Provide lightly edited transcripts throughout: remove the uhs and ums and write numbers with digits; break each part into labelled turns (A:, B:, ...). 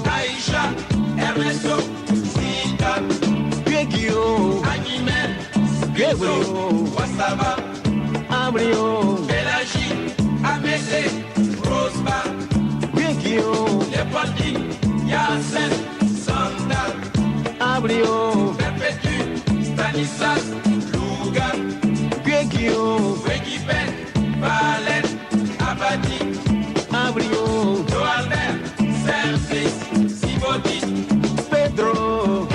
A: Aisha, Ernesto, Zita,
B: Piegio,
A: Animel,
B: Gabriel,
A: Wasaba,
B: Abrio,
A: Pélagie, Amédée, Rosba,
B: Piegio,
A: Leopoldine, Yacine, Sandal,
B: Abrio,
A: Perpétue, Stanislas, Louga,
B: Piegio,
A: Wegiben, Valette, Abadi,
B: Abrio,
A: Joalbert, Service, Sibodi,
B: Pedro.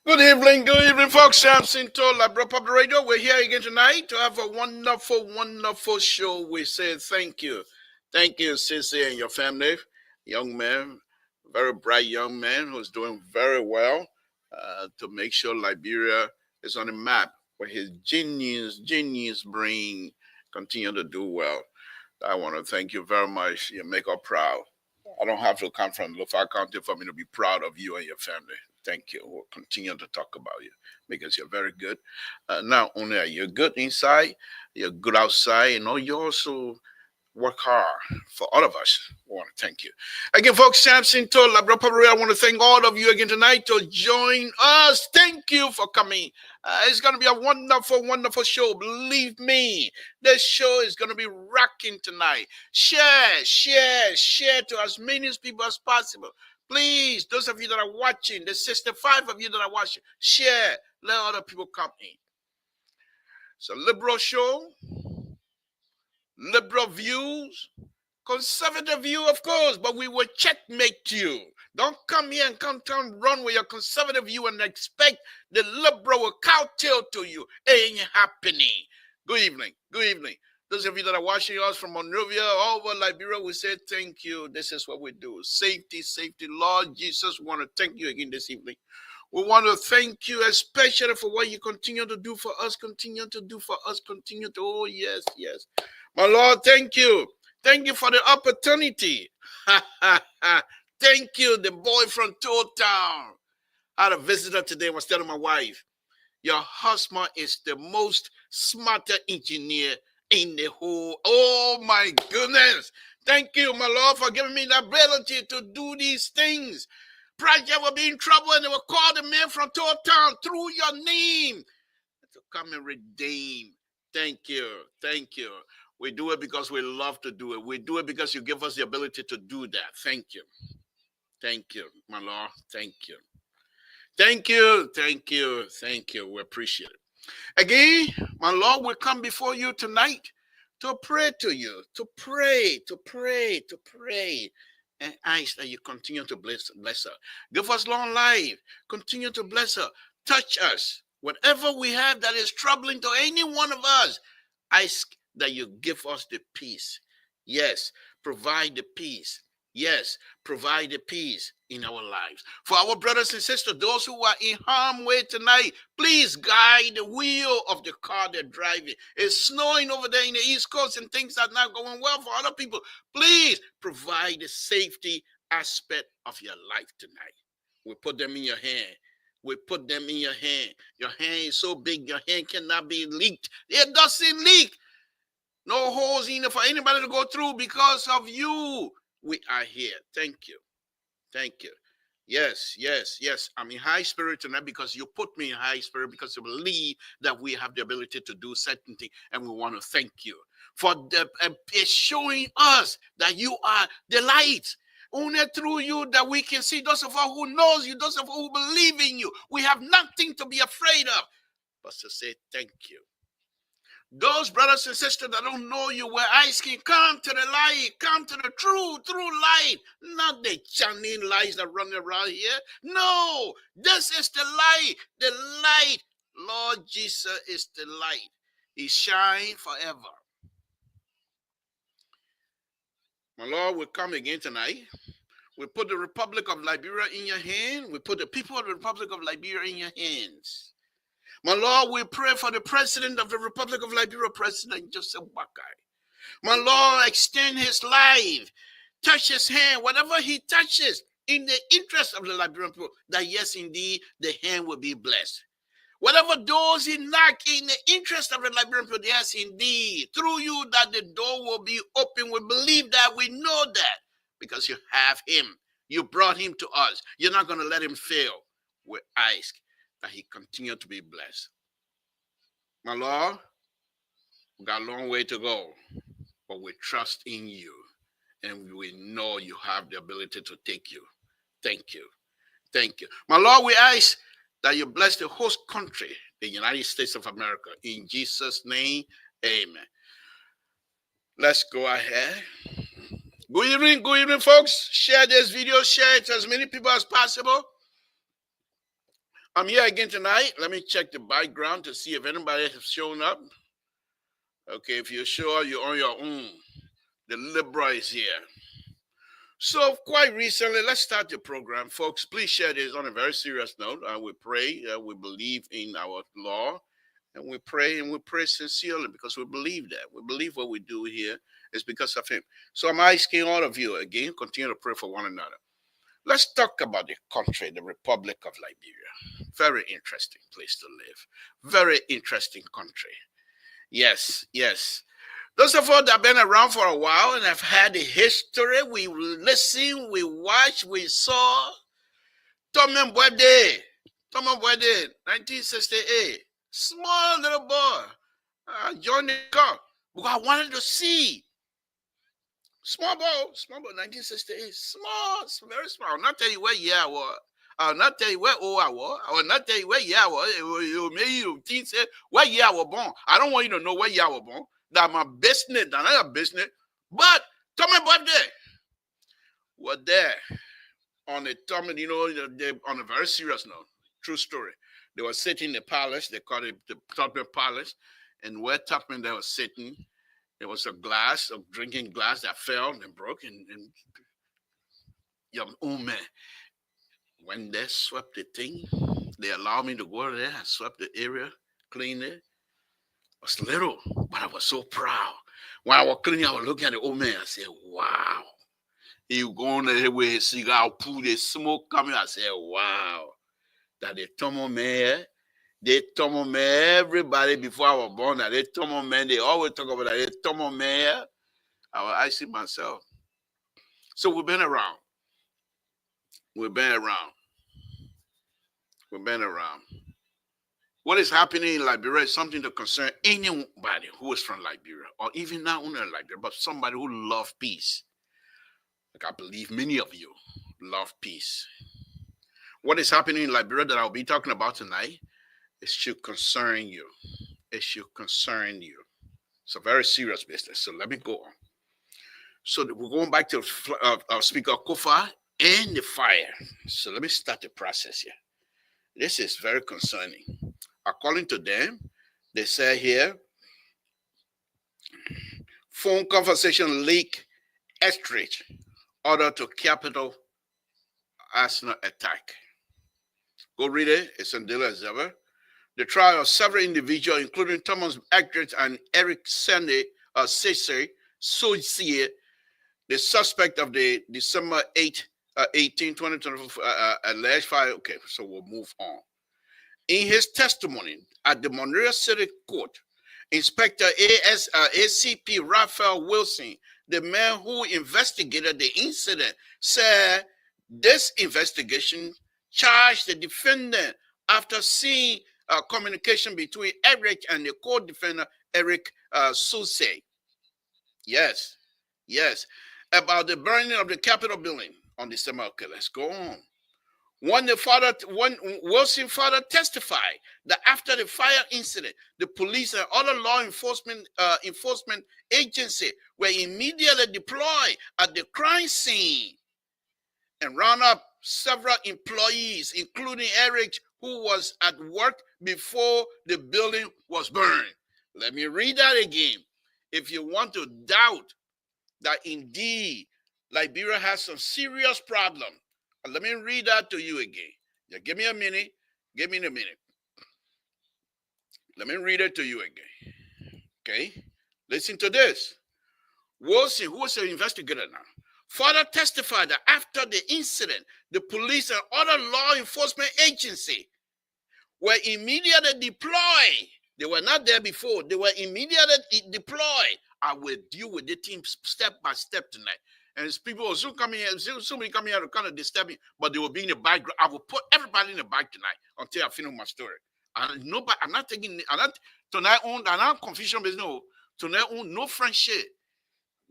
C: Good evening, folks. Samson Tola, Bro Pop Radio. We're here again tonight to have a wonderful, wonderful show. We say thank you. Thank you, Sissy and your family. Young man, very bright young man who's doing very well to make sure Liberia is on the map where his genius brain continue to do well. I want to thank you very much. You make us proud. I don't have to come from Lofa County for me to be proud of you and your family. Thank you. We'll continue to talk about you because you're very good. Not only are you good inside, you're good outside, you know, you're also work hard for all of us. We want to thank you. Again, folks, Samson told La I want to thank all of you again tonight to join us. Thank you for coming. It's going to be a wonderful, wonderful show. Believe me, this show is going to be rocking tonight. Share to as many people as possible. Please, those of you that are watching, the 65 of you that are watching, share. Let other people come in. It's a liberal show, liberal views, conservative view, of course, but we will checkmate you. Don't come here and come run with your conservative view and expect the liberal will kowtow to you. It ain't happening. Good evening. Good evening. Those of you that are watching us from Monrovia, all over Liberia, we say thank you. This is what we do. Safety, safety. Lord Jesus, we want to thank you again this evening. We want to thank you especially for what you continue to do for us, continue to do for us, continue to, oh, yes, yes. My Lord, thank you. Thank you for the opportunity. Thank you, the boy from Toll Town. I had a visitor today and was telling my wife, your husband is the most smarter engineer in the whole, oh my goodness. Thank you, my Lord, for giving me the ability to do these things. Project will be in trouble and they will call the man from Toll Town through your name to come and redeem. Thank you. Thank you. We do it because we love to do it. We do it because you give us the ability to do that. Thank you. Thank you, my Lord. Thank you. Thank you. Thank you. Thank you. We appreciate it. Again, my Lord, we come before you tonight to pray to you, to pray, and ask that you continue to bless her. Give us long life. Continue to bless her. Touch us. Whatever we have that is troubling to any one of us, ask that you give us the peace. Yes, provide the peace. Yes, provide the peace in our lives. For our brothers and sisters, those who are in harm's way tonight, please guide the wheel of the car they're driving. It's snowing over there in the East Coast and things are not going well for other people. Please provide the safety aspect of your life tonight. We put them in your hand. We put them in your hand. Your hand is so big, your hand cannot be leaked. It doesn't leak. No holes in it for anybody to go through because of you. We are here. Thank you. Thank you. Yes, yes, yes. I'm in high spirit tonight because you put me in high spirit because you believe that we have the ability to do certain things. And we want to thank you for showing us that you are the light. Only through you that we can see. Those of us who knows you, those of us who believe in you. We have nothing to be afraid of but to say thank you. Those brothers and sisters that don't know you, we're asking, come to the light, come to the true light, not the shining lights that run around here. No, this is the light. Lord Jesus is the light. He shines forever. My Lord will come again tonight. We put the Republic of Liberia in your hand. We put the people of the Republic of Liberia in your hands. My Lord, we pray for the President of the Republic of Liberia, President Joseph Boakai. My Lord, extend his life, touch his hand, whatever he touches in the interest of the Liberian people, that yes, indeed, the hand will be blessed. Whatever doors he knock in the interest of the Liberian people, yes, indeed, through you that the door will be open. We believe that, we know that, because you have him. You brought him to us. You're not going to let him fail. We ask that he continue to be blessed. My Lord, we got a long way to go, but we trust in you, and we know you have the ability to take you. Thank you. Thank you. My Lord, we ask that you bless the host country, the United States of America. In Jesus' name, amen. Let's go ahead. Good evening, folks. Share this video. Share it to as many people as possible. I'm here again tonight. Let me check the background to see if anybody has shown up. Okay, if you're sure you're on your own. The liberal is here. So quite recently, let's start the program. Folks, please share this on a very serious note. We pray, we believe in our law, and we pray sincerely because we believe that. We believe what we do here is because of him. So I'm asking all of you again, continue to pray for one another. Let's talk about the country, the Republic of Liberia. Very interesting place to live. Very interesting country. Yes, yes. Those of us that have been around for a while and have had the history, we listened, we watched, we saw. Thomas Bwede, 1968. Small little boy. Joined the car because I wanted to see. Small boy, 1968. Small, very small. I'll not tell you what year I was. I'll not tell you what old I was. I will not tell you what year I was. Maybe you think say what year I was born. I don't want you to know what year I was born. That's my business. That's not your business. But Thomas Bwede was there on the Thomas, on a very serious note. True story. They were sitting in the palace. They called it the Topman Palace. And where Topman they were sitting, there was a glass, a drinking glass that fell and broke. And young man, when they swept the thing, they allowed me to go there and swept the area, clean it. I was little, but I was so proud. When I was cleaning, I was looking at the old man. I said, wow. He was going there with his cigar, pull the smoke coming. I said, wow. That they Tomo man, everybody before I was born. That they Tomo man, they always talk about that they Tomo man. I see myself. So we've been around. We've been around. What is happening in Liberia is something to concern anybody who is from Liberia, or even not only Liberia, but somebody who loves peace. Like I believe many of you love peace. What is happening in Liberia that I'll be talking about tonight, it should concern you. It should concern you. It's a very serious business. So let me go on. So we're going back to Speaker Kofa and the fire. So let me start the process here. This is very concerning. According to them, they say here, phone conversation leak, Estridge, order to Capitol Arsenal attack. Go read it. It's on Daily Observer. The trial of several individuals, including Thomas Estridge and Eric Sese, the suspect of the December 18, 2024 alleged fire. Okay, so we'll move on. In his testimony at the Monroe City Court, Inspector ACP Raphael Wilson, the man who investigated the incident, said this investigation charged the defendant after seeing communication between Eric and the co-defendant Eric Sese. Yes, about the burning of the Capitol building on December. Okay, let's go on. When Wilson father testified that after the fire incident, the police and other law enforcement agency were immediately deployed at the crime scene and round up several employees, including Eric, who was at work before the building was burned. Let me read that again. If you want to doubt that indeed Liberia has some serious problem, let me read that to you again. Yeah, give me a minute. Let me read it to you again. Okay? Listen to this. Wilson, who is an investigator now, further testified that after the incident, the police and other law enforcement agencies were immediately deployed. They were not there before. They were immediately deployed. I will deal with the team step by step tonight. And people will soon come here, soon be coming here to kind of disturb me, but they will be in the background. I will put everybody in the back tonight until I finish my story. And nobody, I'm not tonight on, I'm not confusion business. No, tonight on, no friendship.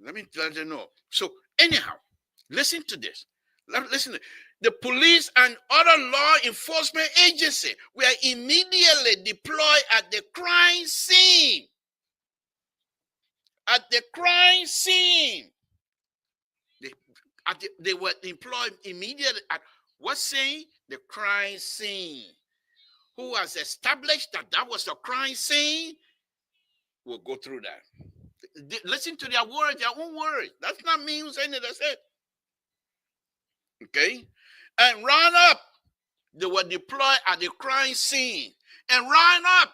C: Let me let you know. So anyhow, listen to this. Listen. The police and other law enforcement agencies were immediately deployed at the crime scene. At the crime scene. They were employed immediately at what's saying? The crime scene. Who has established that was a crime scene? We'll go through that. Listen to their words, their own words. That's not me who's saying it, that's it. Okay? And round up, they were deployed at the crime scene. And round up,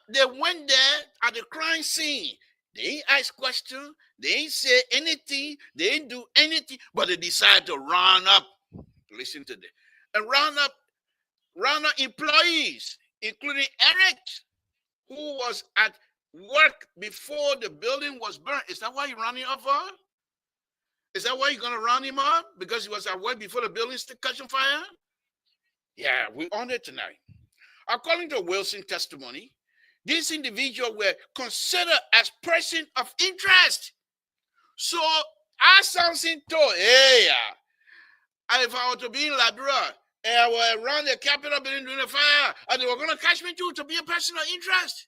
C: they went there at the crime scene. They ain't ask questions. They ain't say anything. They ain't do anything. But they decided to round up. Listen to this. And round up employees, including Eric, who was at work before the building was burned. Is that why you're running off for? Is that why you're going to run him up? Because he was at work before the building still catching fire? Yeah, we on it tonight. According to Wilson's testimony, these individuals were considered as persons of interest. So, as Samson told, hey, if I were to be in Liberia and I were around the Capitol building during the fire, and they were going to catch me too to be a person of interest.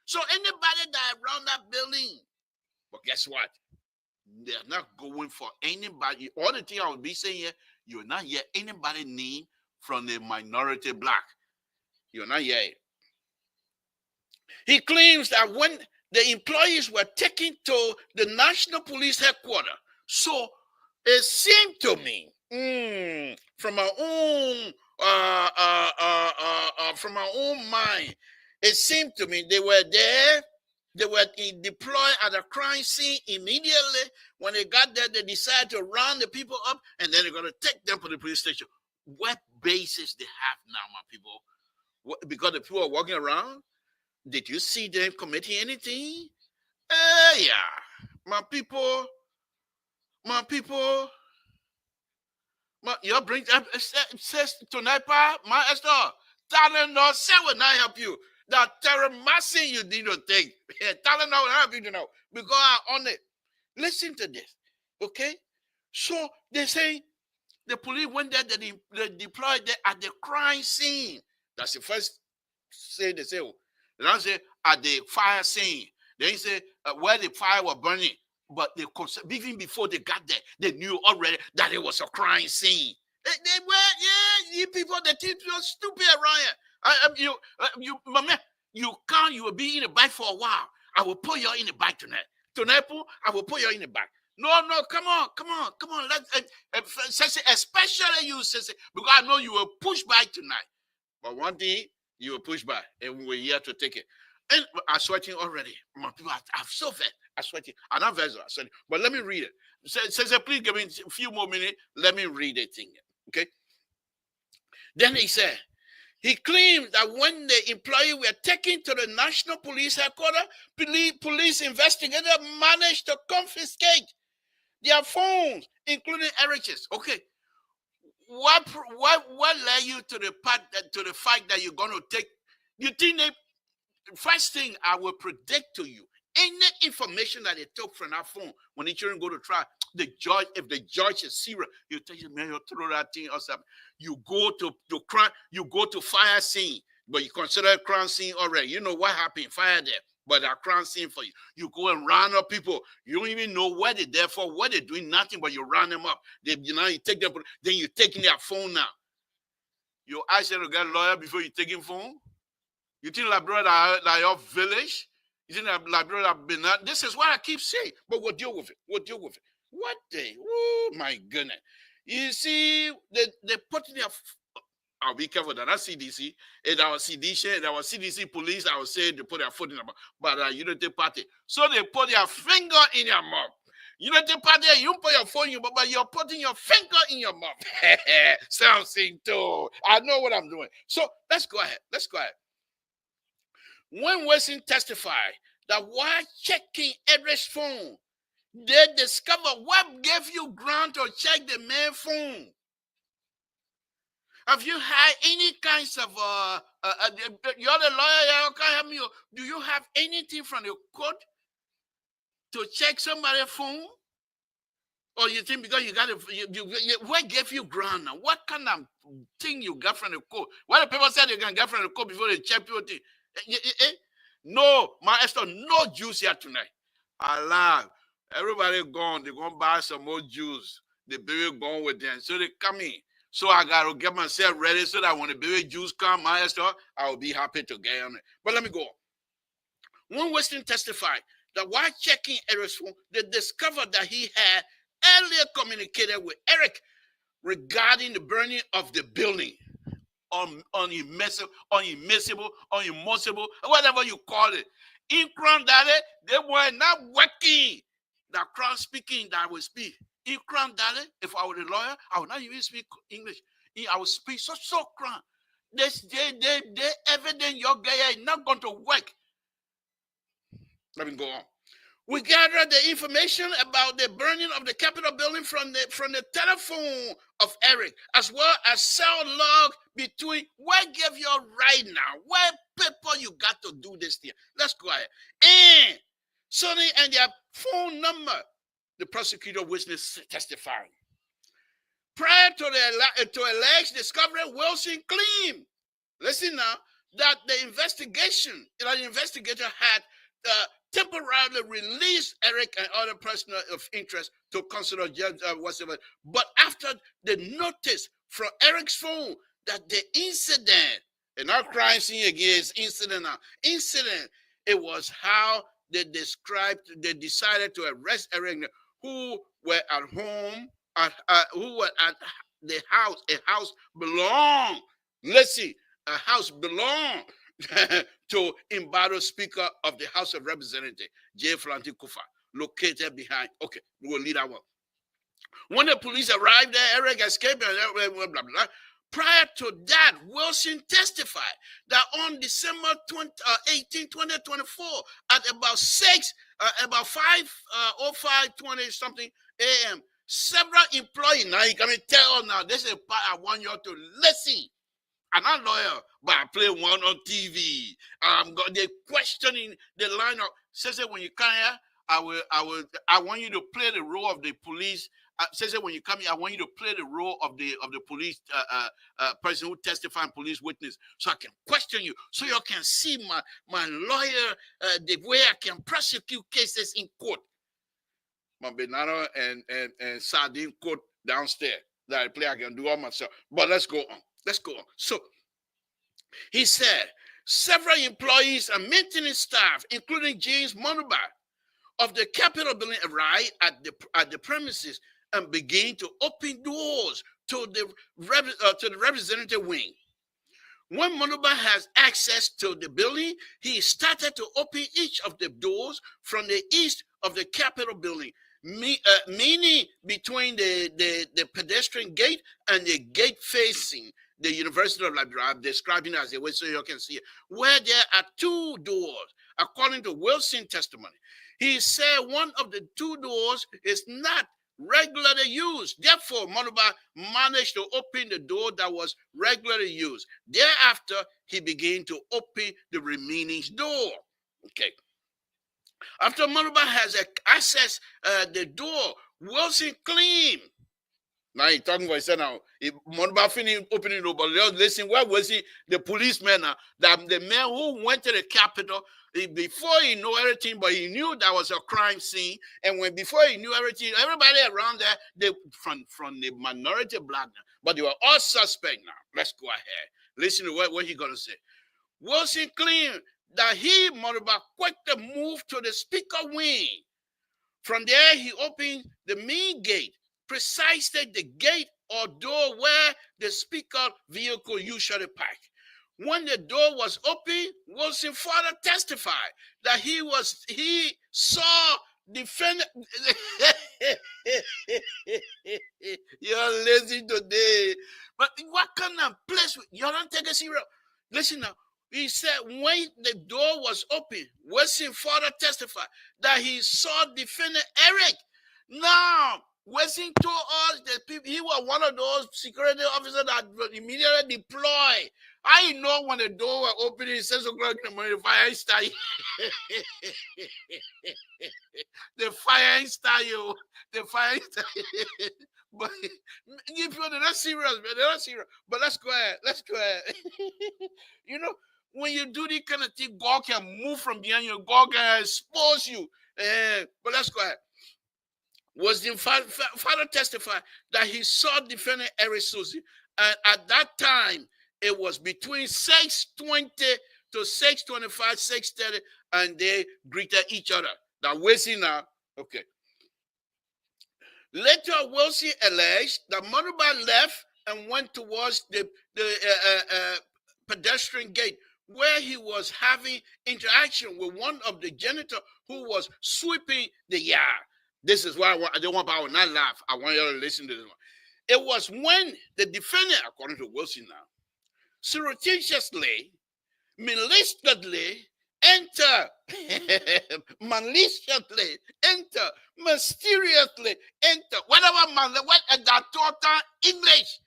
C: So, anybody that around that building, but guess what? They're not going for anybody. All the thing I would be saying here, you're not hear anybody name from the minority black. You're not hear it. He claims that when the employees were taken to the National Police headquarters, so it seemed to me from our own mind, it seemed to me they were there. They were deployed at a crime scene immediately. When they got there, they decided to round the people up, and then they're going to take them to the police station. What basis they have now, my people? Because the people are walking around? Did you see them committing anything? Yeah. My people, you bring up, says tonight, my Esther, Tylenol will not help you. That terramacin you need to take. Tylenol will help you to know. Because I'm on it. Listen to this. Okay? So they say the police went there, they deployed there at the crime scene. That's the first say they say. They don't say at the fire scene. They say where the fire was burning. But they even before they got there, they knew already that it was a crime scene. They were, you people, the people are stupid around here. You can't, you will be in the bike for a while. I will put you in the bike tonight. Tonight, I will put you in the bike. No, come on. Especially you, because I know you will push by tonight. But one day, you will push by, and we're here to take it. And I'm sweating already. My people, I'm so fed. I'm sweating. I'm not very sweating. But let me read it. Says, please give me a few more minutes. Let me read it thing. Okay. Then he said, he claimed that when the employee were taken to the National Police headquarters, police investigators managed to confiscate their phones, including Eric's. Okay. What led you to the fact that you're going to take? You think they? First thing I will predict to you, any information that they took from that phone when the children go to trial, the judge, if the judge is serious, you tell you, man, you throw that thing or something. You go to crime, you go to fire scene, but you consider a crime scene already. You know what happened, fire there, but a crime scene for you. You go and round up people. You don't even know what they're there for, what they're doing, nothing, but you round them up. You take them, then you're taking their phone now. You ask them to get a lawyer before you take him phone? You think like brother like your village? You think like brother have been that? This is what I keep saying. But we'll deal with it. What the? Oh my goodness. You see, they put in their. I'll be careful that CDC and our CDC police. I would say they put their foot in their mouth, but you don't take party. So they put their finger in your mouth. You don't take party. You don't put your phone in your mouth, but you're putting your finger in your mouth. Something too. I know what I'm doing. So let's go ahead. When Wilson testified that while checking Edred's phone, they discovered what gave you ground to check the main phone. Have you had any kinds of, you're the lawyer, you can't help me. Do you have anything from the court to check somebody's phone? Or you think because you got what gave you ground now? What kind of thing you got from the court? What the people said you can get from the court before they check your thing? No, my Esther, no juice here tonight. Allah, everybody gone. They're going to buy some more juice. The baby gone with them. So they come in. So I got to get myself ready so that when the baby juice come, my Esther, I will be happy to get on it. But let me go on. One Western testified that while checking Eric's phone, they discovered that he had earlier communicated with Eric regarding the burning of the building. Unimmiscible, whatever you call it. In Crown Daddy, they were not working. The crown speaking that I will speak. In Crown Daddy, if I were a lawyer, I would not even speak English. I would speak so crown. They evident your guy is not going to work. Let me go on. We gathered the information about the burning of the Capitol building from the telephone of Eric, as well as cell log between where gave you right now, where people you got to do this thing. Let's go ahead. And Sonny and their phone number, the prosecutor witness testifying. Prior to the alleged discovery, Wilson claimed, listen now, that the investigator had temporarily released Eric and other persons of interest to consider whatever. But after the notice from Eric's phone that the incident, and not crime scene again, incident, it was how they decided to arrest Eric, who were at home, who were at the house. A house belonged, let's see, a house belonged to embattled Speaker of the House of Representatives, J. Franti Kufa, located behind. Okay, we'll leave that one. When the police arrived there, Eric escaped and blah, blah, blah. Prior to that, Wilson testified that on December 18, 2024, at about 5:05 something a.m., several employees, now you can tell now, this is a part I want you to listen. I'm not a lawyer, but I play one on TV. They're questioning the lineup. Says when you come here, I want you to play the role of the police. Says when you come here, I want you to play the role of the police person who testifies, police witness, so I can question you, so you can see my lawyer, the way I can prosecute cases in court. My banana and sardine court downstairs that I play, I can do all myself. But let's go on. So he said several employees and maintenance staff, including James Monuba of the Capitol building, arrived at the premises and began to open doors to the representative wing. When Monuba has access to the building, he started to open each of the doors from the east of the Capitol building, meaning between the pedestrian gate and the gate facing the University of Liberia. I'm describing it as a way so you can see it, where there are two doors, according to Wilson's testimony. He said one of the two doors is not regularly used. Therefore, Monuba managed to open the door that was regularly used. Thereafter, he began to open the remaining door. Okay. After Monuba has accessed the door, Wilson claimed. Now he's talking about himself now. Monuba finished opening the door, but listen, where was he? The policeman, the man who went to the Capitol, before he knew everything, but he knew that was a crime scene. And before he knew everything, everybody around there, they from the minority black, but they were all suspect now. Let's go ahead. Listen to what he's going to say. Wilson claimed that Monuba, quickly moved to the speaker wing. From there, he opened the main gate, precisely the gate or door where the speaker vehicle usually parked. When the door was open, Wilson further testified that he saw defendant. You're lazy today. But what kind of place? You don't take it serious. Listen now. He said when the door was open, Wilson further testified that he saw defendant Eric. Now, Wilson told us that he was one of those security officers that immediately deployed. I know when the door was opening at 6 o'clock in the morning, the fire started. The fire started. The fire started. But they're not serious, man. They're not serious. But let's go ahead. You know, when you do this kind of thing, God can move from behind you. God can expose you. But let's go ahead. Was the father testified that he saw defendant Eric Susie, and at that time it was between 6:20 to 6:25, 6:30, and they greeted each other. Now Wilson now, okay. Later, Wilson alleged that Monuba left and went towards the pedestrian gate, where he was having interaction with one of the janitors who was sweeping the yard. This is why I don't want I will not laugh. I want you to listen to this one. It was when the defendant, according to Wilson now, surreptitiously, maliciously, enter maliciously, enter mysteriously, enter whatever man, what that total English.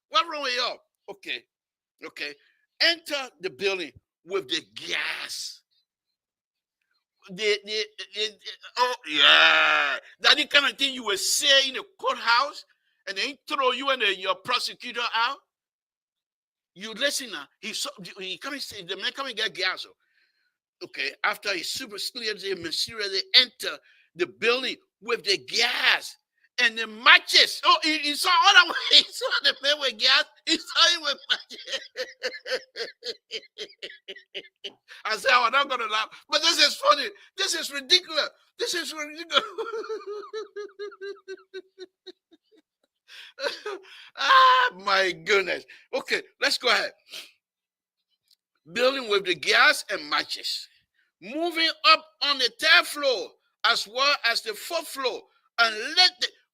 C: What wrong with you? Okay, okay. Enter the building with the gas. The oh yeah, that the kind of thing you will say in a courthouse, and then throw you and your prosecutor out. You listen now. He come and say the man come and get gas. Okay, after he mysteriously enter the building with the gas and the matches. Oh, he saw all that. He saw the man with gas. He saw him with matches. I said, I'm not gonna laugh, but this is funny. This is ridiculous. This is ridiculous. Ah, my goodness. Okay, let's go ahead. Building with the gas and matches. Moving up on the third floor as well as the fourth floor. And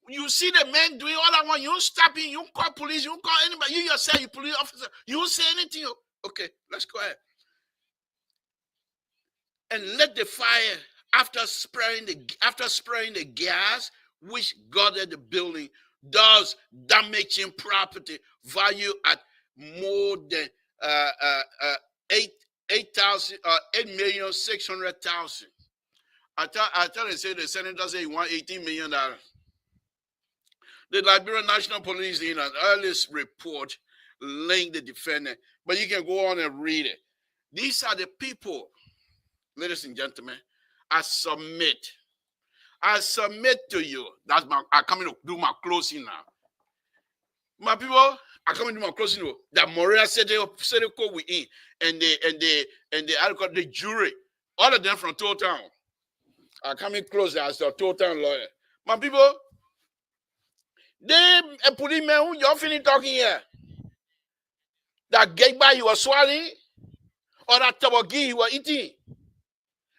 C: you see the men doing all that one. You don't stop him. You don't call police. You don't call anybody. You yourself, you police officer. You don't say anything. Okay, let's go ahead. And let the fire, after spraying the gas, which guarded the building, thus damaging property value at more than 8,600,000. I thought they said the senator said he want $18 million. The Liberian National Police in an earliest report linked the defendant, but you can go on and read it. These are the people, ladies and gentlemen. I submit to you. I come in to do my closing now. My people, I come in to do my closing now. That Moria said they call we in, and the jury, all of them from Town. I come in close as a Town lawyer. My people, they put in man who you're finished talking here. That gagba you were swallowing, or that tabagi you were eating.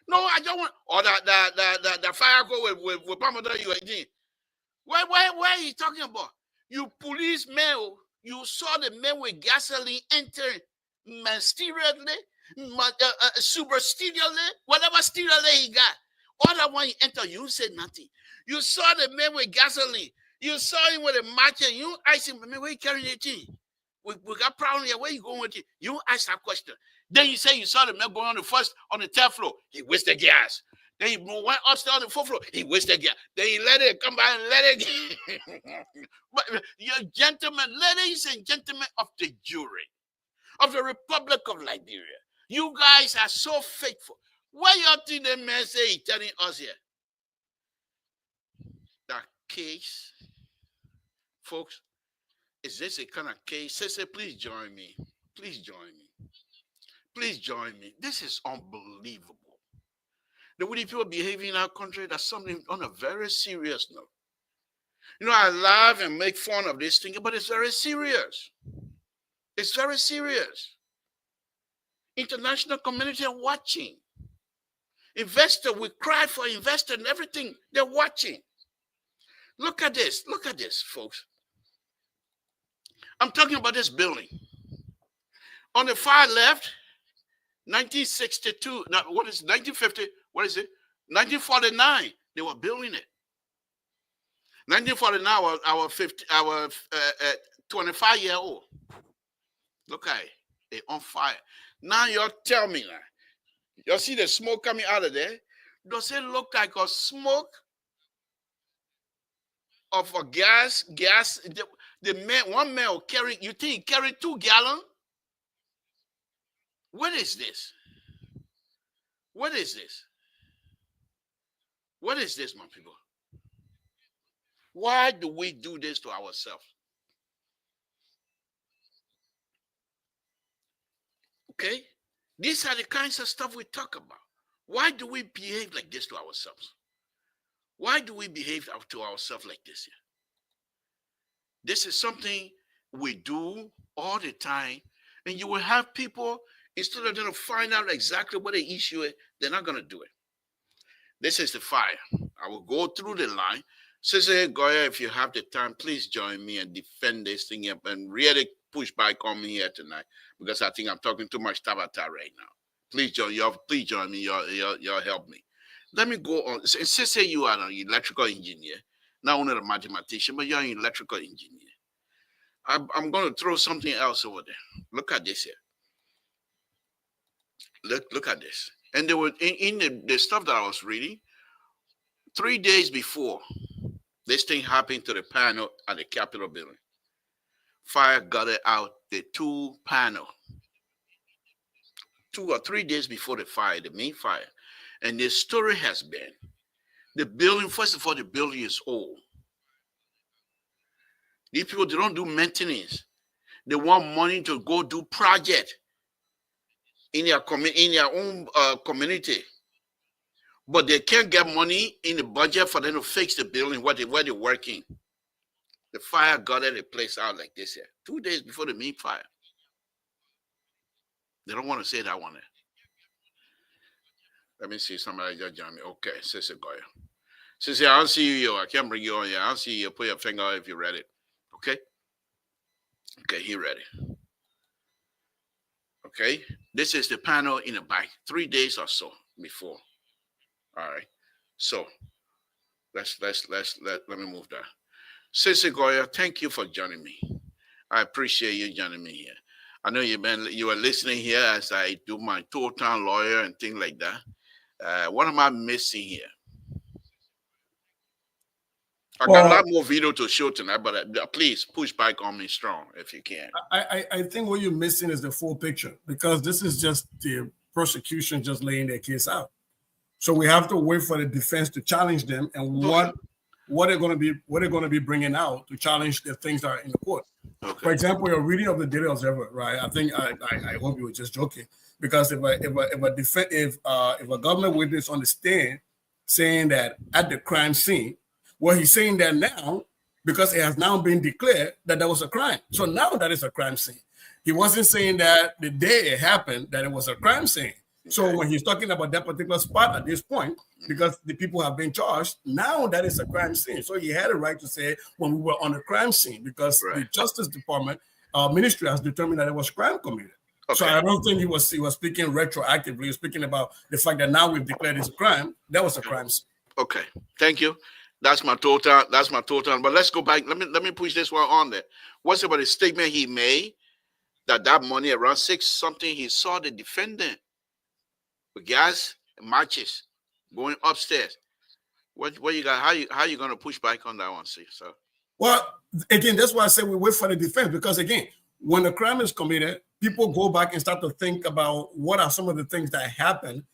C: No, I don't want. Or the fire go with Pamada you were eating. Where are you talking about? You policemen, you saw the men with gasoline entering mysteriously, superstitiously, whatever stitiously he got. All that one he entered, you said nothing. You saw the man with gasoline. You saw him with a match, and you asked him, man, where you carrying the thing? We got problem here. Where you going with it? You asked that question. Then you say you saw the man going on the third floor. He wasted gas. Then he went upstairs on the fourth floor. He wasted gas. Then he let it come by and let it. But you gentlemen, ladies and gentlemen of the jury, of the Republic of Liberia, you guys are so faithful. What you think the man say he's telling us here? That case, folks, is this a kind of case? Say, please join me. Please join me. Please join me. This is unbelievable. The way people behave in our country, that's something on a very serious note. You know, I laugh and make fun of this thing, but it's very serious. It's very serious. International community are watching. Investor, we cry for investor and everything. They're watching. Look at this. Look at this, folks. I'm talking about this building. On the far left, 1962. Now, what is it? 1950? What is it? 1949. They were building it. 1949. Our 25-year-old. Look at it. They're on fire. Now you tell me now. You see the smoke coming out of there? Does it look like a smoke of a gas? The man, one man will carry. You think he carried 2 gallons? What is this? What is this? What is this, my people? Why do we do this to ourselves? Okay? These are the kinds of stuff we talk about. Why do we behave like this to ourselves? Why do we behave to ourselves like this here? This is something we do all the time, and you will have people, instead of trying to find out exactly what the issue is, they're not going to do it. This is the fire. I will go through the line. Sister Goya, if you have the time, please join me and defend this thing up and really push back on me here tonight, because I think I'm talking too much tabata right now. Please join me. Y'all help me. Let me go on. Say you are an electrical engineer, not only a mathematician, but you're an electrical engineer. I'm going to throw something else over there. Look at this here. Look at this. And they were in the stuff that I was reading. 3 days before this thing happened to the panel at the Capitol building, fire gutted out the two panel. 2 or 3 days before the fire, the main fire. And the story has been the building, first of all, the building is old. These people, they don't do maintenance. They want money to go do project in their own community. But they can't get money in the budget for them to fix the building where they're working. The fire gutted the place out like this here. 2 days before the main fire. They don't want to say that one there. Let me see somebody just join me. Okay, Sister Goya. Sister, I don't see you. I can't bring you on here. I don't see you. Put your finger out if you read it. Okay? Okay, he read it. Okay? This is the panel in the back. 3 days or so before. All right. So let me move that. Sister Goya, thank you for joining me. I appreciate you joining me here. I know you were listening here as I do my total lawyer and things like that. What am I missing here? I got a lot more video to show tonight, but please push back on me strong if you can.
D: I think what you're missing is the full picture, because this is just the prosecution just laying their case out. So we have to wait for the defense to challenge them and what they're going to be bringing out to challenge the things that are in the court. Okay. For example, your reading of the Daily Observer, right? I think I hope you were just joking, because if a government witness on the stand saying that at the crime scene, well, he's saying that now because it has now been declared that there was a crime. So now that is a crime scene. He wasn't saying that the day it happened that it was a crime scene. Okay. So when he's talking about that particular spot at this point, because the people have been charged, now that is a crime scene. So he had a right to say when we were on a crime scene, because the Justice Department ministry has determined that it was crime committed. Okay. So I don't think he was speaking retroactively. He was speaking about the fact that now we've declared it's a crime. That was a crime scene. Okay,
C: thank you. That's my total. But let's go back. Let me push this one on there. What's about the statement he made that money around 6 something? He saw the defendant with gas and matches going upstairs. What you got? How you going to push back on that one, see? So,
D: well, again, that's why I say we wait for the defense, because again, when a crime is committed, people go back and start to think about what are some of the things that happen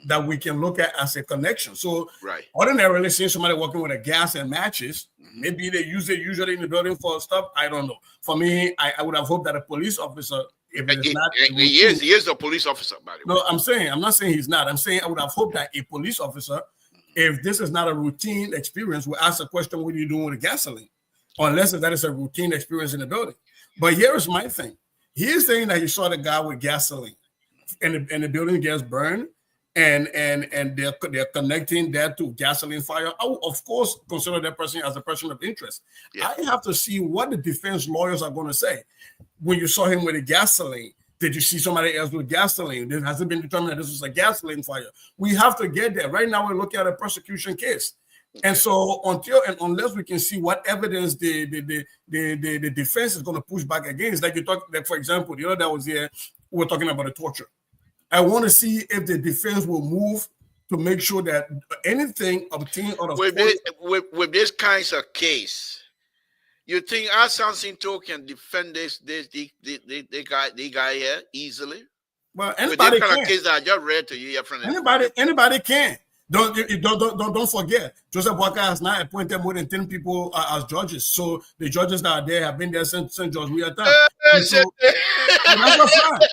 D: that we can look at as a connection. So ordinarily, seeing somebody walking with a gas and matches, maybe they use it usually in the building for stuff. I don't know. For me, I would have hoped that a police officer, if it's not,
C: he is a police officer, by the way.
D: No, I'm not saying he's not. I'm saying I would have hoped that a police officer, if this is not a routine experience, will ask a question, what are you doing with the gasoline? Unless that is a routine experience in the building. But here is my thing. He's saying that he saw the guy with gasoline and the building gets burned. And they're connecting that to gasoline fire. I will, of course, consider that person as a person of interest. Yeah. I have to see what the defense lawyers are going to say. When you saw him with a gasoline, did you see somebody else with gasoline? It hasn't been determined that this was a gasoline fire. We have to get there. Right now, we're looking at a prosecution case. Okay. And so unless we can see what evidence the defense is going to push back against, like you talk, like for example, the other that was here, we were talking about the torture. I want to see if the defense will move to make sure that anything obtained out of
C: with this kinds of case, you think our Samson can defend the guy here easily?
D: Well, anybody
C: kind
D: can.
C: Of case that I just read to you from
D: anybody can. Don't forget, Joseph Walker has now appointed more than 10 people as judges. So the judges that are there have been there since George Weah time. So, that's a fact.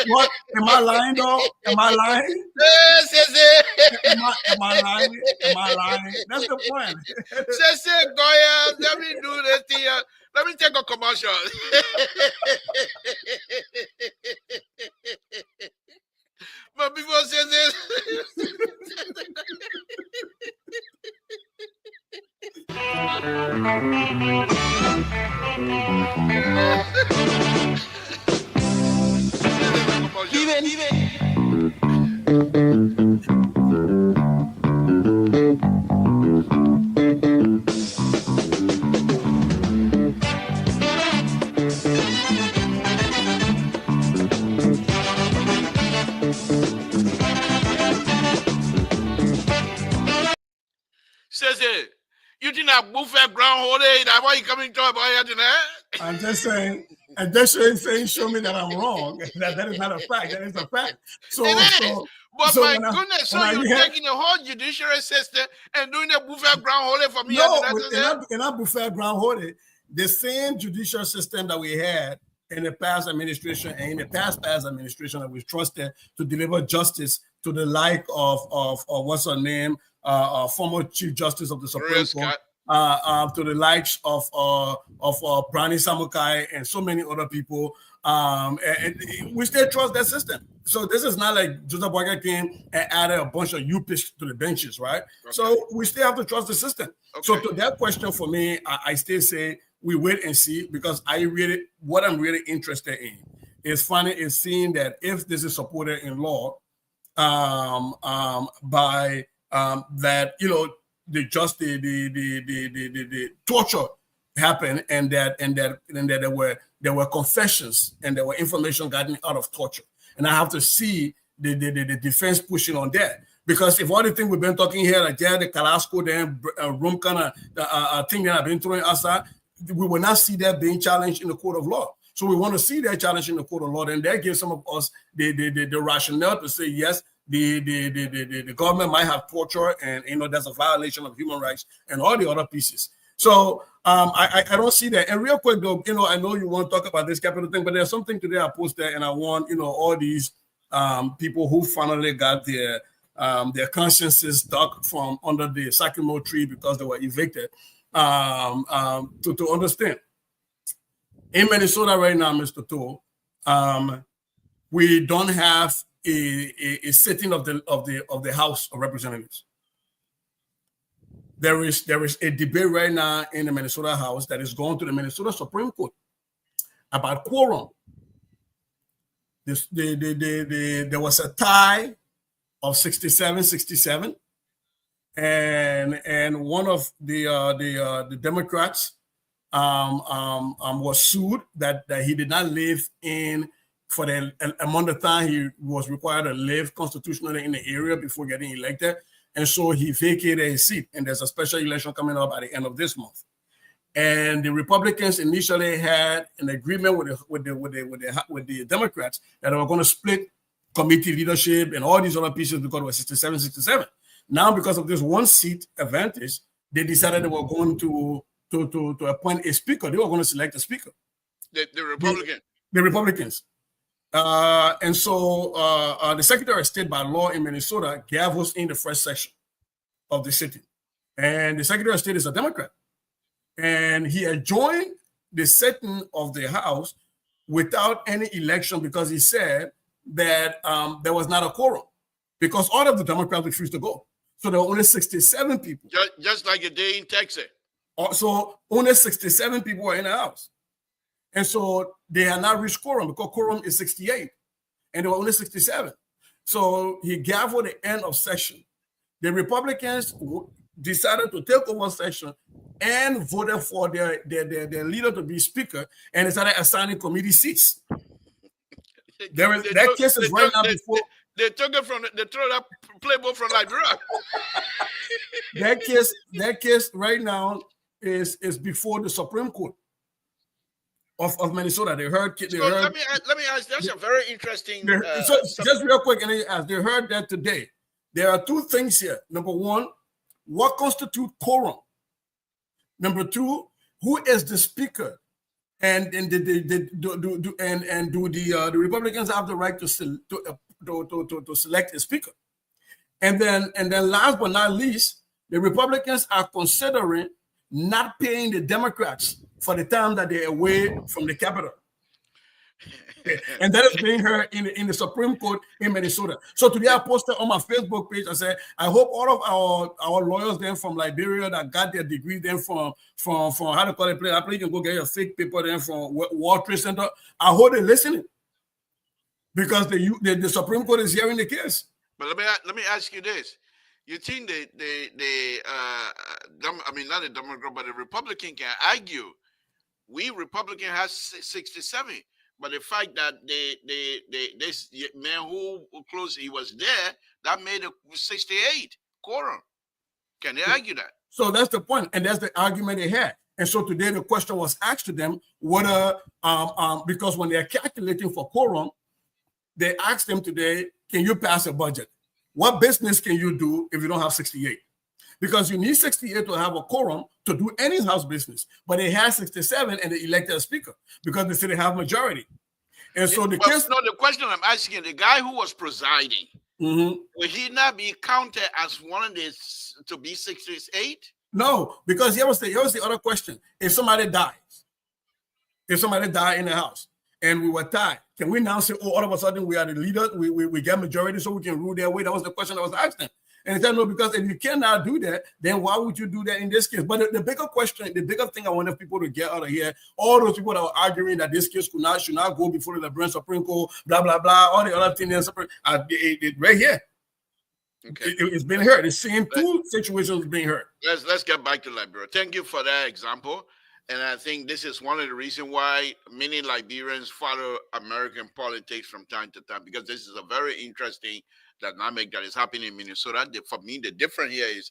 D: What? Am I lying though? Am I lying? Am I lying? Am I lying? That's the point.
C: Goya, let me do this here. Let me take a commercial. But before saying this,
B: Vive.
C: you think that buffet ground holiday? That why you coming to about here tonight?
D: I'm just saying, saying, show me that I'm wrong. That is not a fact. That is a fact. So,
C: It is. But my
D: when
C: goodness, so
D: when
C: you're taking the whole judiciary system and doing the buffet ground holiday for me?
D: no, in our buffet ground holiday, the same judicial system that we had in the past administration and in the past administration that we trusted to deliver justice to the like of what's her name, former Chief Justice of the Supreme Court, to the likes of Brani Samukai and so many other people. And we still trust that system. So this is not like Joseph Boyka came and added a bunch of UPIs to the benches, right? Okay. So we still have to trust the system. Okay. So to that question for me, I still say we wait and see, because what I'm really interested in is seeing that if this is supported in law by that, you know, the torture happened, and that there were confessions and there were information gotten out of torture. And I have to see the defense pushing on that. Because if all the things we've been talking here, like the Carrasco, then room kind of thing that I've been throwing outside, we will not see that being challenged in the court of law. So we want to see that challenged in the court of law, and that gives some of us the rationale to say, yes, the government might have torture, and you know that's a violation of human rights and all the other pieces. So I don't see that. And real quick though, you know, I know you want to talk about this capital thing, but there's something today I posted, and I want, you know, all these people who finally got their consciences dug from under the sycamore tree because they were evicted to understand. In Minnesota right now, Mr. Toole, we don't have a sitting of the House of Representatives. There is a debate right now in the Minnesota House that is going to the Minnesota Supreme Court about quorum. There was a tie of 67-67, and one of the Democrats was sued that he did not live in for the amount of time he was required to live constitutionally in the area before getting elected, and so he vacated his seat. And there's a special election coming up at the end of this month. And the Republicans initially had an agreement with the Democrats that they were going to split committee leadership and all these other pieces because it was 67-67. Now, because of this one seat advantage, they decided they were going to appoint a speaker. They were going to select a speaker.
C: The Republican.
D: The Republicans. And so the Secretary of State by law in Minnesota gave us in the first session of the sitting. And the Secretary of State is a Democrat. And he had joined the sitting of the House without any election because he said that there was not a quorum because all of the Democrats refused to go. So there were only 67 people.
C: Just like a day in Texas.
D: So only 67 people were in the House. And so they had not reached quorum because quorum is 68 and there were only 67. So he gaveled the end of session. The Republicans decided to take over session and voted for their leader to be speaker, and they started assigning committee seats. That case is right now before.
C: They took it from they throw that playbook from Liberia.
D: That case right now is before the Supreme Court of Minnesota. They heard.
C: Let me ask. That's a very interesting.
D: So just real quick, and they heard that today. There are two things here. Number one, what constitutes quorum? Number two, who is the speaker? And do the Republicans have the right to select a speaker? And then last but not least, the Republicans are considering not paying the Democrats for the time that they're away from the Capitol. And that is being heard in the Supreme Court in Minnesota. So today I posted on my Facebook page, I said, I hope all of our lawyers then from Liberia that got their degree then from how to call it, I probably can go get your fake paper then from World Trade Center. I hope they're listening because the Supreme Court is hearing the case.
C: But let me ask you this. You think not the Democrat, but the Republican can argue, we Republican has 67. But the fact that this man who close he was there, that made it 68 quorum. Can they argue that?
D: So that's the point, and that's the argument they had. And so today the question was asked to them whether, because when they're calculating for quorum, they asked them today, can you pass a budget? What business can you do if you don't have 68? Because you need 68 to have a quorum to do any house business. But they had 67 and they elected a speaker because they said they have majority. And so the case.
C: No, the question I'm asking, the guy who was presiding, will he not be counted as one of this to be 68?
D: No, because here was the other question. If somebody dies in the house and we were tied, can we now say, oh, all of a sudden we are the leaders, we get majority so we can rule their way? That was the question I was asking. And he said, no, because if you cannot do that, then why would you do that in this case? But the bigger question, the bigger thing I wanted people to get out of here, all those people that were arguing that this case should not go before the LeBron Supreme Court, blah, blah, blah, all the other things, right here. Okay. It's been heard. The same two situations being heard.
C: Let's get back to Liberia. Thank you for that example. And I think this is one of the reasons why many Liberians follow American politics from time to time, because this is a very interesting dynamic that is happening in Minnesota. For me, the difference here is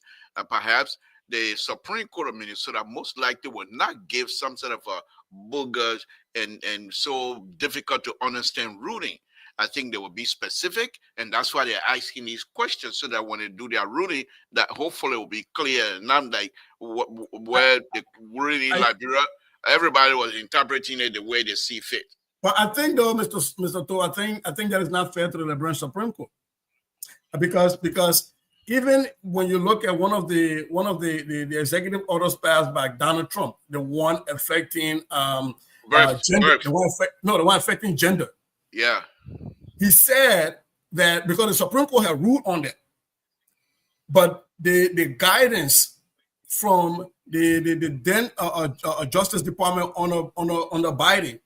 C: perhaps the Supreme Court of Minnesota most likely would not give some sort of a bogus and so difficult to understand ruling. I think they will be specific, and that's why they're asking these questions, so that when they do their ruling, that hopefully will be clear. Not like where the ruling in Liberia, everybody was interpreting it the way they see fit.
D: But I think, though, Mr. To, I think that is not fair to the Liberian Supreme Court, because even when you look at one of the executive orders passed by Donald Trump, the one affecting gender, the one affecting gender.
C: Yeah.
D: He said that because the Supreme Court had ruled on that, but the guidance from the then Justice Department on the Biden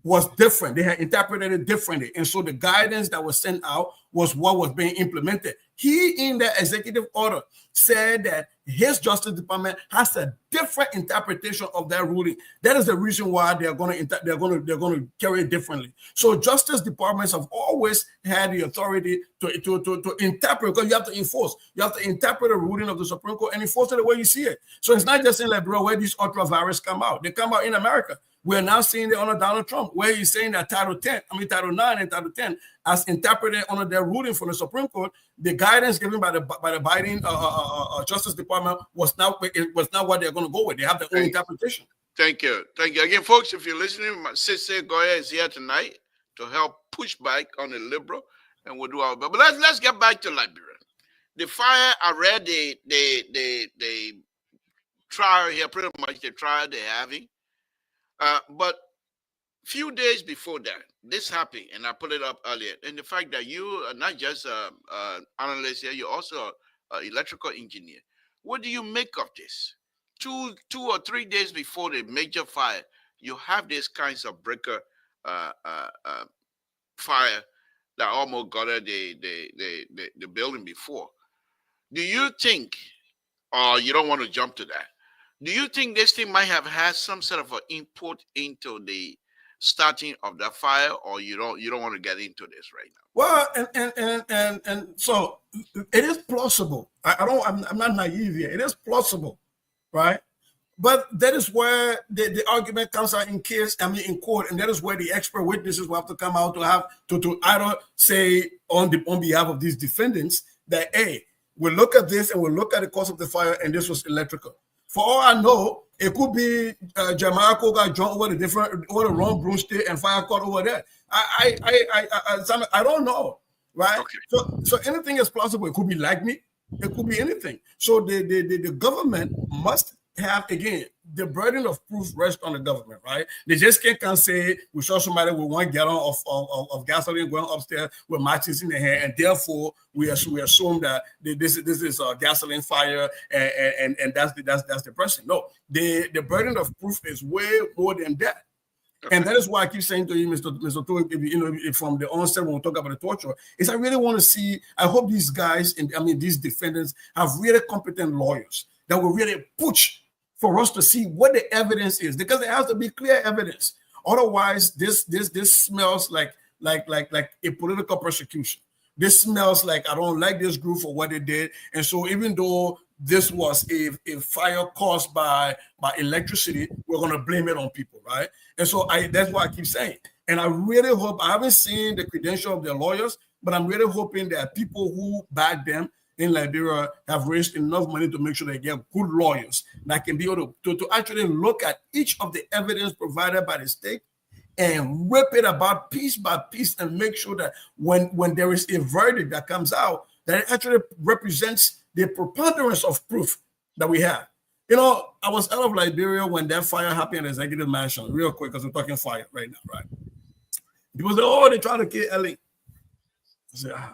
D: was different. They had interpreted it differently, and so the guidance that was sent out was what was being implemented. He, in the executive order, said that his Justice Department has a different interpretation of that ruling. That is the reason why they're going to carry it differently. So Justice Departments have always had the authority to interpret, because you have to enforce. You have to interpret a ruling of the Supreme Court and enforce it the way you see it. So it's not just in Liberia where these ultra virus come out. They come out in America. We're now seeing it under Donald Trump, where he's saying that Title 9 and Title 10, as interpreted under their ruling from the Supreme Court, the guidance given by the Biden Justice Department was not what they're going to go with. They have their own interpretation.
C: Thank you. Again, folks, if you're listening, my sister Goya is here tonight to help push back on the liberal, and we'll do our best. But let's get back to Liberia. The fire, I read the trial here, pretty much the trial they're having. But few days before that, this happened, and I put it up earlier. And the fact that you are not just an analyst here, you're also an electrical engineer. What do you make of this? Two or 3 days before the major fire, you have these kinds of breaker fire that almost got the building before. Do you think, or you don't want to jump to that, do you think this thing might have had some sort of an input into the starting of that fire, or you don't want to get into this right now?
D: Well, and so it is plausible. I'm not naive here. It is plausible, right? But that is where the argument comes out in court, and that is where the expert witnesses will have to come out to either say on behalf of these defendants that, hey, we'll look at this and we'll look at the cause of the fire, and this was electrical. For all I know, it could be Jamaica got drunk over the wrong broomstick and fire caught over there. I don't know, right? Okay. So anything is plausible. It could be like me. It could be anything. So the government must have, again, the burden of proof rests on the government, right? They just can't say we saw somebody with 1 gallon of gasoline going upstairs with matches in their hand, and therefore we assume that this is a gasoline fire, and that's the person. No, the burden of proof is way more than that. Okay. And that is why I keep saying to you, Mr. Toy, if from the onset when we talk about the torture, is I really want to see, I hope these guys, these defendants have really competent lawyers that will really push for us to see what the evidence is, because there has to be clear evidence. Otherwise, this smells like a political persecution, this smells like I don't like this group for what they did. And so even though this was a fire caused by electricity, we're going to blame it on people, right? And so that's what I keep saying. And I really hope, I haven't seen the credential of their lawyers, but I'm really hoping that people who back them in Liberia have raised enough money to make sure they get good lawyers that can be able to actually look at each of the evidence provided by the state and rip it about piece by piece and make sure that when there is a verdict that comes out, that it actually represents the preponderance of proof that we have. You know, I was out of Liberia when that fire happened in the executive mansion, real quick, because we're talking fire right now, right? People say, oh, they trying to kill Ellie.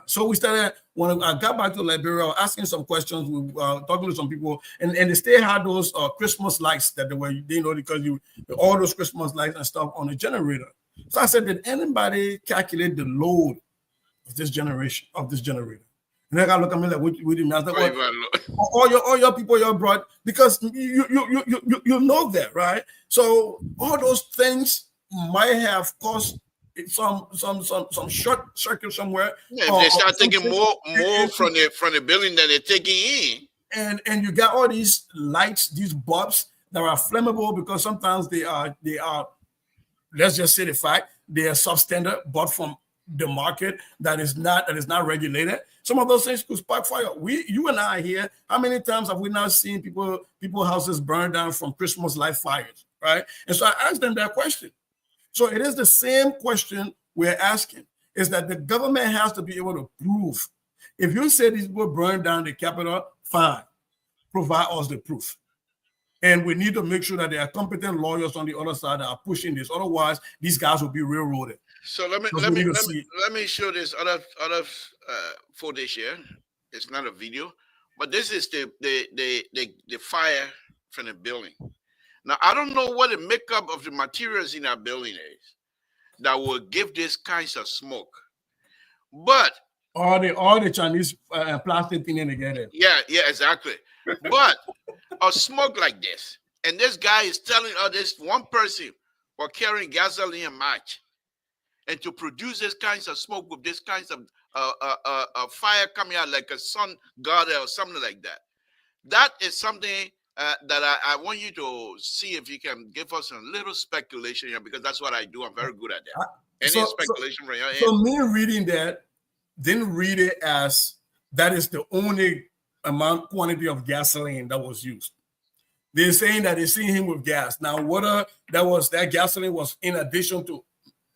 D: So we started, when I got back to Liberia, I was asking some questions, we were talking to some people, and they still had those Christmas lights that they know, because all those Christmas lights and stuff on the generator. So I said, did anybody calculate the load of this generator? And they got look at me like, what do you mean? I was like, well, all your people you brought, because you know that, right? So all those things might have caused some short circuit somewhere.
C: Yeah, if they start taking more from the building than they're taking
D: in. And you got all these lights, these bulbs that are flammable, because sometimes they are, let's just say the fact, they are substandard, bought from the market that is not regulated. Some of those things could spark fire. You and I here, how many times have we not seen people houses burn down from Christmas light fires, right? And so I asked them that question. So it is the same question we're asking, is that the government has to be able to prove. If you say these people burned down the Capitol, fine, provide us the proof. And we need to make sure that there are competent lawyers on the other side that are pushing this. Otherwise, these guys will be railroaded.
C: So let me show this other footage here. It's not a video, but this is the fire from the building. Now I don't know what the makeup of the materials in our building is that will give this kinds of smoke, but
D: all the Chinese plastic thing together.
C: Yeah, exactly. But a smoke like this, and this guy is telling us this one person was carrying gasoline and match, and to produce this kinds of smoke with this kinds of fire coming out like a sun god or something like that. That is something that I want you to see if you can give us a little speculation here, because that's what I do. I'm very good at that. Any speculation from your end?
D: So me reading that, didn't read it as that is the only quantity of gasoline that was used. They're saying that they seen him with gas. Now, whether that gasoline was in addition to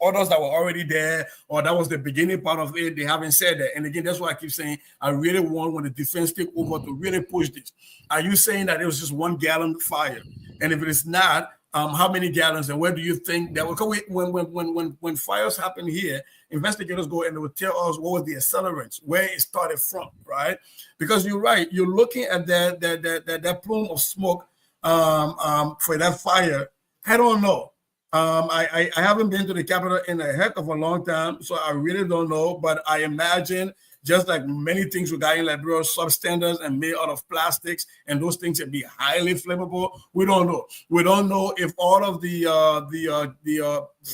D: others that were already there, or that was the beginning part of it, they haven't said that. And again, that's why I keep saying I really want, when the defense take over, to really push this. Are you saying that it was just 1 gallon fire? And if it is not, how many gallons, and where do you think that will come? When fires happen here, investigators go and they will tell us what was the accelerants, where it started from, right? Because you're right, you're looking at that plume of smoke for that fire. I don't know. I haven't been to the Capitol in a heck of a long time, so I really don't know. But I imagine, just like many things regarding Liberia, substandards and made out of plastics, and those things can be highly flammable. We don't know. We don't know if all of the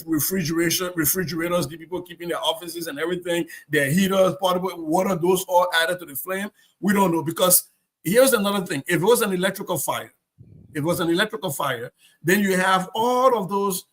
D: refrigerators, the people keeping their offices and everything, their heaters, portable, what are those all added to the flame? We don't know, because here's another thing. If it was an electrical fire, then you have all of those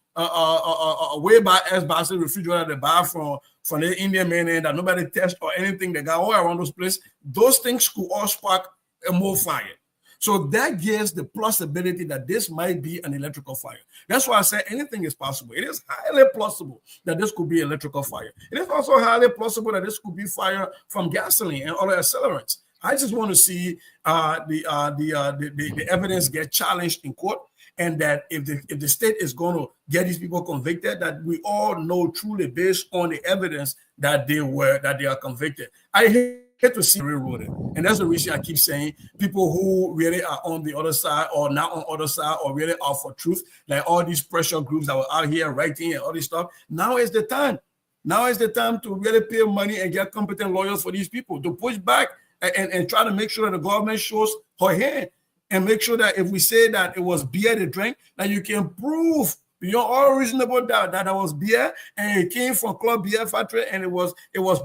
D: way by S-Basket refrigerator they buy from the Indian mainland that nobody tests or anything. They got all around those places. Those things could all spark a more fire. So that gives the possibility that this might be an electrical fire. That's why I say anything is possible. It is highly plausible that this could be electrical fire. It is also highly plausible that this could be fire from gasoline and other accelerants. I just want to see the evidence get challenged in court, and that if the state is going to get these people convicted, that we all know truly based on the evidence that they are convicted. I hate to see railroaded, and that's the reason I keep saying people who really are on the other side or not on the other side or really are for truth, like all these pressure groups that were out here writing and all this stuff. Now is the time. Now is the time to really pay money and get competent lawyers for these people to push back and try to make sure that the government shows her hand, and make sure that if we say that it was beer they drank, that you can prove beyond all reasonable doubt that there was beer and it came from Club Beer Factory and it was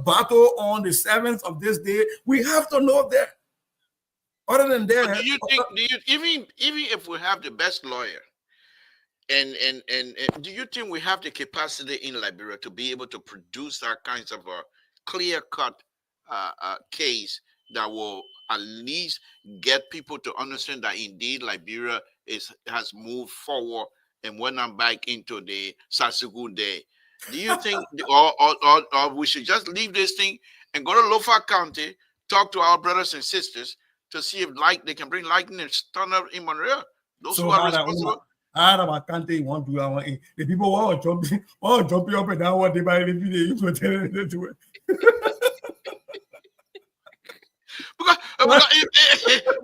D: bottled on the 7th of this day. We have to know that. Other than that,
C: but do you think even if we have the best lawyer, and do you think we have the capacity in Liberia to be able to produce that kinds of a clear-cut case that will at least get people to understand that indeed Liberia has moved forward and we're not back into the Sasugu day? Do you think, or we should just leave this thing and go to Lofa County, talk to our brothers and sisters to see if they can bring lightning and thunder in Monroe? Those who are responsible.
D: I can't tell you one to our the people want jumping up and down what they buy the video to tell them to it.
C: Because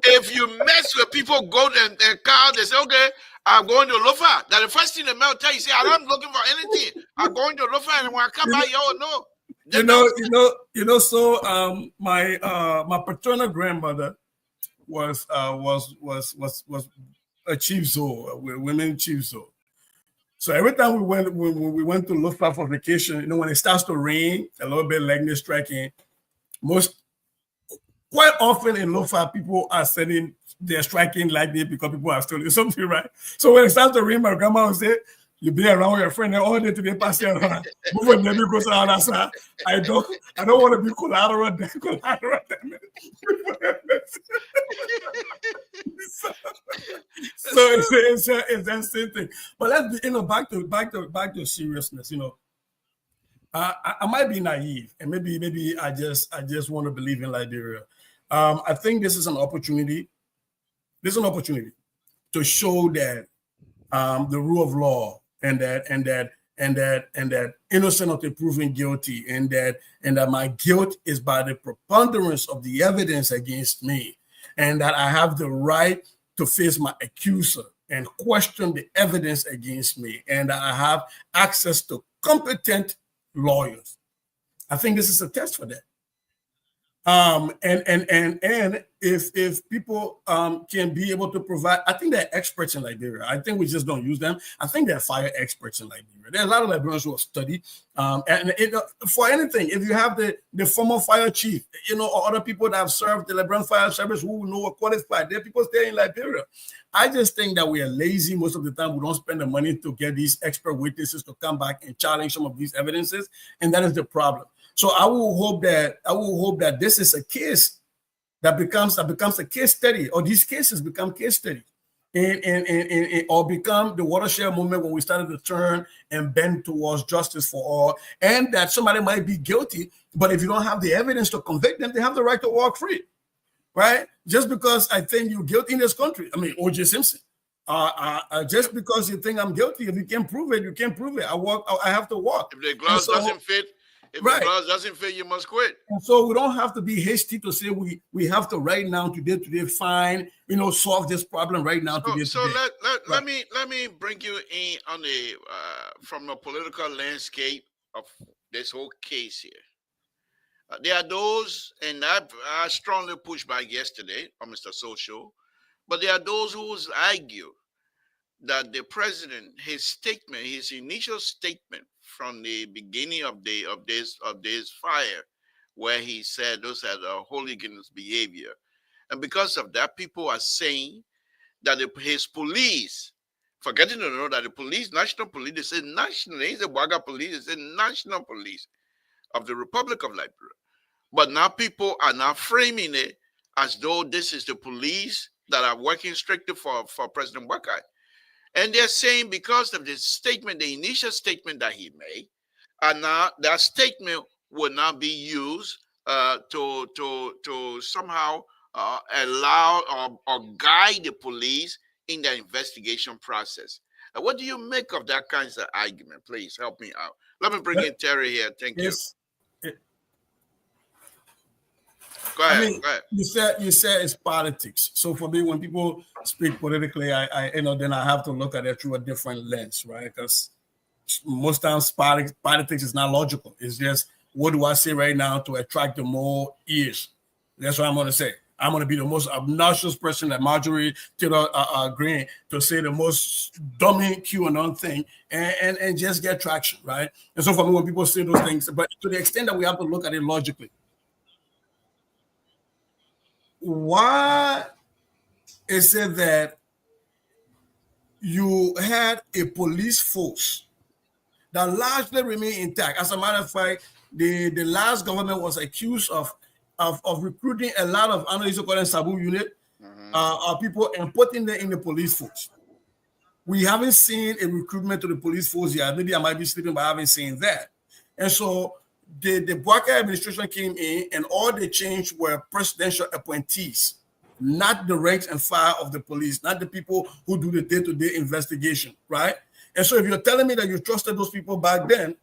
C: if you mess with people, go and call, they say, okay, I'm going to Lofa. That the first thing the mail tell you, say, I'm not looking for anything. I'm going to Lofa, and when I come back, no.
D: So my paternal grandmother was a chief zoo, a women chief zoo. So every time we went to Lofa for vacation, when it starts to rain, a little bit lightning striking, quite often in Lofa, people are they're striking lightning because people are stealing something, right? So when it starts to rain, my grandma would say, you be around with your friend all day today, pass it around. Move on, maybe goes around outside. I don't want to be collateral damage. So it's that same thing. But let's be, back to seriousness. I might be naive, and maybe I just want to believe in Liberia. I think this is an opportunity. This is an opportunity to show that the rule of law and that innocent until proven guilty, and that my guilt is by the preponderance of the evidence against me, and that I have the right to face my accuser and question the evidence against me, and that I have access to competent lawyers. I think this is a test for that. And if people can be able to provide, I think they're experts in Liberia. I think we just don't use them. I think they're fire experts in Liberia. There are a lot of Liberians who have studied. For anything, if you have the former fire chief, or other people that have served the Liberian Fire Service who know are qualified, there are people staying in Liberia. I just think that we are lazy most of the time. We don't spend the money to get these expert witnesses to come back and challenge some of these evidences, and that is the problem. So I will hope that this is a case that becomes a case study, or these cases become case studies, and or become the watershed moment when we started to turn and bend towards justice for all, and that somebody might be guilty, but if you don't have the evidence to convict them, they have the right to walk free, right? Just because I think you're guilty in this country, I mean, O.J. Simpson. Just because you think I'm guilty, if you can't prove it, you can't prove it. I have to walk.
C: If the gloves doesn't fit. If the clause doesn't fit, you must quit.
D: And so we don't have to be hasty to say we have to right now, today, find, solve this problem right now, today.
C: So let me bring you in on the from the political landscape of this whole case here. There are those, and I strongly pushed back yesterday on Mr. Social, but there are those who argue that the president, his initial statement from the beginning of this fire, where he said those are hooligan's behavior, and because of that, people are saying that his police, forgetting to know that the police, national police, they say national, they say Waga police, they say national police of the Republic of Liberia, but now people are now framing it as though this is the police that are working strictly for President Wakai. And they're saying because of this statement, the initial statement that he made, and now that statement will now be used to somehow allow or guide the police in the investigation process. What do you make of that kind of argument? Please help me out. Let me bring in Terry here. Thank you. Go ahead.
D: You said it's politics. So for me, when people speak politically, I then I have to look at it through a different lens, right? Because most times politics is not logical. It's just, what do I say right now to attract the more ears? That's what I'm going to say. I'm going to be the most obnoxious person that Marjorie Taylor Greene to say the most dummy QAnon thing and just get traction, right? And so for me, when people say those things, but to the extent that we have to look at it logically, why is it that you had a police force that largely remained intact? As a matter of fact, the last government was accused of recruiting a lot of Sabu unit people and putting them in the police force. We haven't seen a recruitment to the police force yet. Maybe I might be sleeping, but I haven't seen that. And so the Bwaka administration came in, and all they changed were presidential appointees, not the ranks and file of the police, not the people who do the day-to-day investigation, right? And so if you're telling me that you trusted those people back then,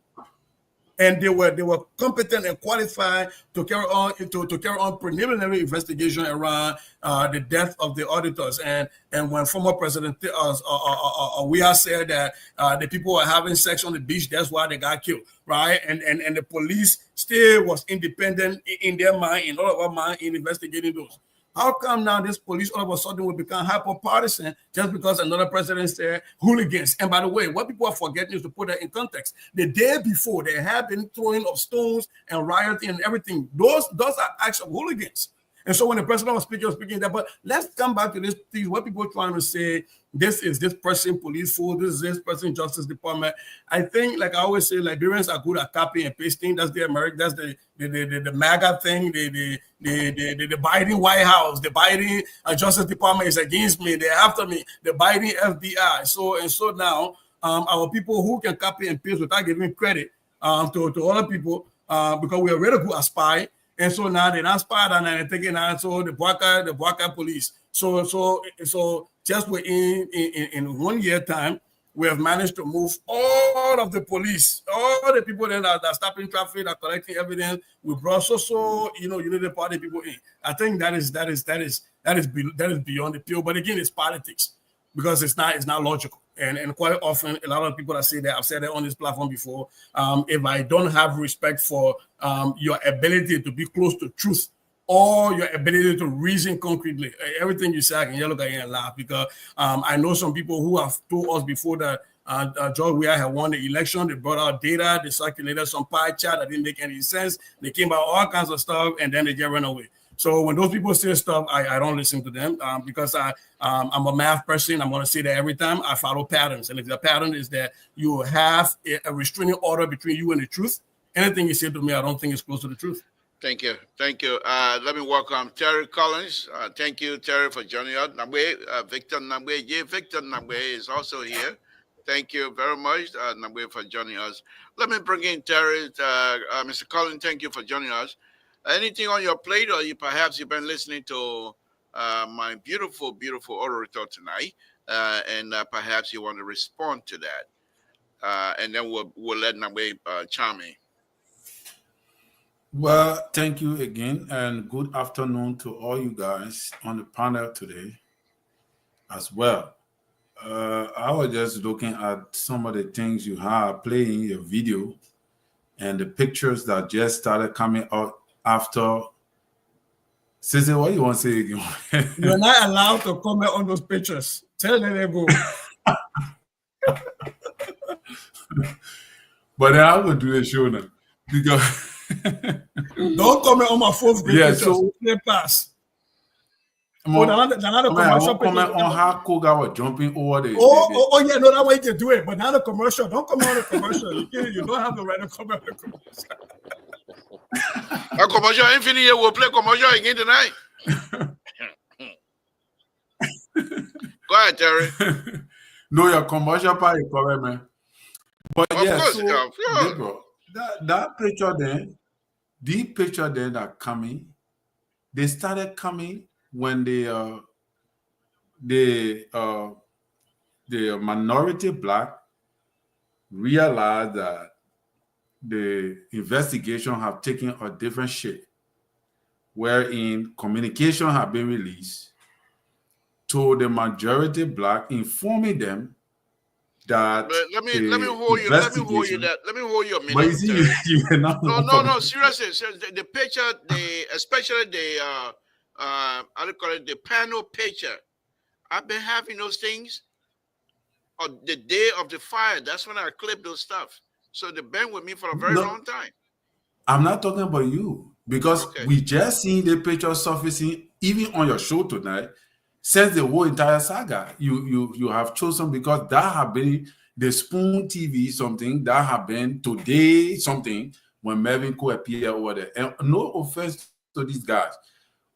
D: and they were competent and qualified to carry on preliminary investigation around the death of the auditors, and when former President Weah said that the people were having sex on the beach, that's why they got killed, right? And the police still was independent in their mind, in all of our mind, in investigating those. How come now this police all of a sudden will become hyper-partisan just because another president said hooligans? And by the way, what people are forgetting is to put that in context. The day before, they have been throwing of stones and rioting and everything. Those are acts of hooligans. And so when the president was speaking that, but let's come back to this thing, what people are trying to say, this is this person police force, this person Justice Department. I think, like I always say, Liberians are good at copying and pasting. That's the American, that's the MAGA thing, the Biden White House, the Biden Justice Department is against me, they're after me, the Biden FBI. So now our people who can copy and paste without giving credit to other people because we are really good at spy. And so now they're not spied on and they're taking out the Bwaka police. So just within in 1 year time, we have managed to move all of the police, all the people that are stopping traffic, are collecting evidence. We brought Unity Party people in. I think that is beyond the pure. But again, it's politics because it's not logical. And quite often, a lot of people that say that, I've said that on this platform before, if I don't have respect for your ability to be close to truth or your ability to reason concretely, everything you say, I can look at you and laugh because I know some people who have told us before that George Weah had won the election. They brought out data, they circulated some pie chart that didn't make any sense. They came out all kinds of stuff, and then they get run away. So when those people say stuff, I don't listen to them because I'm a math person. I'm going to say that every time. I follow patterns. And if the pattern is that you have a restraining order between you and the truth, anything you say to me, I don't think is close to the truth.
C: Thank you. Let me welcome Terry Collins. Thank you, Terry, for joining us. Victor Nabwe is also here. Thank you very much, Nabwe, for joining us. Let me bring in Terry. Mr. Collins, thank you for joining us. Anything on your plate, or perhaps you've been listening to my beautiful, beautiful orator tonight, and perhaps you want to respond to that, and then we'll let Nabwe chime in.
E: Well, thank you again, and good afternoon to all you guys on the panel today as well. I was just looking at some of the things you have playing your video and the pictures that just started coming out after. Sissy, what you want to say again?
D: You're not allowed to comment on those pictures. Tell them they go.
E: But then I will do a show now because
D: don't comment on my fourth grade pictures.
E: So
D: they pass.
E: Comment on how Koga was jumping over the.
D: Yeah, no, that way you can do it. But now the commercial, don't comment on the commercial. You don't have the right to comment on the commercial.
C: A commercial infinite will play commercial again tonight. Go ahead, Terry.
E: No, your commercial part is correct, man. But
C: of course,
E: yeah, bro, that picture then, the picture then that coming, they started coming when the minority black realized that the investigation have taken a different shape, wherein communication have been released to the majority black, informing them that. But let me hold you
C: a minute.
E: But you see,
C: no, seriously. The picture, especially I call it the panel picture. I've been having those things on the day of the fire. That's when I clip those stuff. So they've been with me for a very
E: No,
C: long time.
E: I'm not talking about you because
C: Okay.
E: we just seen the picture surfacing even on your show tonight. Since the whole entire saga, you have chosen because that have been the Spoon TV something that have been today something when Melvin Co appeared over there. And no offense to these guys,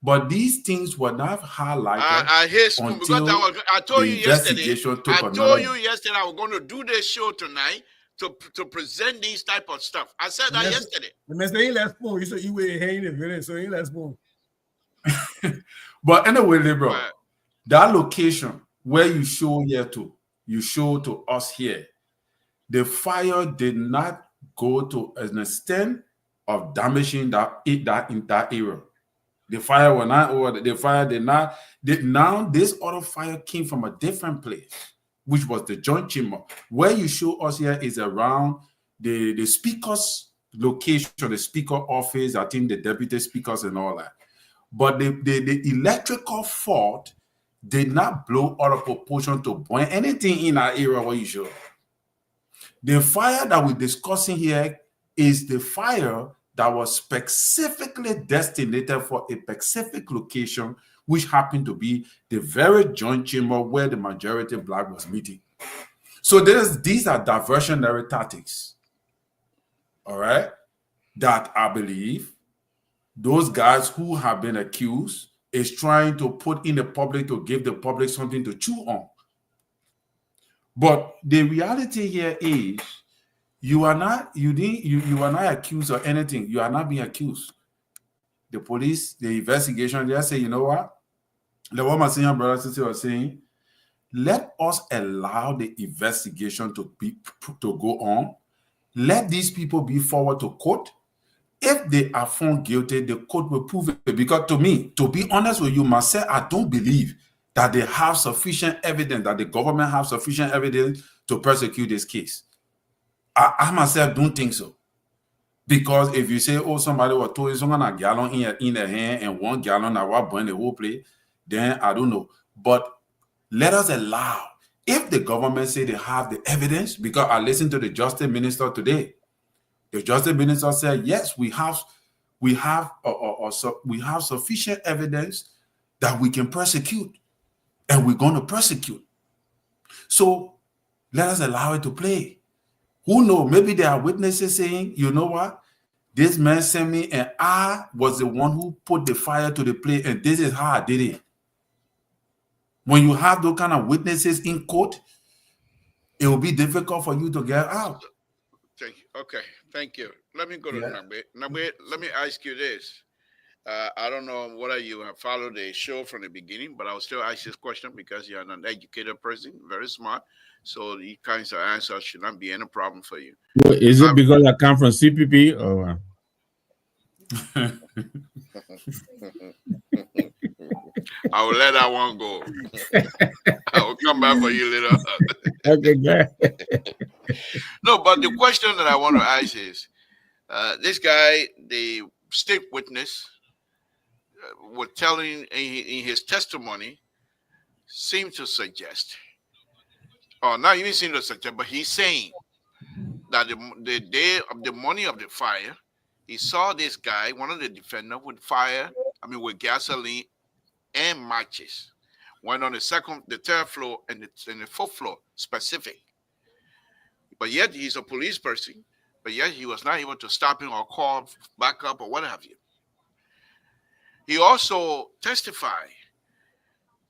E: but these things were not highlighted
C: I hear Spoon because
E: until
C: I told
E: the
C: you yesterday.
E: investigation took
C: I
E: another.
C: told you yesterday I was going to do this show tonight to present these type of stuff. I said that yesterday.
D: The message ain't last spoon. You said you were hanging the video, so ain't last spoon.
E: But anyway, bro,
C: Right.
E: that location where you show to us here, the fire did not go to an extent of damaging that in that area. The fire was not over. The fire did not. Now this other fire came from a different place, which was the joint chamber. Where you show us here is around the speaker's location, the speaker office. I think the deputy speakers and all that. But the electrical fault did not blow out of proportion to burn anything in that area where you show. The fire that we're discussing here is the fire that was specifically designated for a specific location, which happened to be the very joint chamber where the majority black was meeting. So these are diversionary tactics, all right, that I believe those guys who have been accused is trying to put in the public to give the public something to chew on. But the reality here is you are not accused of anything. You are not being accused. The police, the investigation, they say, you know what? Like what my senior brother and sister was saying, let us allow the investigation to go on. Let these people be forward to court. If they are found guilty, the court will prove it. Because to me, to be honest with you, myself, I don't believe that they have sufficient evidence, that the government have sufficient evidence to prosecute this case. I myself don't think so. Because if you say, oh, somebody was told someone a gallon in their hand and 1 gallon that will burn the whole place, then I don't know. But let us allow, if the government say they have the evidence, because I listened to the Justice Minister today. The Justice Minister said, yes, we have sufficient evidence that we can prosecute, and we're going to prosecute. So let us allow it to play. Who knows? Maybe there are witnesses saying, you know what? This man sent me and I was the one who put the fire to the place, and this is how I did it. When you have those kind of witnesses in court, it will be difficult for you to get out.
C: Thank you. Okay, thank you. Let me go to Nabe. Nabe, let me ask you this. I don't know whether you have followed the show from the beginning, but I'll still ask this question because you're an educated person, very smart. So these kinds of answers should not be any problem for you.
F: Is it because I come from CPP or?
C: I will let that one go. I will come back for you later.
F: Okay, good.
C: No, but the question that I want to ask is, this guy, the state witness, was telling in his testimony, seemed to suggest, or not even seem to suggest, but he's saying that the day of the morning of the fire, he saw this guy, one of the defendants, with gasoline and matches. Went on the third floor, and the fourth floor specific. But yet he's a police person, but yet he was not able to stop him or call back up or what have you. He also testified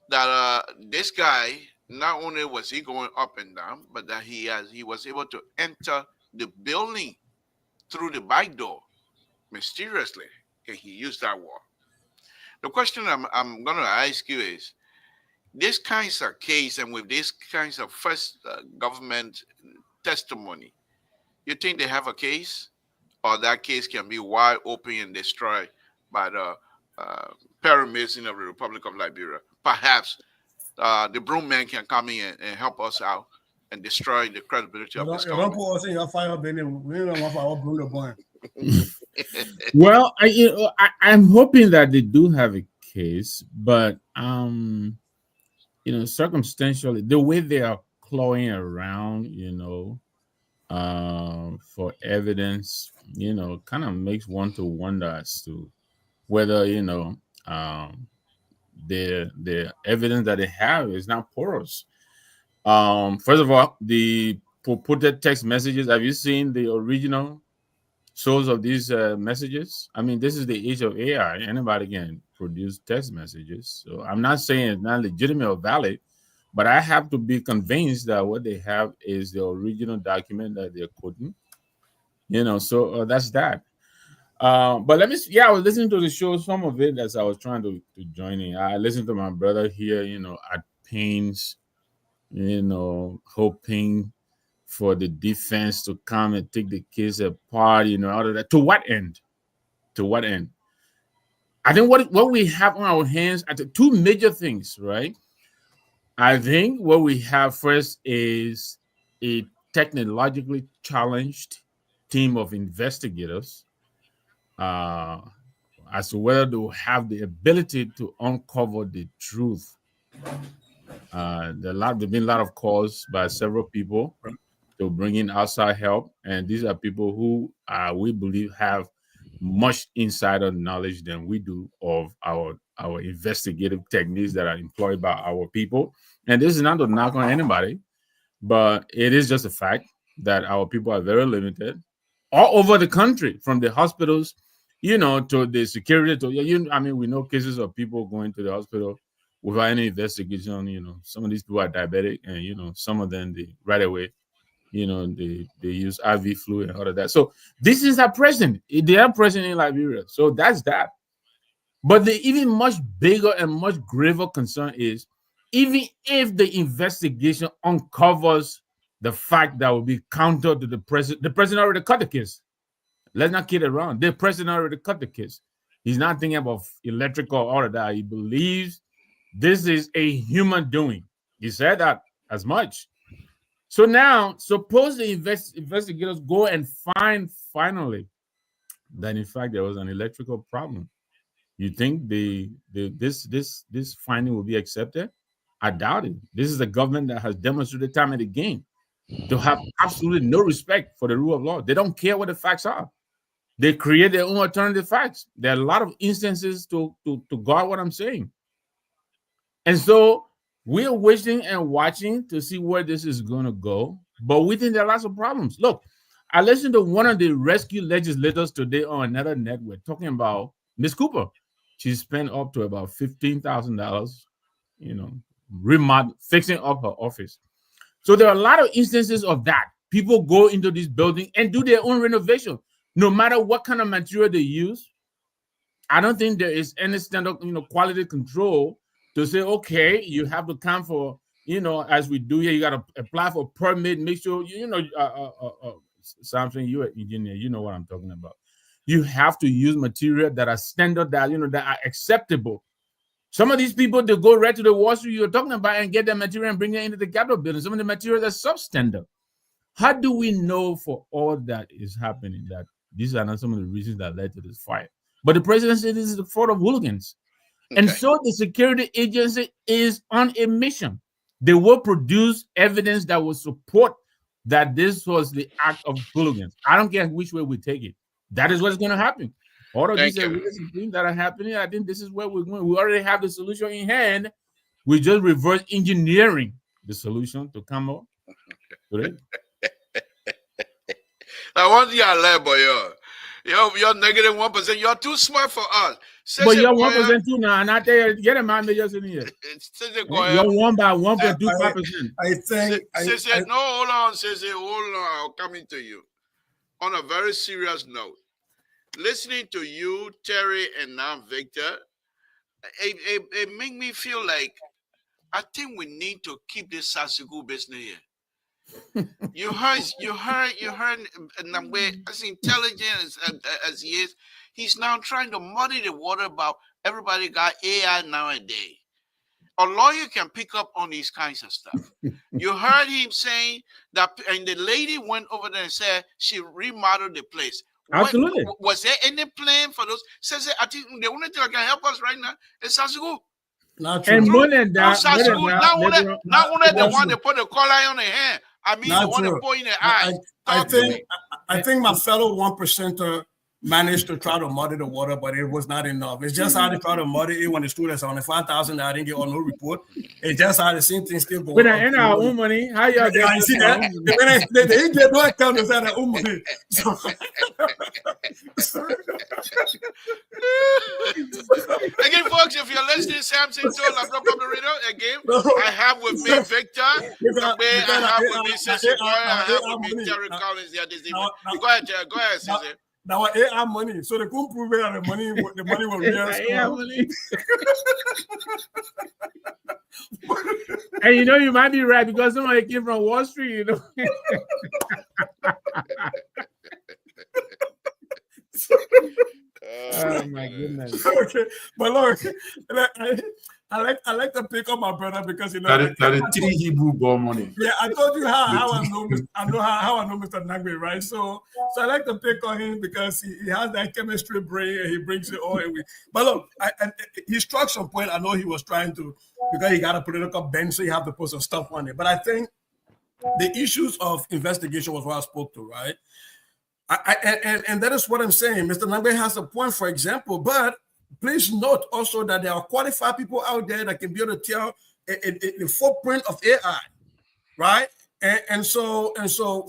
C: that this guy, not only was he going up and down, but that he was able to enter the building through the back door mysteriously, and he used that wall. The question I'm going to ask you is, this kinds of case and with this kinds of first government testimony, you think they have a case, or that case can be wide open and destroyed by the paramedics of the Republic of Liberia? Perhaps the broom man can come in and help us out and destroy the credibility of this government.
F: Well, I'm hoping that they do have a case, but circumstantially, the way they are clawing around, for evidence, kind of makes one to wonder as to whether the evidence that they have is not porous. First of all, the purported text messages. Have you seen the original source of these messages? I mean, this is the age of AI. Anybody can produce text messages. So I'm not saying it's not legitimate or valid, but I have to be convinced that what they have is the original document that they're quoting. So that's that. But I was listening to the show, some of it as I was trying to join in. I listened to my brother here, at pains, hoping for the defense to come and take the case apart, out of that. To what end? To what end? I think what we have on our hands are the two major things, right? I think what we have first is a technologically challenged team of investigators as to whether they will have the ability to uncover the truth. There've been a lot of calls by several people to bring in outside help, and these are people who we believe have much insider knowledge than we do of our investigative techniques that are employed by our people. And this is not to knock on anybody, but it is just a fact that our people are very limited all over the country, from the hospitals, to the security. We know cases of people going to the hospital without any investigation. Some of these people are diabetic, and some of them right away, they use IV fluid and all of that. So this is our president. They are present in Liberia. So that's that. But the even much bigger and much graver concern is, even if the investigation uncovers the fact that will be counter to the president already cut the case. Let's not kid around. The president already cut the case. He's not thinking about electrical or all of that. He believes this is a human doing. He said that as much. So now, suppose the investigators go and find finally that in fact there was an electrical problem. You think this finding will be accepted? I doubt it. This is a government that has demonstrated time and again to have absolutely no respect for the rule of law. They don't care what the facts are. They create their own alternative facts. There are a lot of instances to guard what I'm saying. And so we're waiting and watching to see where this is going to go. But we think there are lots of problems. Look, I listened to one of the rescue legislators today on another network talking about Miss Cooper. She spent up to about $15,000, fixing up her office. So there are a lot of instances of that. People go into this building and do their own renovation, no matter what kind of material they use. I don't think there is any standard, quality control to say, okay, you have to come for, as we do here, you got to apply for permit, make sure, Samson, you're an engineer, you know what I'm talking about. You have to use material that are standard, that are acceptable. Some of these people, they go right to the Wall Street you're talking about and get that material and bring it into the Capitol building. Some of the materials are substandard. How do we know for all that is happening that these are not some of the reasons that led to this fire? But the president said this is the fault of hooligans. Okay. And so the security agency is on a mission. They will produce evidence that will support that this was the act of hooligans. I don't care which way we take it. That is what's going to happen. All of these things that are happening, I think this is where we're going. We already have the solution in hand. We just reverse engineering the solution to come up with it.
C: Now, one thing I learned, boy, you're negative 1%. You're too smart for us.
F: But you're 1% too now, and I tell you, get a man just in here. You're 1 by 1.25%.
D: I think.
C: No, hold on, hold on. I'm coming to you. On a very serious note, listening to you, Terry, and now Victor, it make me feel like I think we need to keep this Sasiku business here. You heard Namwe, as intelligent as he is, he's now trying to muddy the water about everybody got AI nowadays. A lawyer can pick up on these kinds of stuff. You heard him saying that, and the lady went over there and said she remodeled the place.
F: Absolutely.
C: Was there any plan for those? Says I think the only thing that can help us right now is Sasigo.
D: Not true.
F: And more than that,
C: Not only the
D: not
C: one
D: true.
C: they put the collar on the hand. I mean,
D: Not
C: the one they
D: true.
C: put in the eye.
D: I think my fellow 1%er managed to try to muddy the water, but it was not enough. It's just how they try to muddy it when the students are on the 5,000. I didn't get on no report. It's just how the same thing still going.
F: When I earn our own money, how y'all get?
D: I see that. They didn't get no account of their own money. So,
C: again, folks, if you're listening, Samson told La Propaganda Radio, again, I have with me Victor, I have with me Cecil Boy, I have with me Terry Collins here this evening. Go ahead, Cecil.
D: Now I ate our money, so they couldn't prove it that the money was real.
F: And you know you might be right because somebody came from Wall Street, you know. Oh my goodness.
D: Okay, but look, I like to pick up my brother because you know
E: that is 3 Hebrew ball money.
D: Yeah, I told you how I know Mr. Nagbe, right? So I like to pick on him because he has that chemistry brain and he brings it all in. But look, he struck some point. I know he was trying to, because he got a political bend, so you have to put some stuff on it. But I think the issues of investigation was what I spoke to, right? And that is what I'm saying. Mr. Nagbe has a point, for example, but please note also that there are qualified people out there that can be able to tell the footprint of AI, right? And so,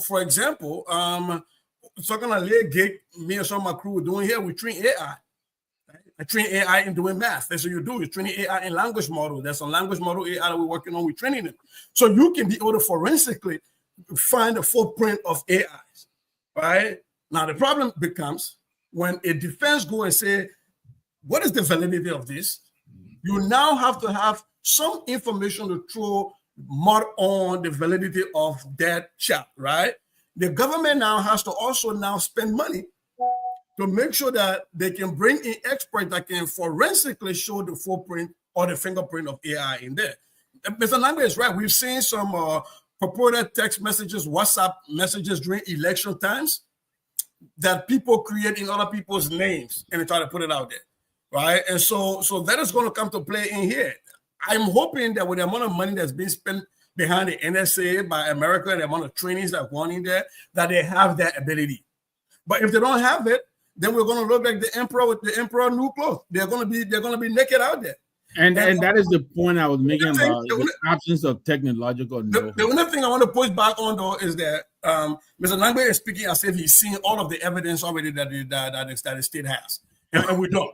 D: for example, talking about late gig, me and some of my crew were doing here, we train AI. Right? I train AI in doing math. That's what you do. You train AI in language model. There's some language model AI that we're working on. We're training them. So you can be able to forensically find the footprint of AIs, right? Now, the problem becomes when a defense go and say, what is the validity of this? You now have to have some information to throw mud on the validity of that chat, right? The government now has to also now spend money to make sure that they can bring in experts that can forensically show the footprint or the fingerprint of AI in there. Mr. Nagbe is right. We've seen some purported text messages, WhatsApp messages during election times that people create in other people's names and they try to put it out there. Right. And so that is going to come to play in here. I'm hoping that with the amount of money that's being spent behind the NSA by America and the amount of trainings that are going in there, that they have that ability. But if they don't have it, then we're going to look like the emperor with the emperor new clothes. They're going to be naked out there.
F: And that is the point I was making about the absence of technological know-how.
D: The only thing I want to push back on though is that Mr. Nagbe is speaking as if he's seen all of the evidence already that the state has, and we don't.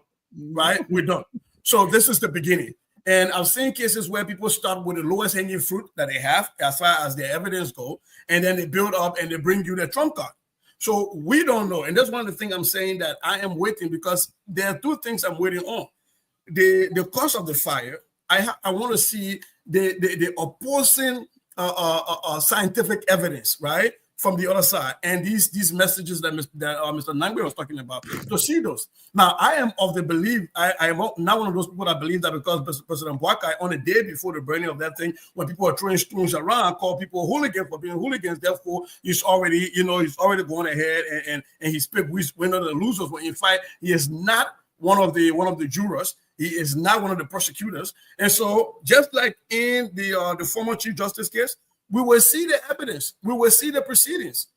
D: Right? We don't. So this is the beginning. And I've seen cases where people start with the lowest hanging fruit that they have as far as their evidence go, and then they build up and they bring you their trump card. So we don't know. And that's one of the things I'm saying that I am waiting, because there are two things I'm waiting on. The cause of the fire, I want to see the opposing scientific evidence, right, from the other side, and these messages that Mr. Nagbe was talking about, to see those. Now, I am of the belief, I am not one of those people that believe that because President Boakai, on the day before the burning of that thing, when people are throwing stones around, call people hooligans for being hooligans, therefore he's already going ahead and he's picked we're not the losers. When in fact, he is not one of the jurors. He is not one of the prosecutors. And so, just like in the former Chief Justice case, we will see the evidence. We will see the proceedings,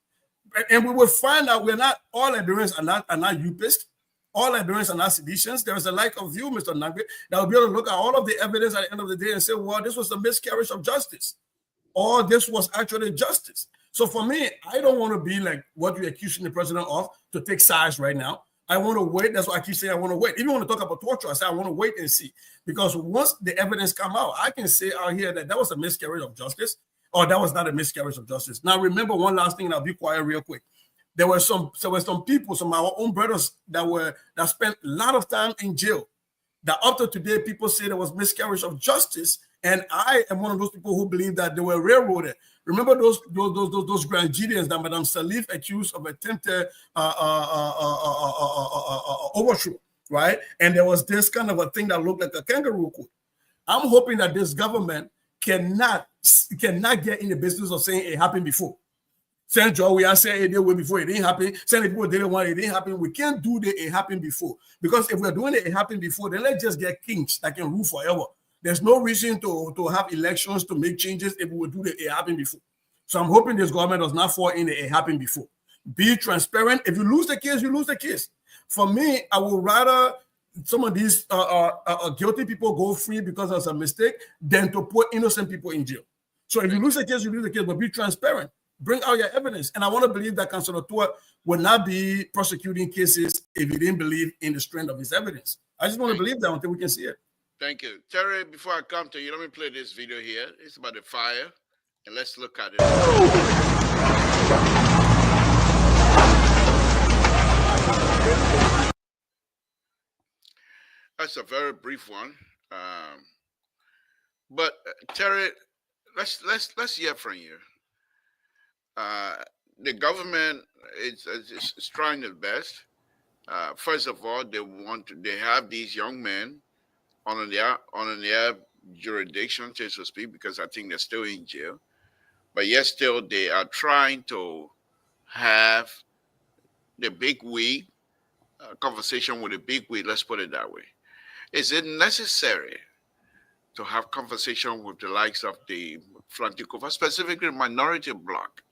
D: and we will find out we're not all Liberians are not UPist. All Liberians are not seditions. There is a lack of you, Mr. Nagbe, that will be able to look at all of the evidence at the end of the day and say, well, this was a miscarriage of justice, or this was actually justice. So for me, I don't want to be like what you're accusing the president of, to take sides right now. I want to wait. That's why I keep saying I want to wait. Even when I talk about torture, I say I want to wait and see, because once the evidence come out, I can say out here that was a miscarriage of justice, or that was not a miscarriage of justice. Now, remember one last thing, and I'll be quiet real quick. There were some people, some of our own brothers that spent a lot of time in jail. That up to today, people say there was miscarriage of justice, and I am one of those people who believe that they were railroaded. Remember those Grand Gideons that Madame Salif accused of attempted overthrow, right? And there was this kind of a thing that looked like a kangaroo court. I'm hoping that this government cannot get in the business of saying it happened before. Send Joe, we are saying it way before it didn't happen. Send people didn't want it didn't happen. We can't do the it happened before. Because if we're doing it happened before, then let's just get kings that can rule forever. There's no reason to have elections to make changes if we would do the it happened before. So I'm hoping this government does not fall in the it happened before. Be transparent. If you lose the case, you lose the case. For me, I would rather some of these guilty people go free because of a mistake than to put innocent people in jail. So if you lose the case, you lose the case, but be transparent. Bring out your evidence. And I want to believe that Councilor Tua will not be prosecuting cases if he didn't believe in the strength of his evidence. I just want to believe that until we can see it.
C: Thank you. Terry, before I come to you, let me play this video here. It's about the fire, and let's look at it. That's a very brief one. But Terry, let's hear from you. The government is trying their best. First of all, they have these young men on their jurisdiction, so to speak, because I think they're still in jail. But yet still they are trying to have the big wig conversation with the big wig. Let's put it that way. Is it necessary to have conversation with the likes of the Flantikova, specifically minority bloc?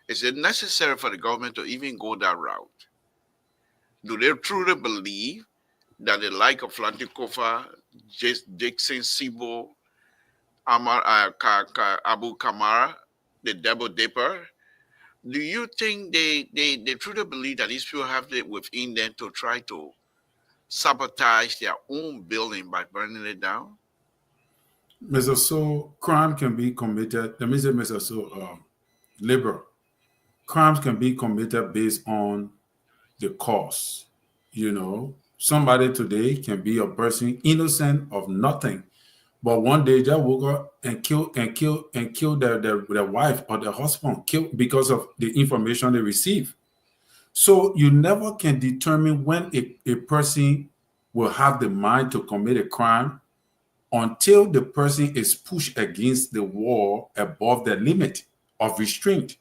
C: Is it necessary for the government to even go that route? Do they truly believe that the like of Flantikova, Dixon, Sibo, Abu Kamara, the double dipper, do you think they truly believe that these people have it within them to try to sabotage their own building by burning it down?
E: Mr. So, crime can be committed. Let me say, Mr. So, liberal. Crimes can be committed based on the cause. You know, somebody today can be a person innocent of nothing, but one day just woke up and kill their wife or their husband, killed because of the information they receive. So you never can determine when a person will have the mind to commit a crime until the person is pushed against the wall above the limit of restraint.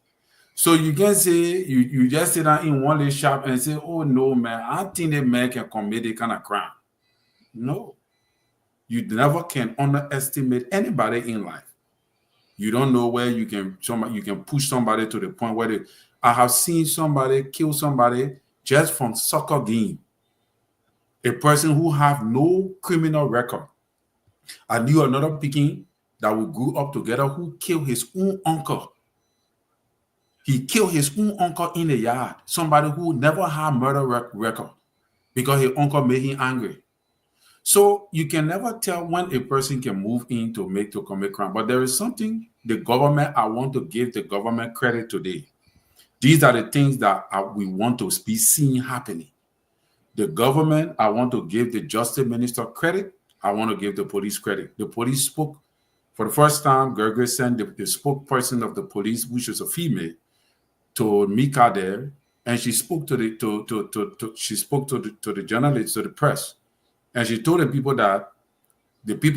E: So you can say, you just sit down in one little shop and say, oh no, man, I think that man can commit a kind of crime. No. You never can underestimate anybody in life. You don't know where you can push somebody to the point where I have seen somebody kill somebody just from soccer game. A person who have no criminal record. I knew another Peking that we grew up together who killed his own uncle. He killed his own uncle in the yard. Somebody who never had murder record because his uncle made him angry. So you can never tell when a person can move in to commit crime. But there is something the government, I want to give the government credit today. These are the things that we want to be seeing happening. The government, I want to give the justice minister credit. I want to give the police credit. The police spoke for the first time. Gregory sent the spokesperson of the police, which was a female, to Mika there, and she spoke to the journalists, to the press, and she told the people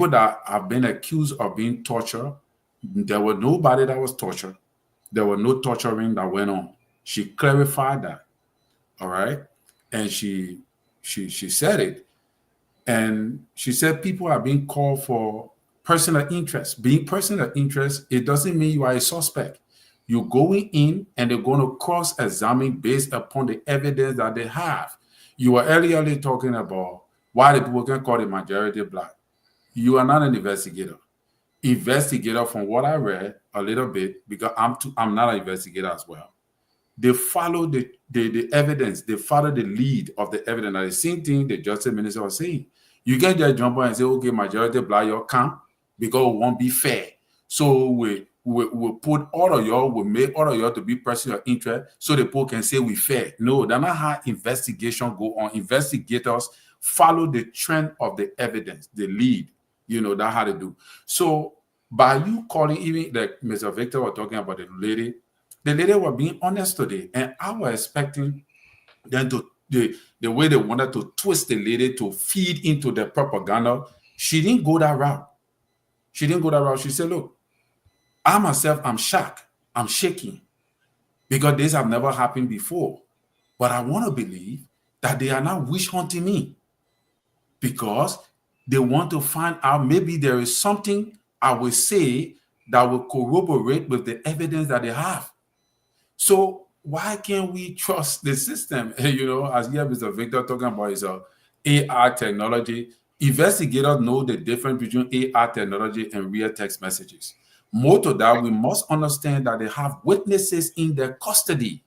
E: that have been accused of being tortured, there was nobody that was tortured. There was no torturing that went on. She clarified that. All right, and she said it, and she said people are being called for personal interest. Being personal interest, it doesn't mean you are a suspect. You're going in and they're going to cross-examine based upon the evidence that they have. You were earlier talking about why the people can call the majority black. You are not an investigator. Investigator, from what I read a little bit, because I'm not an investigator as well. They follow the evidence. They follow the lead of the evidence. And the same thing the justice minister was saying. You can just jump on and say, okay, majority black, you come because it won't be fair. So we'll put all of y'all, we'll make all of y'all to be personal interest so the people can say we fair. No, that's not how investigation go on. Investigators follow the trend of the evidence, the lead. You know, that's how they do. So by you calling, even like Mr. Victor was talking about the lady was being honest today. And I was expecting them to, the way they wanted to twist the lady to feed into the propaganda. She didn't go that route. She didn't go that route. She said, look, I myself, I'm shocked. I'm shaking. because this have never happened before. But I want to believe that they are not wish hunting me because they want to find out maybe there is something I will say that will corroborate with the evidence that they have. So why can't we trust the system? You know, as here Mr. Victor talking about his AI technology, investigators know the difference between AI technology and real text messages. More to that, we must understand that they have witnesses in their custody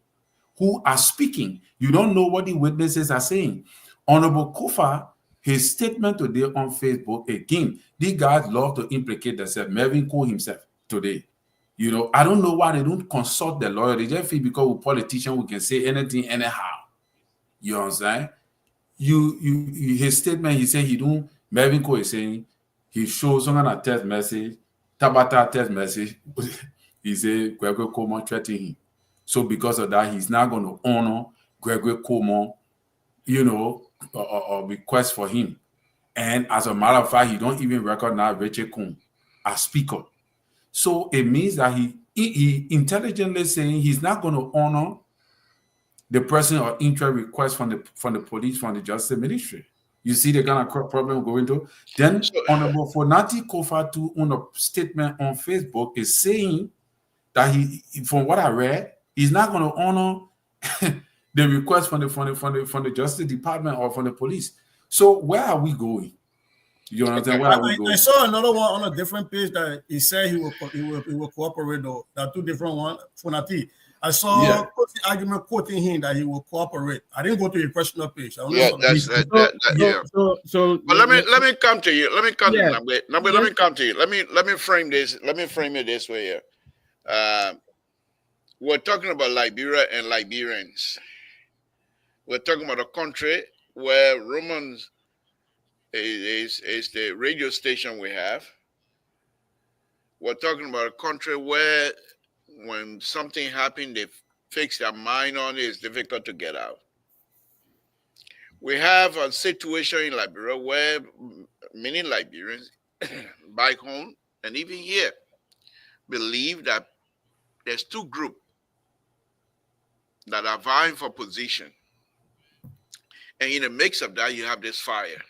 E: who are speaking. You don't know what the witnesses are saying. Honorable Kofa, his statement today on Facebook, again, these guys love to implicate themselves. Melvin Cole himself today. You know, I don't know why they don't consult the lawyer. They just feel because we're politicians, we can say anything anyhow. You understand? His statement, he said he don't, Melvin Cole is saying he shows someone a text message, Tabata text message. He said Gregory Coleman threatened him. So because of that, he's not going to honor Gregory Coleman, you know, or request for him. And as a matter of fact, he don't even recognize Richard Kuhn as speaker. So it means that he intelligently saying he's not going to honor the person or interest request from the police, from the justice ministry. You see the kind of problem we're going to. Then Honorable Fonati Kofatu on a statement on Facebook is saying that he, from what I read, he's not going to honor the request from the Justice Department or from the police. So where are we going? You understand? Where are we going?
D: I saw another one on a different page that he said he will cooperate. Though there are two different ones. Funati, I saw the argument quoting him that he will cooperate. I didn't go to your personal page.
C: Yeah, that's yeah.
F: So
C: but let me come to you. Let me come to you. Let me come to you. Let me frame this. Let me frame it this way here. We're talking about Liberia and Liberians. We're talking about a country where Romans is the radio station we have. We're talking about a country where when something happened, they fix their mind on it, it's difficult to get out. We have a situation in Liberia where many Liberians back home and even here believe that there's two groups that are vying for position. And in the mix of that, you have this fire.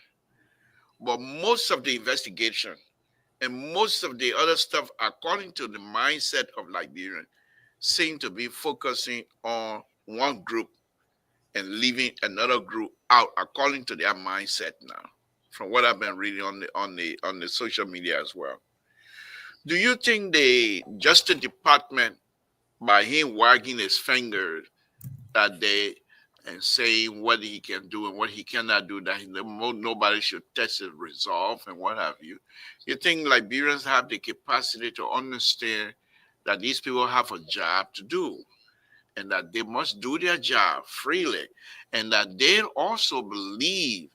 C: But most of the investigation and most of the other stuff, according to the mindset of Liberian, seem to be focusing on one group and leaving another group out, according to their mindset now. From what I've been reading on the social media as well. Do you think the Justice Department, by him wagging his finger that day and saying what he can do and what he cannot do, that nobody should test his resolve and what have you, you think Liberians have the capacity to understand that these people have a job to do and that they must do their job freely, and that they also believe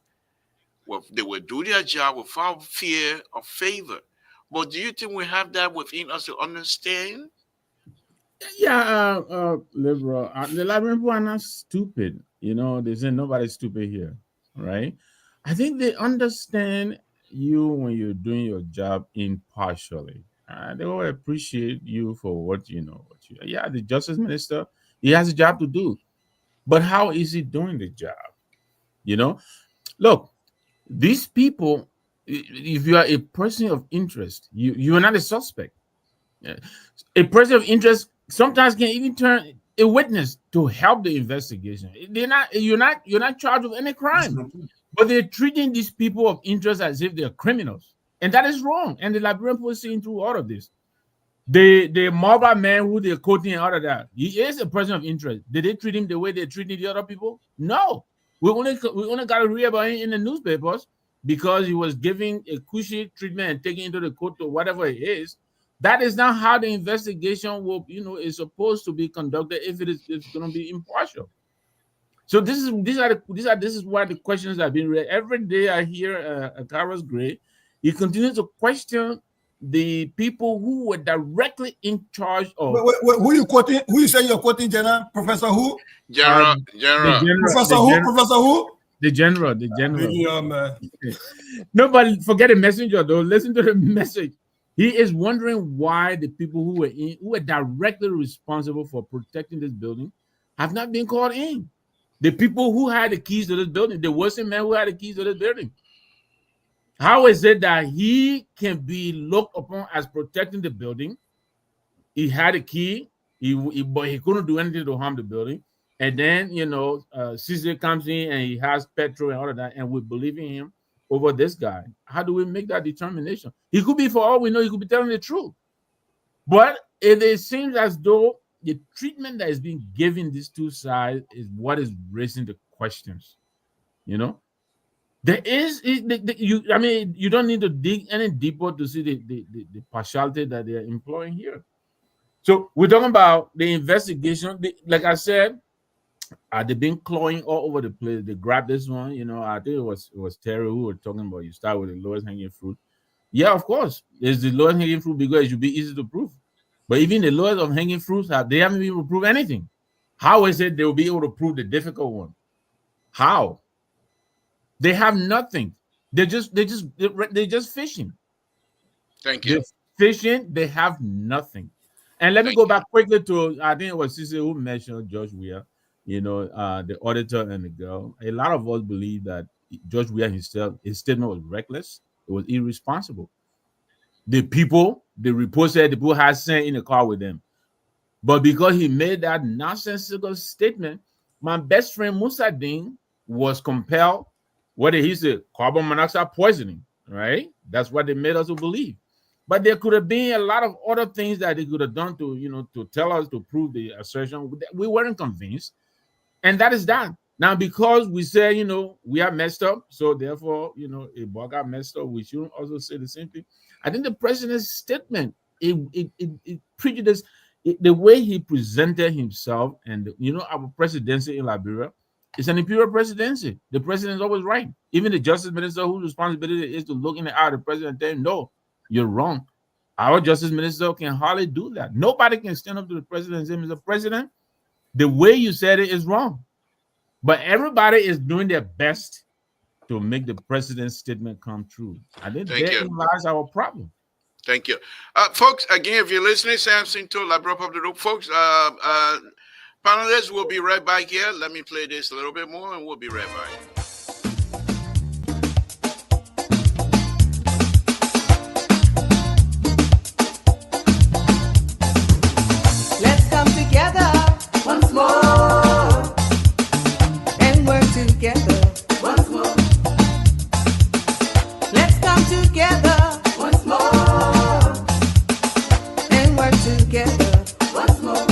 C: they will do their job without fear or favor? But do you think we have that within us to understand?
F: Yeah, liberal. The Liberian people are not stupid. You know, they say nobody's stupid here, right? I think they understand you when you're doing your job impartially. They will appreciate you for what you know. Yeah, the justice minister, he has a job to do, but how is he doing the job? You know, look, these people. If you are a person of interest, you are not a suspect. A person of interest sometimes can even turn a witness to help the investigation. You're not charged with any crime, but they're treating these people of interest as if they're criminals, and that is wrong. And the Liberian people are seeing through all of this. The mobile man who they're quoting and all of that, he is a person of interest. Did they treat him the way they treated the other people? No. We only got to read about him in the newspapers because he was giving a cushy treatment and taking into the court or whatever it is. That is not how the investigation will, is supposed to be conducted if it's going to be impartial. So this is why the questions have been read. Every day I hear Carlos Gray, he continues to question the people who were directly in charge of.
D: Wait, who you quoting? Who you say you're quoting, General? Professor who?
C: General.
D: Professor who? Professor who?
F: The general. No, but forget the messenger though. Listen to the message. He is wondering why the people who were directly responsible for protecting this building have not been called in. The people who had the keys to this building, the Wilson man who had the keys to this building. How is it that he can be looked upon as protecting the building? He had a key, but he couldn't do anything to harm the building. And then, Caesar comes in and he has petrol and all of that, and we believe in him over this guy. How do we make that determination? He could be, for all we know, he could be telling the truth. But it seems as though the treatment that is being given these two sides is what is raising the questions. There is you don't need to dig any deeper to see the partiality that they are employing here. So we're talking about the investigation. Like I said, they've been clawing all over the place. They grabbed this one, I think it was Terry who were talking about you start with the lowest hanging fruit. Yeah, of course. It's the lowest hanging fruit because it should be easy to prove. But even the lowest of hanging fruits, they haven't been able to prove anything. How is it they will be able to prove the difficult one? How? They have nothing. They're just fishing.
C: Thank you.
F: They're fishing. They have nothing. And let me go back quickly to, I think it was Cece who mentioned George Weah, the auditor and the girl. A lot of us believe that George Weah himself, his statement was reckless. It was irresponsible. The report said the people had sent in a car with them. But because he made that nonsensical statement, my best friend Musadin was compelled. What did he say? Carbon monoxide poisoning, right? That's what they made us to believe. But there could have been a lot of other things that they could have done to tell us, to prove the assertion. We weren't convinced. And that is that. Now, because we say, we are messed up, so therefore, if Bob got messed up, we should also say the same thing. I think the president's statement, it prejudiced the way he presented himself. And, our presidency in Liberia, it's an imperial presidency. The president is always right. Even the justice minister, whose responsibility is to look in the eye of the president and tell him, no, you're wrong. Our justice minister can hardly do that. Nobody can stand up to the president and say, Mr. President, the way you said it is wrong. But everybody is doing their best to make the president's statement come true. I think therein lies our problem.
C: Thank you. Folks, again, if you're listening, Samson told I brought up the rope. Folks, panelists, we'll be right back here. Let me play this a little bit more and we'll be right back.
G: Let's come together once more and work together once more. Let's come together once more and work together once more.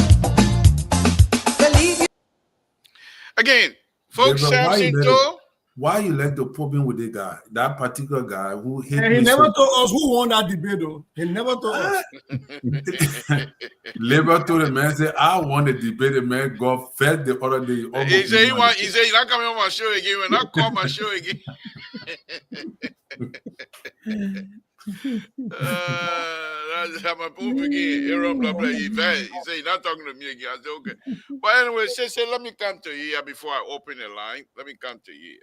C: Again, folks, Samson told.
E: Why you let the problem with the guy, that particular guy who hit
D: and he never told us who won that debate, though. He never told us.
E: Labor told the man, say, I won the debate. The man got fed the other day.
C: He said, you're not coming on my show again. When I call my show again. That's how my poop again. Aaron, blah, blah. He said, you're not talking to me again. I said, okay. But anyway, say, let me come to you here before I open the line. Let me come to you.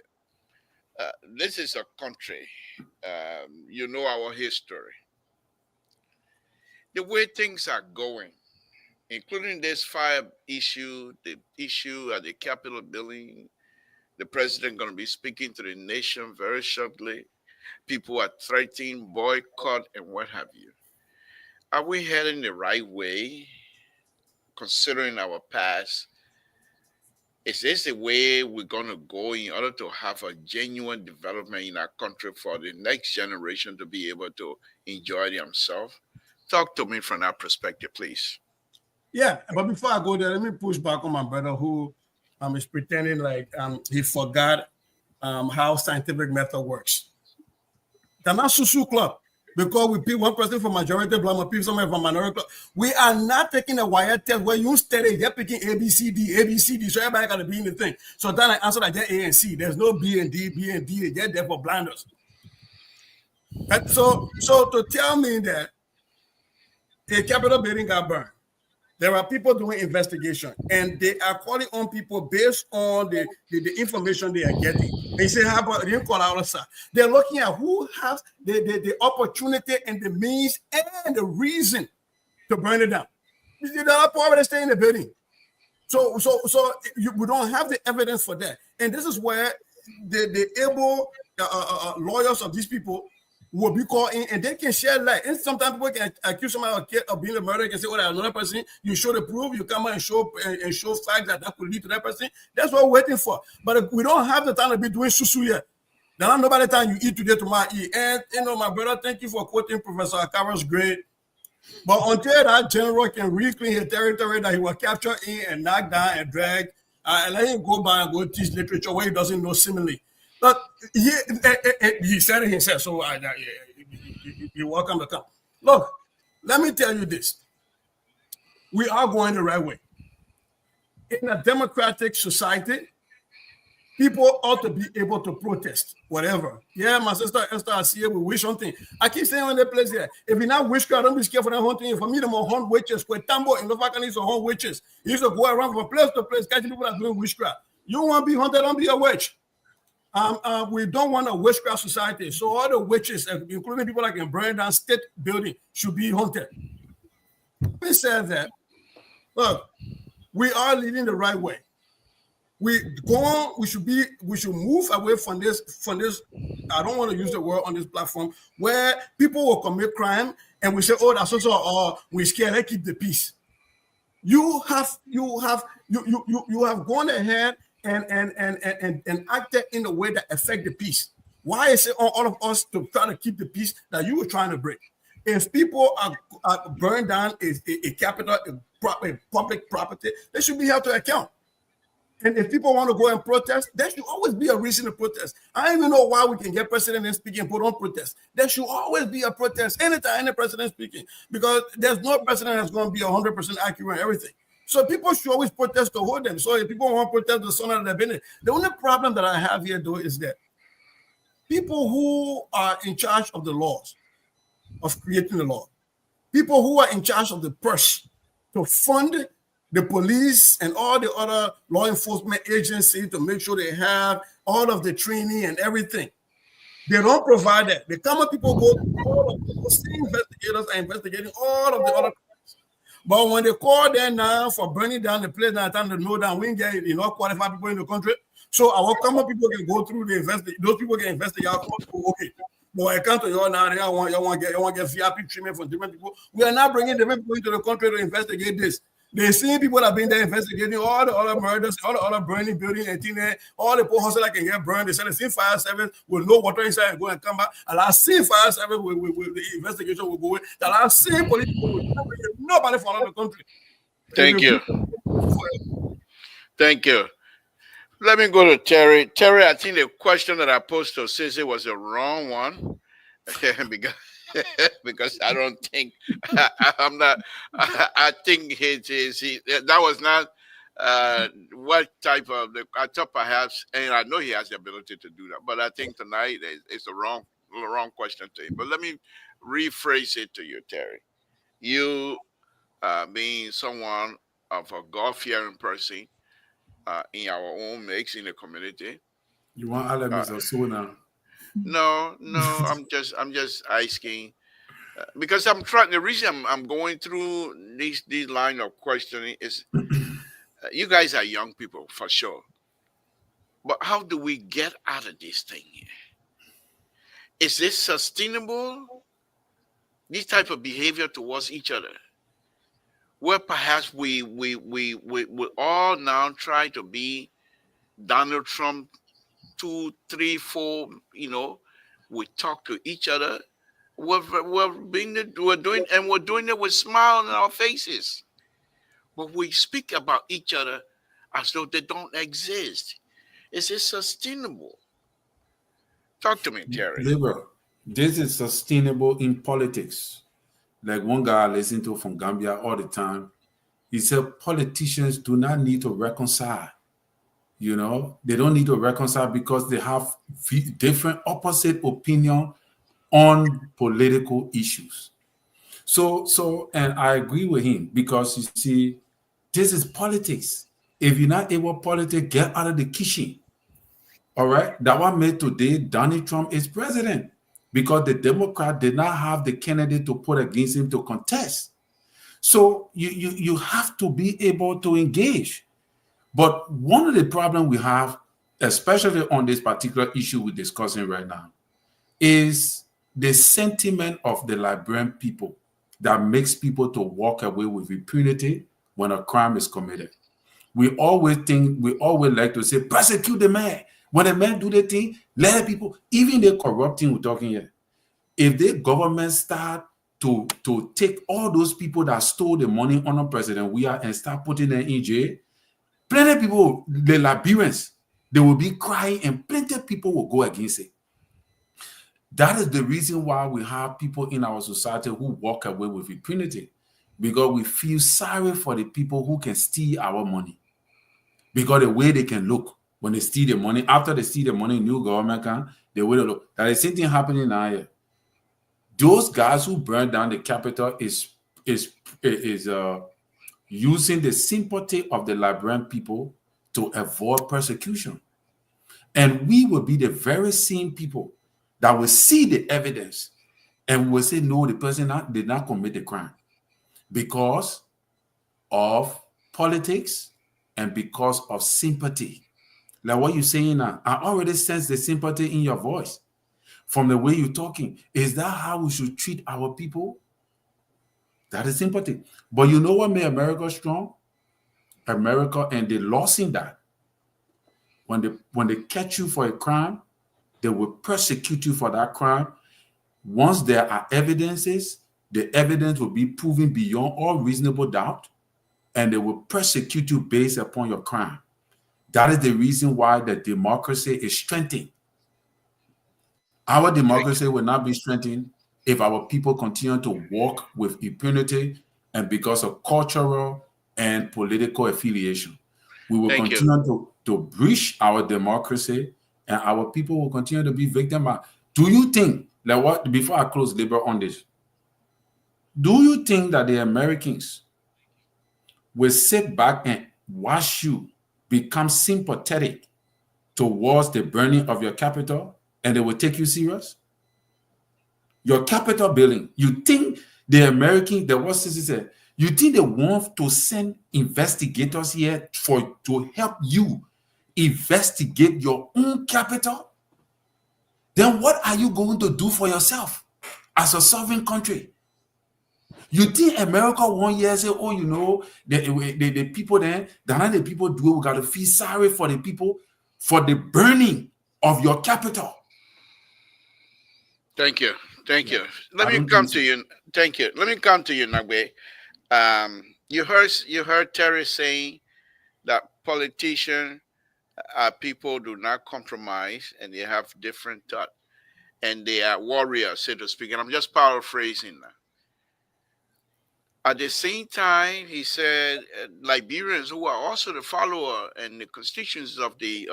C: This is a country, you know our history. The way things are going, including this fire issue, the issue at the Capitol building, the president going to be speaking to the nation very shortly. People are threatening boycott and what have you. Are we heading the right way, considering our past? Is this the way we're going to go in order to have a genuine development in our country for the next generation to be able to enjoy themselves? Talk to me from that perspective, please.
D: Yeah, but before I go there, let me push back on my brother who is pretending like he forgot how scientific method works. They're not Susu Club. Because we pick one person for majority black, we pick someone for minority. We are not taking a wire test where you study, they're picking A, B, C, D, A, B, C, D. So everybody got to be in the thing. So then I answer like that A and C. There's no B and D, B and D. They're there for blinders. And so to tell me that the Capitol building got burned, There are people doing investigation, and they are calling on people based on the information they are getting. They say, how about they didn't call out, sir? They're looking at who has the opportunity and the means and the reason to burn it down. The other power stay in the building. So we don't have the evidence for that. And this is where the able lawyers of these people will be called in, and they can share light. And sometimes people can accuse somebody of being a murderer. They can say, "Oh, there's another person." You show the proof. You come out and show facts that could lead to that person. That's what we're waiting for. But we don't have the time to be doing susu yet. Now, nobody time you eat today, tomorrow eat. And my brother, thank you for quoting Professor Akara's grade. But until that general can reclaim his territory that he was captured in and knocked down and dragged, and let him go by and go teach literature where he doesn't know simile. But he said it himself, so you're welcome to come. Look, let me tell you this. We are going the right way. In a democratic society, people ought to be able to protest, whatever. Yeah, my sister Esther, I see it, we wish something. I keep saying on that place here, if you not witchcraft, don't be scared for that hunting. For me, them are hunt witches. Tambo in Novaka needs to hunt witches. He used to go around from place to place, catching people that are doing witchcraft. You want to be hunted, don't be a witch. We don't want a witchcraft society. So all the witches, including people that can burn down state building, should be hunted. We said that, look, we are leading the right way. We should move away from this. I don't want to use the word on this platform where people will commit crime and we say, "Oh, that's also we're scared. Let's keep the peace." You have gone ahead and acted in a way that affect the peace. Why is it on all of us to try to keep the peace that you were trying to break? If people are burned down a capital, a public property, they should be held to account. And if people want to go and protest, there should always be a reason to protest. I don't even know why we can get president and speaking and put on protest. There should always be a protest anytime any president speaking, because there's no president that's going to be 100% accurate on everything. So people should always protest to hold them. So if people want to protest the son of their business, the only problem that I have here, though, is that people who are in charge of the laws, of creating the law, people who are in charge of the purse to fund the police and all the other law enforcement agencies to make sure they have all of the training and everything. They don't provide that. The common people go to all of the same investigators are investigating all of the other crimes. But when they call them now for burning down the place, now time to know that we ain't get enough qualified people in the country. So our common people can go through the investigation. Those people can investigate. Okay. But when it comes to you now, you want to get VIP treatment from different people. We are now bringing different people into the country to investigate this. They're seeing people that have been there investigating all the other murders, all the other burning buildings, and all the poor houses that can get burned. They said the same fire service with no water inside and go and come back. And I've seen fire service with the investigation will go in. That I've seen police people with nobody from another country.
C: Thank you. Thank you. Let me go to Terry. Terry, I think the question that I posed to Sissy was the wrong one. because I don't think I'm not. I think that was not what type of. I thought perhaps, and I know he has the ability to do that, but I think tonight it's the wrong question to him. But let me rephrase it to you, Terry. You being someone of a God-fearing person in our own mix in the community.
E: You want Alex or so now?
C: No, I'm just asking because I'm trying. The reason I'm going through these line of questioning is you guys are young people for sure, but how do we get out of this thing? Is this sustainable? This type of behavior towards each other, where perhaps we all now try to be Donald Trump 2, 3, 4, we talk to each other. We're doing it with smile on our faces. But we speak about each other as though they don't exist. Is it sustainable? Talk to me, Terry.
E: This is sustainable in politics. Like one guy I listen to from Gambia all the time, he said politicians do not need to reconcile. They don't need to reconcile because they have different opposite opinion on political issues. And I agree with him because you see, this is politics. If you're not able to politics, get out of the kitchen. All right. That what made today Donald Trump is president because the Democrat did not have the candidate to put against him to contest. So you have to be able to engage. But one of the problems we have, especially on this particular issue we're discussing right now, is the sentiment of the Liberian people that makes people to walk away with impunity when a crime is committed. We always like to say, prosecute the man. When the man do the thing, let the people, even the corrupting we're talking here. If the government start to take all those people that stole the money under President Weah and start putting them in jail, plenty of people, the Liberians, they will be crying and plenty of people will go against it. That is the reason why we have people in our society who walk away with impunity, because we feel sorry for the people who can steal our money. Because the way they can look when they steal the money, after they steal the money, new government can, the way they look. That is the same thing happening now here. Those guys who burned down the Capitol is using the sympathy of the Liberian people to avoid persecution. And we will be the very same people that will see the evidence and will say, no, the person did not commit the crime because of politics and because of sympathy. Like what you're saying now, I already sense the sympathy in your voice from the way you're talking. Is that how we should treat our people? That is sympathy. But you know what made America strong? America, and they lost in that. When they catch you for a crime, they will persecute you for that crime. Once there are evidences, the evidence will be proven beyond all reasonable doubt, and they will persecute you based upon your crime. That is the reason why the democracy is strengthened. Our democracy will not be strengthened if our people continue to walk with impunity and because of cultural and political affiliation. We will continue to breach our democracy, and our people will continue to be victimized. Do you think, like what, before I close labor on this, do you think that the Americans will sit back and watch you become sympathetic towards the burning of your capital and they will take you serious? Your capital building, you think the American, the what said, you think they want to send investigators here to help you investigate your own capital? Then what are you going to do for yourself as a sovereign country? You think America 1 year say, oh, you know, the people there, that the people do, we got to feel sorry for the people for the burning of your capital.
C: Thank you. Thank you. Let me come to you. Thank you. Let me come to you, Nagbe. You heard Terry saying that politicians, people do not compromise and they have different thought and they are warriors, so to speak. And I'm just paraphrasing that. At the same time, he said Liberians who are also the follower and the constituents of the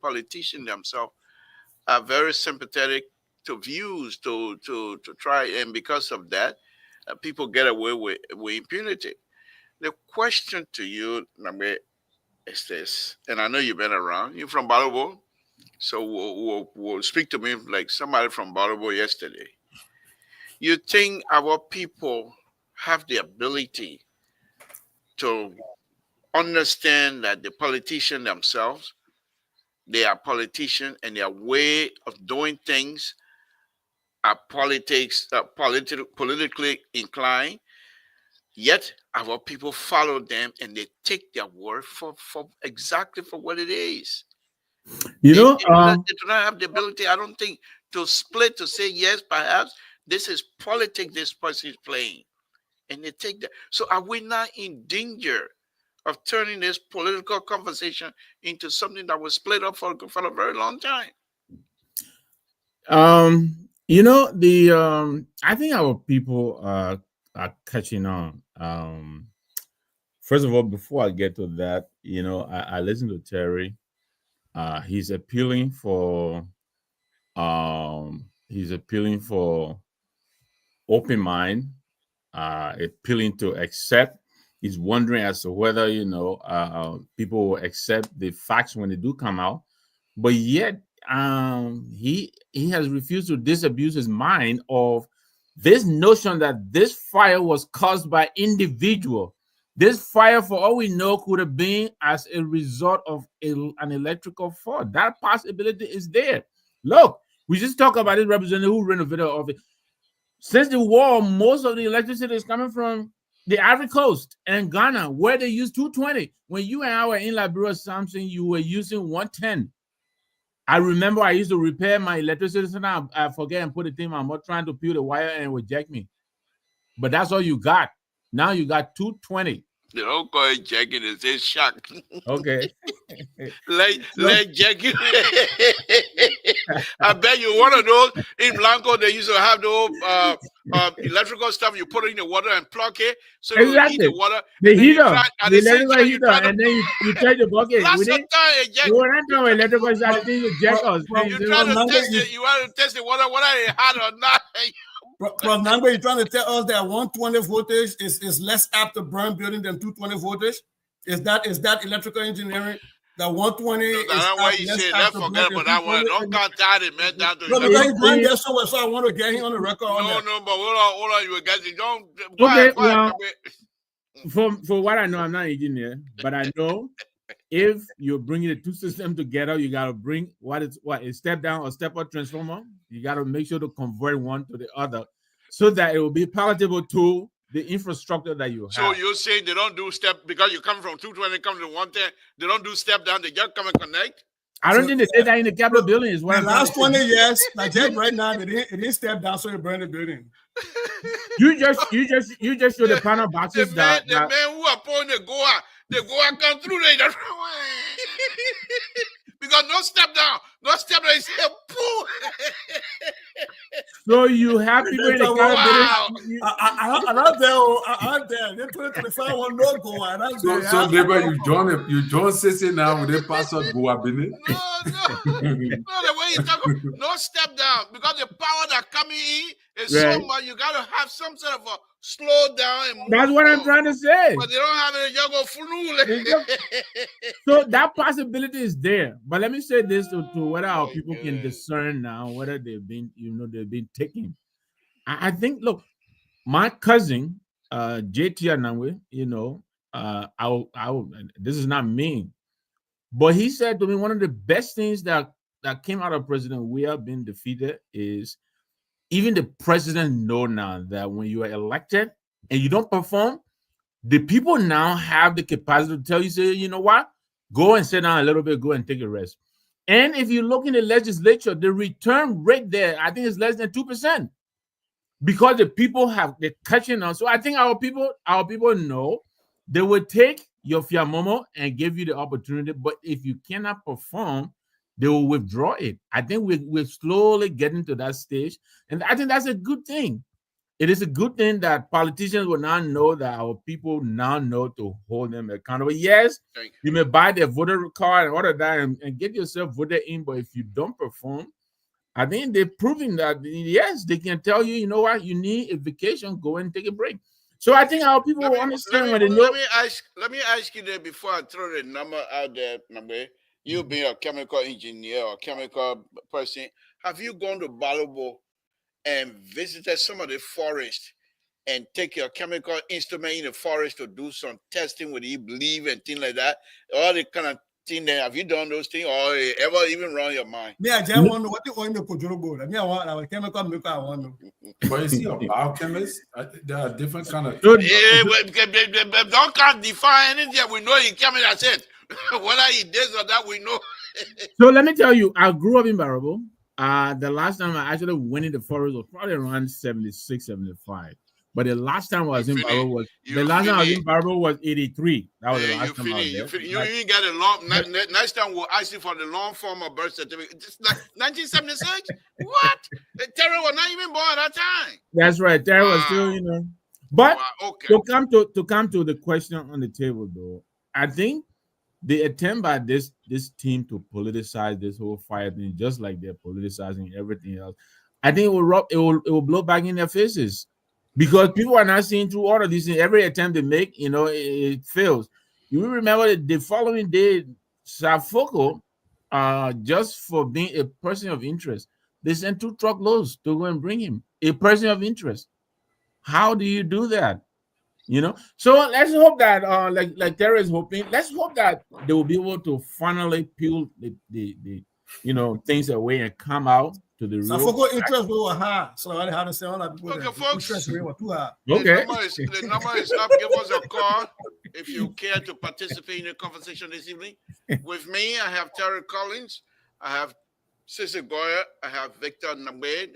C: politician themselves are very sympathetic to views to try, and because of that, people get away with impunity. The question to you, Nambe, is this, and I know you've been around. You're from Balobo, so we'll speak to me like somebody from Balobo yesterday. You think our people have the ability to understand that the politicians themselves, they are politicians and their way of doing things are politically inclined, yet our people follow them and they take their word for exactly for what it is.
F: You
C: They
F: know,
C: do not have the ability, I don't think, to split to say yes, perhaps this is politics this person is playing. And they take that. So are we not in danger of turning this political conversation into something that was split up for a very long time?
F: you know, the I think our people are catching on. First of all, before I get to that, you know, I listened to Terry. He's appealing for he's appealing for open mind appealing to accept. He's wondering as to whether people will accept the facts when they do come out. But yet, he has refused to disabuse his mind of this notion that this fire was caused by individual. This fire, for all we know, could have been as a result of an electrical fault. That possibility is there. Look, we just talked about this representative who renovated office. Since the war, most of the electricity is coming from the Ivory Coast and Ghana, where they use 220. When you and I were in Liberia, Samson, you were using 110. I remember I used to repair my electricity center. I forget and put the thing. I'm not trying to peel the wire and it would jack me. But that's all you got. Now you got 220.
C: They don't call it jacking, they say shock.
F: Okay.
C: let jack you. I bet you one of those in Blanco, they used to have the old electrical stuff. You put it in the water and plug it. So you heat the water.
F: The heater. The electrical heater. And then you touch the bucket.
C: That's the time it jack.
F: You want to know electrical side, you jack us.
C: You try to test it. You want to test the water, whether it hot or not.
D: But Nangwe, you're trying to tell us that 120 voltage is less apt to burn building than 220 voltage? Is that electrical engineering? That 120 is
C: that's why you say let's forget about that one. Don't count that, man. Down to
D: there somewhere, so I want to get him on the record.
C: No, but hold on, you guys. You don't.
F: Okay, well, for what I know, I'm not an engineer, but I know if you're bringing the two systems together, you got to bring a step down or step up transformer. You got to make sure to convert one to the other so that it will be palatable to the infrastructure that you have.
C: So you're saying they don't do step because you come from 220, come to 110. They don't do step down. They just come and connect.
F: I don't think they did that in the Capitol building. Is what
D: the last 20 years, like just right now, it didn't step down, so they burn the building.
F: You just show the panel boxes
C: the man who are pouring the Goa come through there. Because no step down, they say pooh.
F: So you have people in the building.
D: I'm there. They put it to the fire one no Goa.
E: So neighbor, you join CC now with the pass out Goa Bini.
C: No, the way you talk, no step down because the power that coming in is so much. You gotta have some sort of a slow down and move.
F: That's what I'm trying to say.
C: But they don't have it. You go full.
F: So that possibility is there. But let me say this to whether our people can discern now whether they've been taken. I think, look, my cousin, JT Anangwe, this is not me, but he said to me one of the best things that came out of President Weah being defeated is even the president know now that when you are elected and you don't perform, the people now have the capacity to tell you, say, you know what, go and sit down a little bit, go and take a rest. And if you look in the legislature, the return rate there, I think it's less than 2%. Because the people they're catching on. So I think our people know they will take your fiamomo and give you the opportunity. But if you cannot perform, they will withdraw it. I think we're slowly getting to that stage. And I think that's a good thing. It is a good thing that politicians will now know that our people now know to hold them accountable. Yes, you may buy their voter card and order that and get yourself voted in. But if you don't perform, I think they're proving that, yes, they can tell you, you know what, you need a vacation, go and take a break. So I think our people will understand when they know.
C: Let me ask you there before I throw the number out there, number. You being a chemical engineer or chemical person, have you gone to Balobo and visited some of the forest and take your chemical instrument in the forest to do some testing with believe and things like that? All the kind of thing there. Have you done those things or ever even run your mind?
D: Yeah, I just want to what you want to Kojorobo. I mean, I want our chemical maker. I want to.
E: But you see, a biochemist, there are different kind of.
C: Yeah, but don't can't define anything. We know he came in and said whether he does or that we know.
F: So let me tell you, I grew up in Barabo. The last time I actually went in the forest was probably around 76, 75. But the last time I was in Barabo was 83. That was the last time I was there.
C: You ain't got a long. Next time we'll ask you for the long form of birth certificate. 1976? What? Terry was not even born at that time.
F: That's right. Terry was still, But to come to the question on the table, though, I think the attempt by this team to politicize this whole fire thing, just like they're politicizing everything else, I think it will blow back in their faces. because people are not seeing through all of these things. Every attempt they make, it fails. You will remember that the following day, Safoko, just for being a person of interest, they sent 2 truckloads to go and bring him. A person of interest. How do you do that? So let's hope that like Terry is hoping, let's hope that they will be able to finally peel the things away and come out to the
D: So I
F: real
D: forgot interest were high. So I had to say all that people
C: Okay,
D: that
C: folks.
D: interest rate were too high.
F: Okay.
C: The number is up. Give us a call if you care to participate in the conversation this evening. With me, I have Terry Collins. I have Sissy Goyer. I have Victor Nambe.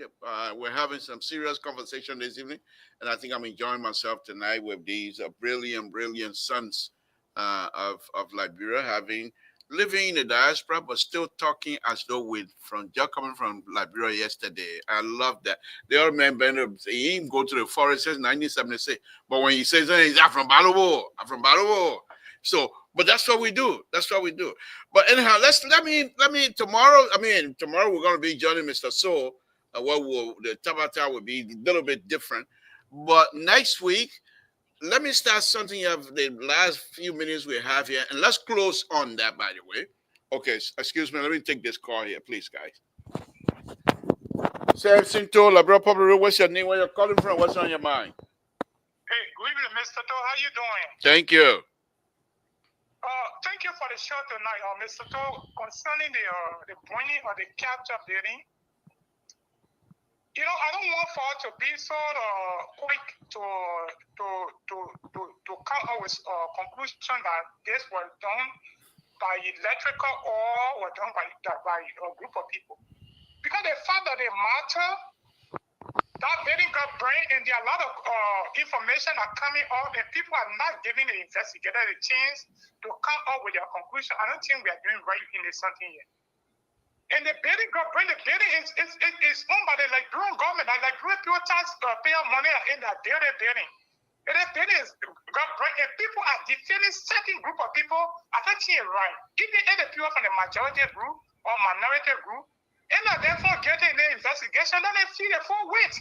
C: We're having some serious conversation this evening, and I think I'm enjoying myself tonight with these brilliant sons of Liberia, living in the diaspora, but still talking as though we're just coming from Liberia yesterday. I love that. The old man, he didn't go to the forest since 1976, but when he says, he's I'm from Balobo. So, but that's what we do. But anyhow, let me tomorrow. Tomorrow we're going to be joining Mr. Soul. The tabata will be a little bit different, but next week, let me start something of the last few minutes we have here, and let's close on that, by the way. Okay, excuse me. Let me take this call here, please, guys. Samson told Labra Public, what's your name? Where you're calling from? What's on your mind?
H: Hey, good evening, Mr. To. How you doing?
C: Thank you.
H: Thank you for the show tonight, Mr. To. Concerning the burning or the capture building, I don't want for to be so quick to come up with a conclusion that this was done by electrical or was done by a group of people. Because the fact that the matter, that building got burned, and there are a lot of information are coming up, and people are not giving the investigator the chance to come up with their conclusion. I don't think we are doing right in this something yet. And the building got burned. The building is owned by the Liberian government. Like Liberian people taxpayer money in that building. And the building got burned. And people are defending certain group of people. I don't think it's right. Even the people from the majority group or minority group, and therefore getting the investigation, then they feel the full weight.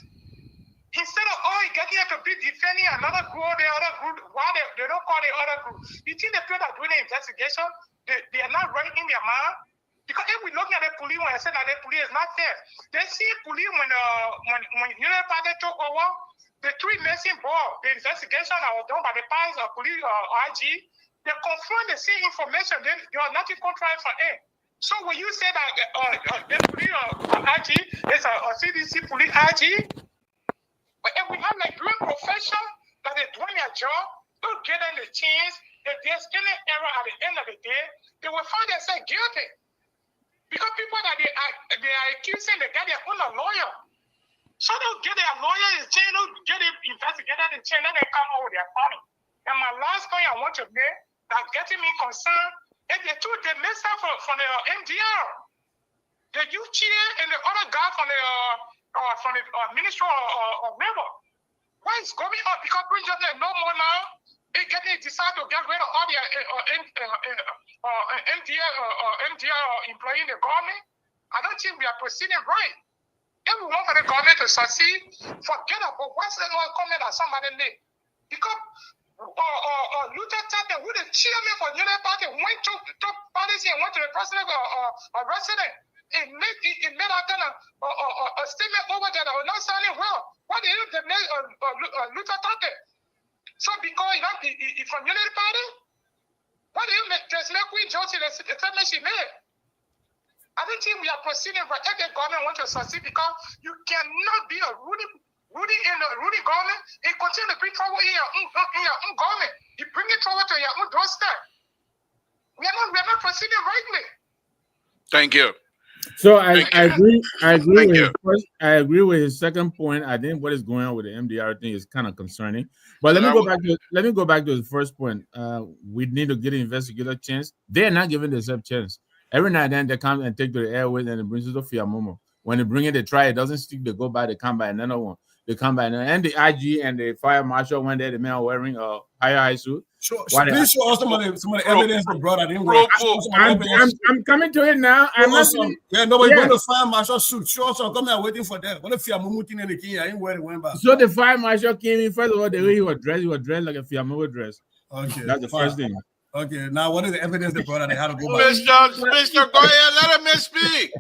H: Instead of getting to be defending another group or the other group, why they don't call the other group? You think the people that are doing the investigation, they are not right in their mind? Because if we look at the police, when I said that the police is not fair, they see police when United Party took over, the 3 missing ball, the investigation that was done by the past police IG, they confirm the same information. Then you are nothing contrary for it. So when you say that the police IG is a CDC police IG, but if we have like real profession that they're doing their job, don't get them the chance. If there's any error at the end of the day, they will find themselves guilty. Because people that they are accusing, they get their own lawyer. So they'll get their lawyer in chain, they'll get the investigator in chain, then they come out with their money. And my last point I want to make that getting me concerned is the minister from the MDR, the youth chair, and the other guy from the Ministry of Labor. What is going on? Because we just no more now. They decide to get rid of all the MDR employee in the government. I don't think we are proceeding right. If we want for the government to succeed, forget about what's the comment that somebody made. Because Luther Tappen, who the chairman for the United Party, went to policy and went to the president or resident and made out a statement over there that was not sounding well. What did you make Luther Tappen? So because from United Party, what do you make? There's no Queen Josie, the statement she made. I don't think we are proceeding right. If the government wants to succeed, because you cannot be a Rudy government and continue to bring trouble in your own government. You bring it trouble to your own doorstep. We are not proceeding rightly.
C: Thank you.
F: So I agree. I agree with his second point. I think what is going on with the MDR thing is kind of concerning. But let me go back to his first point. We need to get an investigator chance. They're not giving themselves chance. Every now and then they come and take to the airways and it brings it to Fiamomo. When they bring it, they try. It doesn't stick. They go by. They come by another one. They come back and the IG and the fire marshal went there. The men are wearing a high suit.
D: Please show us some of the evidence they brought. I didn't work.
F: I'm coming to it now. I'm not
D: nobody going to fire marshal suit. Show us some. Come here waiting for them. What if you're moving in the key? I ain't wearing one back.
F: So the fire marshal came in. First of all, the way he was dressed like a Fiamovo dress.
D: Okay,
F: that's the first thing.
D: Okay, now what is the evidence they brought? They had to go back.
C: Mr. Go ahead, let him speak.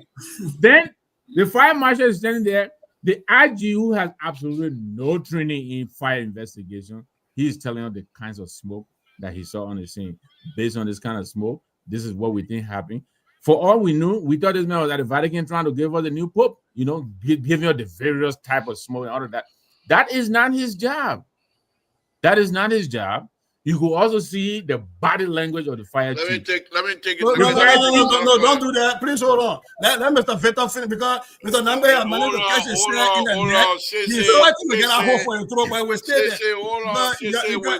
F: Then the fire marshal is standing there. The IG, who has absolutely no training in fire investigation, he is telling us the kinds of smoke that he saw on the scene. Based on this kind of smoke, this is what we think happened. For all we knew, we thought this man was at the Vatican trying to give us a new pope, giving us the various type of smoke and all of that. That is not his job. That is not his job. You could also see the body language of the fire chief.
C: Let me take it.
D: No, don't do that. Please hold on. Let Mr. Veta finish because Mr. Nambe has managed to catch his share in the neck. He's fighting to get a hole for your throat, but we'll stay there.
C: Hold on,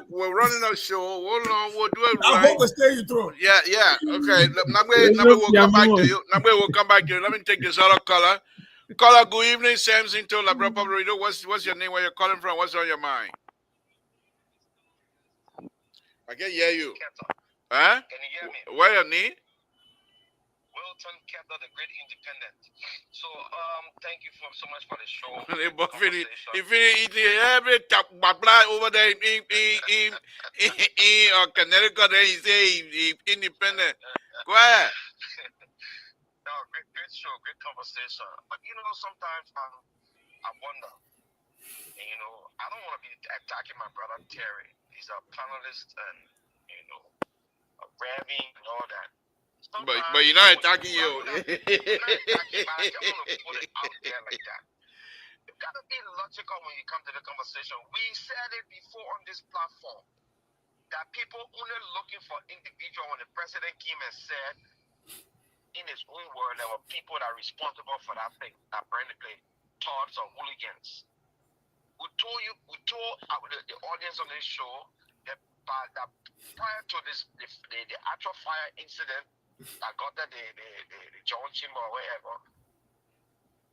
C: we're running a show. Hold on, we'll do it
D: right. I hope we stay your throat.
C: Yeah. Okay. Nambe will come back to you. Nambe will come back to you. Let me take this other caller. Caller, good evening, Samson to La Bro Public Radio. What's your name? Where you're calling from? What's on your mind? I can hear you. Huh?
I: Can you hear me?
C: Where your name?
I: Wilton Kepler, the great independent. So, thank you so much for the show.
C: He finished eating every babla over there in Connecticut. Then he say he independent. Go ahead.
I: No, great show, great conversation. But sometimes I wonder. I don't want to be attacking my brother Terry. He's a panelist and a raving and all that.
C: But you're not attacking you.
I: I just want to put it out there like that. You gotta be logical when you come to the conversation. We said it before on this platform that people only looking for individual. When the president came and said, in his own word, there were people that are responsible for that thing, that bring the play, thugs or hooligans. We told the audience on this show that prior to this, the actual fire incident that got the John Chamber or wherever,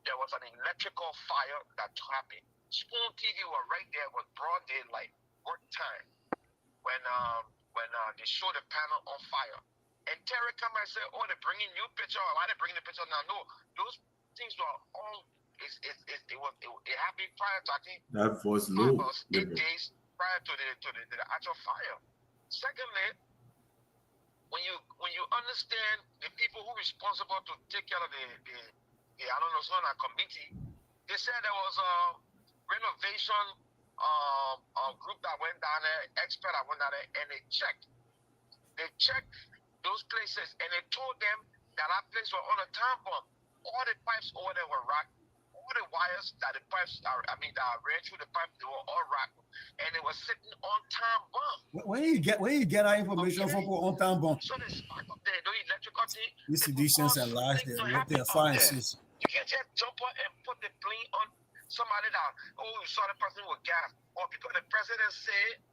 I: there was an electrical fire that happened. Spoon TV were right there with broad daylight, work time, when they showed the panel on fire. And Terry come and say, "Oh, they're bringing new picture. Why they bringing the picture now?" No, those things were all. It happened prior to, I think,
E: that was low.
I: 8 days prior to the actual fire. Secondly, when you understand the people who are responsible to take care of the committee, they said there was a renovation group that went down there, expert that went down there, and they checked those places, and they told them that place was on a time bomb. All the pipes over there were rocked. All the wires that ran through the pipe, they were all rocked, and they were sitting on time bomb.
D: Where you get our information from on time bomb?
I: So they spark up there, the electrical thing.
D: You see these things and lies there. What they're fine.
I: You can't just jump on and put the blame on somebody that, you saw the person with gas, or because the president said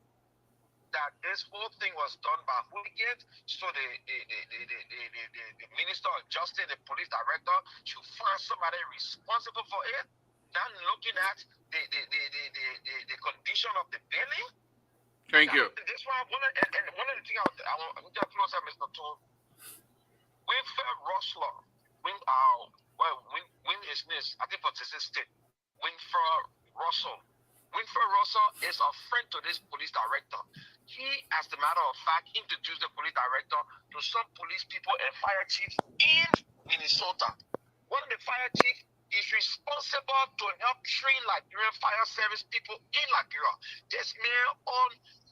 I: that this whole thing was done by hooligans, so the Minister of Justice, the police director, should find somebody responsible for it. Not looking at the condition of the building.
C: Thank you.
I: This one, one of the things I want to close up, Mr. Toll. Winfred Rosler, Win his name, I think for Texas State. Winfred Russell. Winfred Russell is a friend to this police director. He, as a matter of fact, introduced the police director to some police people and fire chiefs in Minnesota. One of the fire chiefs is responsible to help train Liberian fire service people in Liberia. This man on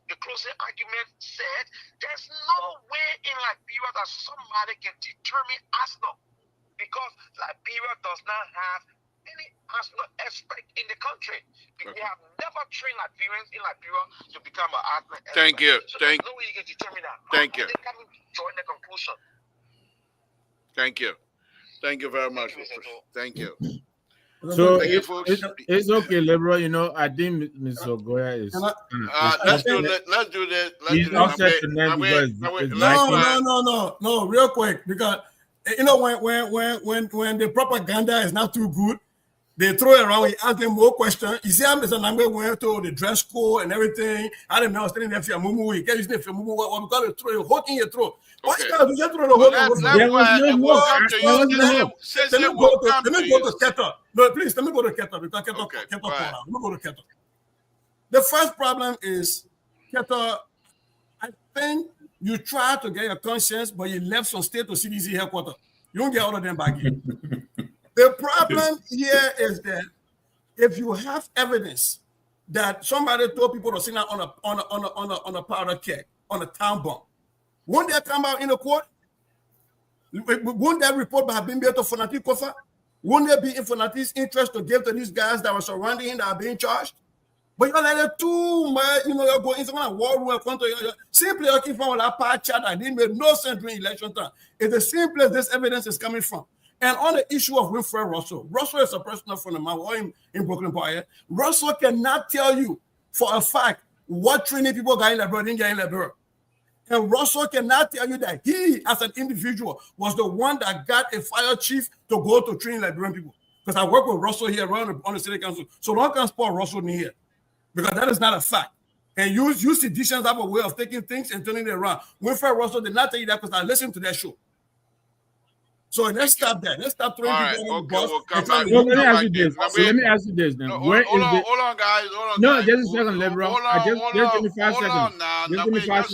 I: the closing argument said there's no way in Liberia that somebody can determine asthma because Liberia does not have any asthma expert in the country. They have never trained Liberians in Liberia to become an asthma expert.
C: Thank you.
I: So there's no way you can determine that.
C: Thank you.
I: They can't join the conclusion.
C: Thank you. Thank you very much. Thank you.
F: So it's okay, Lebro. I think Mr. Ogoya is.
C: Let's do this.
F: He's upset tonight because
D: no. Real quick, because when the propaganda is not too good, They throw it around. You ask them more questions. You see how Mr. Nangbe went to the dress code and everything. I don't know. Standing there for mumu. You can't use it for mumu. What we call it? Throw a hook in your throat. What's
C: Okay.
D: that? You just throw the hook.
C: Let's
F: There
C: go
F: was
C: ahead
F: no
C: and we'll
F: hook.
C: come to
F: There
C: you.
F: was no hook.
C: Sensei
D: Let me
C: will
D: go
C: come
D: to
C: to you.
D: Keto. No, please, let me go to Keto because Keto
C: Okay,
D: call
C: go ahead.
D: out. Let me go to Keto. The first problem is, Keto, I think you try to get your conscience, but you left some state to CDC headquarters. You don't get all of them back here. The problem here is that if you have evidence that somebody told people to sit down on a powder keg, on a town bomb, won't that come out in the court? Won't that report have been built to Fonati Kofa? Won't there be in Fonati's interest to give to these guys that were surrounding him that are being charged? But you're like too much, you're going into a war room and simply looking for that part chat that didn't make no sense during election time. It's the same place this evidence is coming from. And on the issue of Wilfred Russell is a personal friend of mine in Brooklyn Park. Russell cannot tell you for a fact what training people got in Liberia, didn't get in Liberia. And Russell cannot tell you that he, as an individual, was the one that got a fire chief to go to train Liberian people. Because I work with Russell here around on the city council. So don't transport Russell in here. Because that is not a fact. And you seditionists have a way of taking things and turning it around. Wilfred Russell did not tell you that because I listened to that show. So let's stop that. Let's stop throwing people on the bus.
C: We'll come back.
F: Well, let me ask you this. Let me ask you this then.
C: No,
F: Where
C: hold
F: is the?
C: on, guys. Hold on.
F: No,
C: guys.
F: just a second, Lebron. Just give me 5 seconds.
C: Hold on now.
F: Just give me 5 seconds.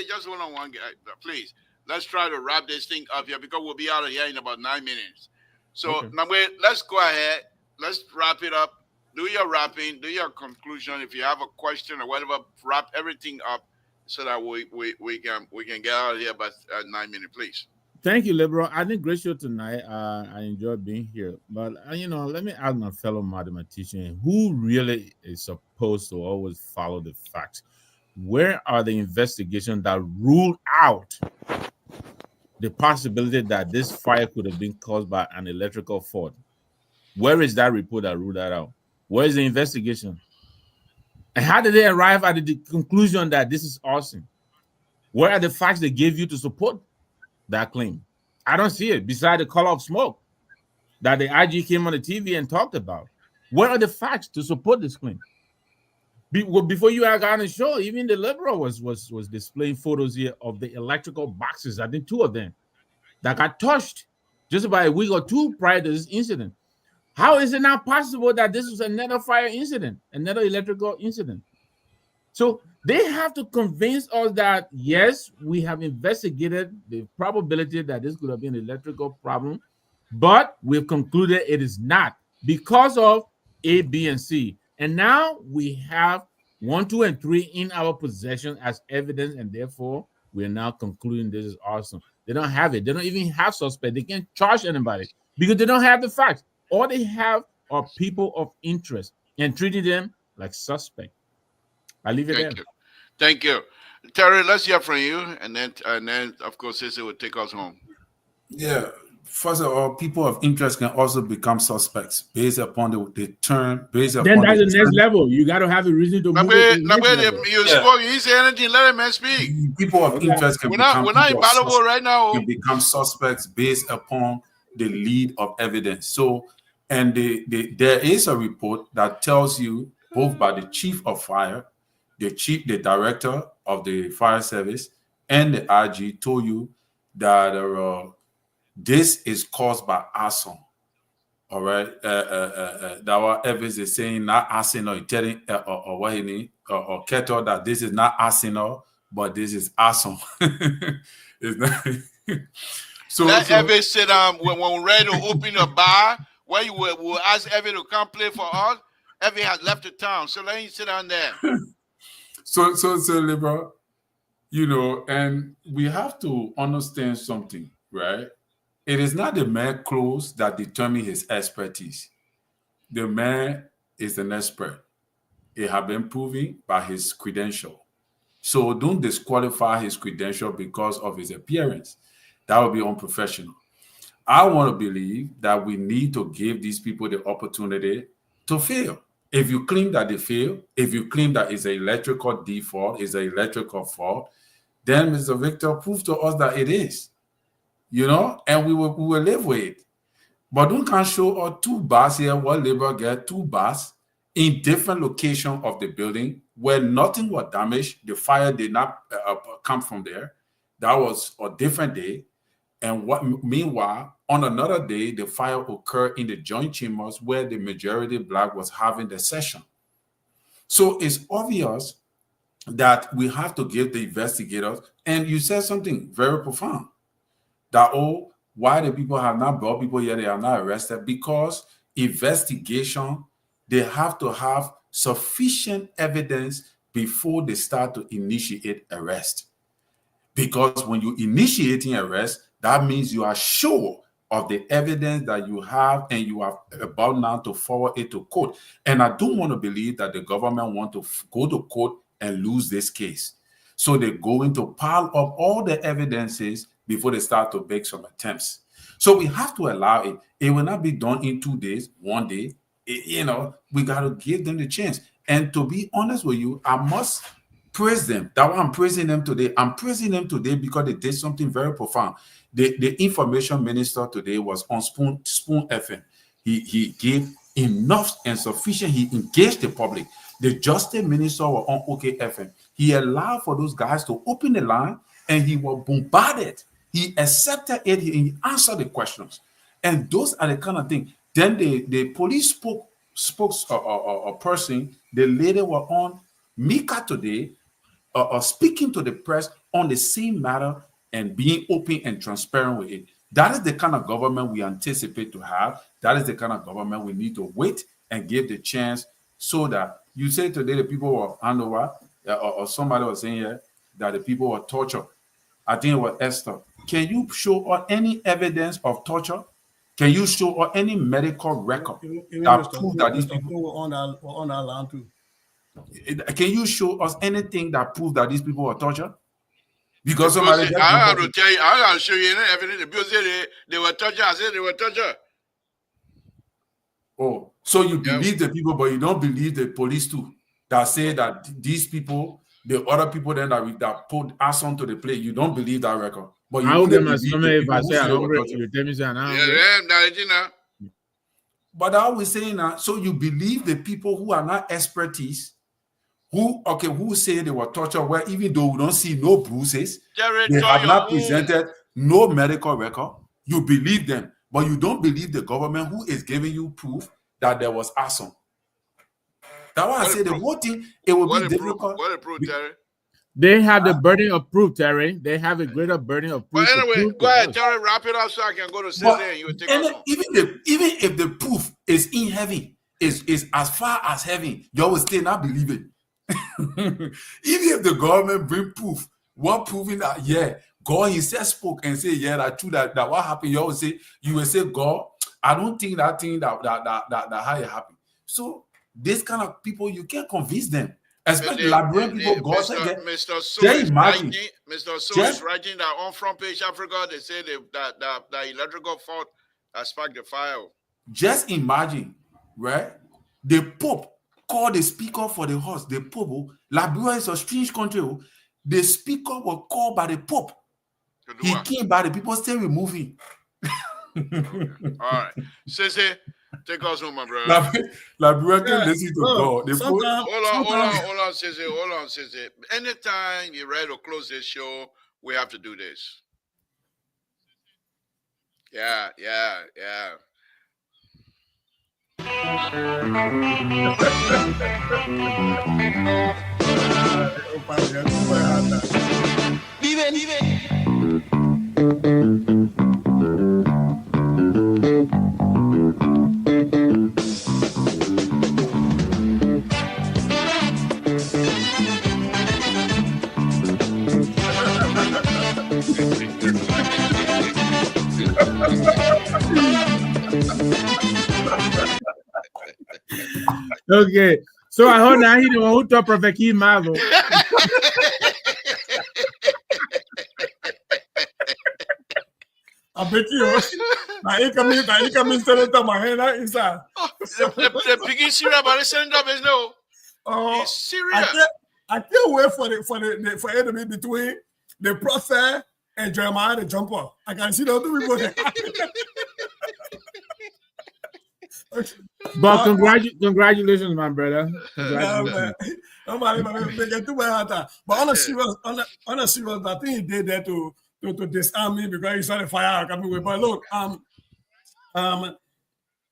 C: Just hold on one guy. Please. Let's try to wrap this thing up here because we'll be out of here in about 9 minutes. So, okay. Let's go ahead. Let's wrap it up. Do your wrapping. Do your conclusion. If you have a question or whatever, wrap everything up so that we can get out of here by 9 minutes, please.
F: Thank you, Lebron. I think great show tonight. I enjoyed being here. But, let me ask my fellow mathematician who really is supposed to always follow the facts. Where are the investigations that rule out the possibility that this fire could have been caused by an electrical fault? Where is that report that ruled that out? Where is the investigation? And how did they arrive at the conclusion that this is arson? Where are the facts they gave you to support that claim? I don't see it beside the color of smoke that the IG came on the TV and talked about. Where are the facts to support this claim? Before you got on the show, even the Liberal was displaying photos here of the electrical boxes, I think 2 of them, that got touched just about a week or 2 prior to this incident. How is it not possible that this was another fire incident, another electrical incident? So they have to convince us that, yes, we have investigated the probability that this could have been an electrical problem, but we've concluded it is not because of A, B, and C. And now we have 1, 2, and 3 in our possession as evidence, and therefore we're now concluding this is arson. They don't have it. They don't even have suspect. They can't charge anybody because they don't have the facts. All they have are people of interest and treating them like suspect. I leave it there.
C: Thank you. Terry, let's hear from you, and then of course Cece will take us home.
E: Yeah. First of all, people of interest can also become suspects based upon the term.
F: Then that's the next level. You got to have a reason to move it.
C: You spoke. You say anything. Let him speak.
E: People of interest can become.
C: We're not infallible right now.
E: Can become suspects based upon the lead of evidence. So, and there is a report that tells you both by the chief of fire, the director of the fire service, and the IG told you that this is caused by arson. All right. That what Evans is saying, not arson or telling or what he need or Keto, that this is not arsenal, but this is arson. It's not.
C: Let Evans sit down when we're ready to open a bar where you will ask Evans to come play for us. Evans has left the town, so let him sit down there.
E: So, Libra, and we have to understand something, right? It is not the man's clothes that determine his expertise. The man is an expert. It has been proven by his credential. So don't disqualify his credential because of his appearance. That would be unprofessional. I want to believe that we need to give these people the opportunity to fail. If you claim that they fail, if you claim that it's an electrical default, it's an electrical fault, then Mr. Victor, prove to us that it is. And we will live with it. But don't can show us 2 bars here, what labor get 2 bars in different location of the building where nothing was damaged. The fire did not come from there. That was a different day. And meanwhile, on another day, the fire occurred in the joint chambers where the majority black was having the session. So it's obvious that we have to give the investigators, and you said something very profound, that, oh, why the people have not brought people yet, they are not arrested, because investigation, they have to have sufficient evidence before they start to initiate arrest. Because when you initiating arrest, that means you are sure of the evidence that you have and you are about now to forward it to court. And I don't want to believe that the government want to go to court and lose this case. So they're going to pile up all the evidences before they start to make some attempts. So we have to allow it. It will not be done in 2 days, 1 day. We got to give them the chance. And to be honest with you, I must praise them. That's why I'm praising them today. I'm praising them today because they did something very profound. The information minister today was on Spoon FM. He gave enough and sufficient. He engaged the public. The justice minister was on OK FM. He allowed for those guys to open the line, and he was bombarded. He accepted it. He answered the questions, and those are the kind of things. Then the police spokesperson, the lady was on Mika today, speaking to the press on the same matter and being open and transparent with it. That is the kind of government we anticipate to have. That is the kind of government we need to wait and give the chance, so that you say today the people were hand over, or somebody was saying here that the people were tortured. I think it was Esther. Can you show us any evidence of torture? Can you show us any medical record that proves that these people
D: were on our land too?
E: Can you show us anything that proves that these people were tortured? Because
C: somebody I have to tell you, I have to show you any evidence. The people say they were tortured. I said they were tortured.
E: Oh, so you believe the people, but you don't believe the police too, that say that these people, the other people then that put us onto the plate, you don't believe that record. But you only believe the people who say were tortured. But I was saying that, so you believe the people who are not expertise, who say they were tortured, where even though we don't see no bruises, they have not presented no medical record, you believe them, but you don't believe the government who is giving you proof that there was arson. That's why I say the whole thing, it will be difficult.
C: What a proof, Terry?
F: They have the burden of proof, Terry. They have a greater burden of proof.
C: But anyway, go ahead, Terry, wrap it up so I can go to Cesar and you will take us home.
E: Even if the proof is in heaven, is as far as heaven, you will still not believe it. Even if the government bring proof, one proving that God himself spoke and say that true, that what happened, you will say God, I don't think that thing that how it happened. So this kind of people, you can't convince them. Especially Liberian people, God said that.
C: Mr. So is writing that on Front Page Africa, they say that the electrical fault that sparked the fire.
E: Just imagine, right? The Pope called the speaker for the house. The Pope, Liberia is a strange country. The speaker was called by the Pope. He came by, the people still removing.
C: All right. Sese, take us home, my brother.
E: Liberia can listen to God.
C: Hold on, Sese. Hold on, Sese. Anytime you're ready to close this show, we have to do this. Yeah.
F: Okay, so I heard now he the one who talk Prophet Keith Marvel.
D: I bet you. Now he come senator my hand inside.
C: The piggy serious about the senator is no. He's serious.
D: I can't wait for it to be between the prophet and Jeremiah the jumper. I can see the other people.
F: But congratulations, my brother. Congratulations.
D: But on a serious, I think he did that to disarm me because he saw the fire coming with. But look,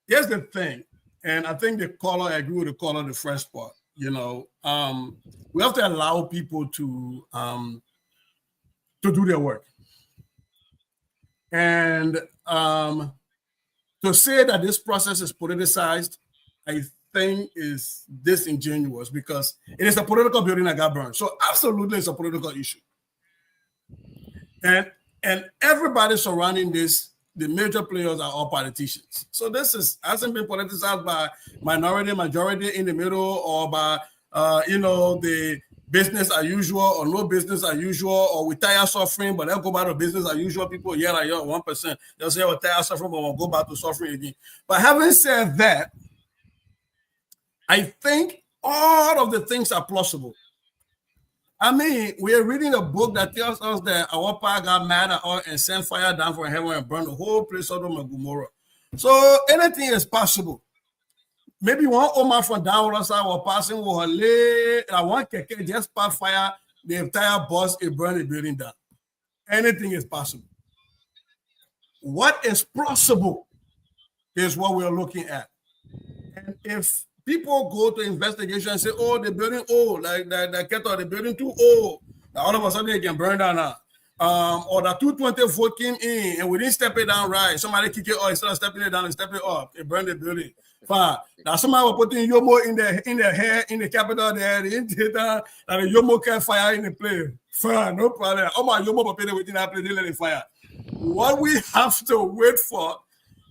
D: here's the thing, and I think the caller, I agree with the caller, the first part. You know, we have to allow people to do their work, and to say that this process is politicized, I think is disingenuous because it is a political building that got burned. So absolutely, it's a political issue, and everybody surrounding this. The major players are all politicians. So this hasn't been politicized by minority, majority in the middle, or by the business as usual or no business as usual, or we tire suffering, but they'll go back to business as usual. People yell at 1%. They'll say, we're tired suffering, but we'll go back to suffering again. But having said that, I think all of the things are plausible. I mean, we are reading a book that tells us that our pa got mad at us and sent fire down from heaven and burned the whole place Sodom and Gomorrah. So anything is possible. Maybe one Omar from down the side was passing with her leg, and one keke just spark fire, the entire bus, it burned the building down. Anything is possible. What is plausible is what we're looking at. And if people go to investigation and say, oh, the building old, like the kettle, the building too old. Now all of a sudden it can burn down now. Or the 220 vote came in and we didn't step it down right. Somebody kick it up instead of stepping it down and step it up. It burned the building. Fine. Now somebody was putting Yomo in the hair in the capital there, the theater, and the Yomo can fire in the plane. Fine, no problem. Oh my Yomo put it within that place, they let it fire. What we have to wait for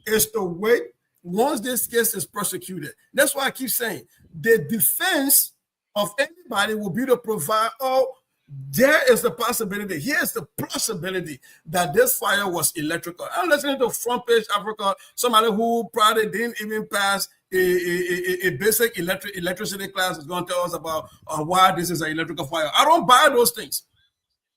D: is to wait. Once this case is prosecuted, that's why I keep saying the defense of anybody will be to provide, there is the possibility, here's the possibility that this fire was electrical. I'm listening to Front Page Africa, somebody who probably didn't even pass a basic electricity class is going to tell us about why this is an electrical fire. I don't buy those things.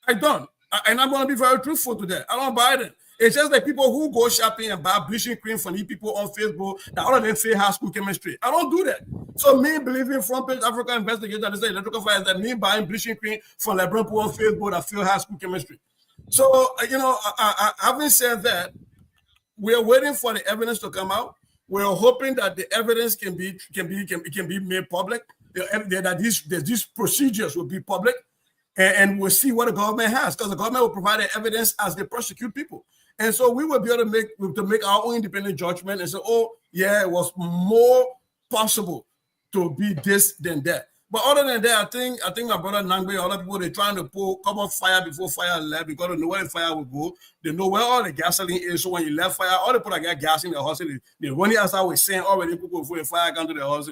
D: I don't. And I'm going to be very truthful to that. I don't buy them. It's just like people who go shopping and buy bleaching cream from these people on Facebook that all of them fail high school chemistry. I don't do that. So me believing Front Page Africa investigator that is an electrical fire is that me buying bleaching cream from LeBron people on Facebook that fail high school chemistry. So having said that, we're waiting for the evidence to come out. We're hoping that the evidence can be made public. That these procedures will be public, and we'll see what the government has, because the government will provide the evidence as they prosecute people. And so we will be able to make our own independent judgment and say, oh, yeah, it was more possible to be this than that. But other than that, I think my brother Nangbe, other people, they're trying to cover fire before fire left because they know where the fire will go. They know where all the gasoline is. So when you left fire, all the people that got gas in the house, they run it outside with sand already people before the fire come to the house.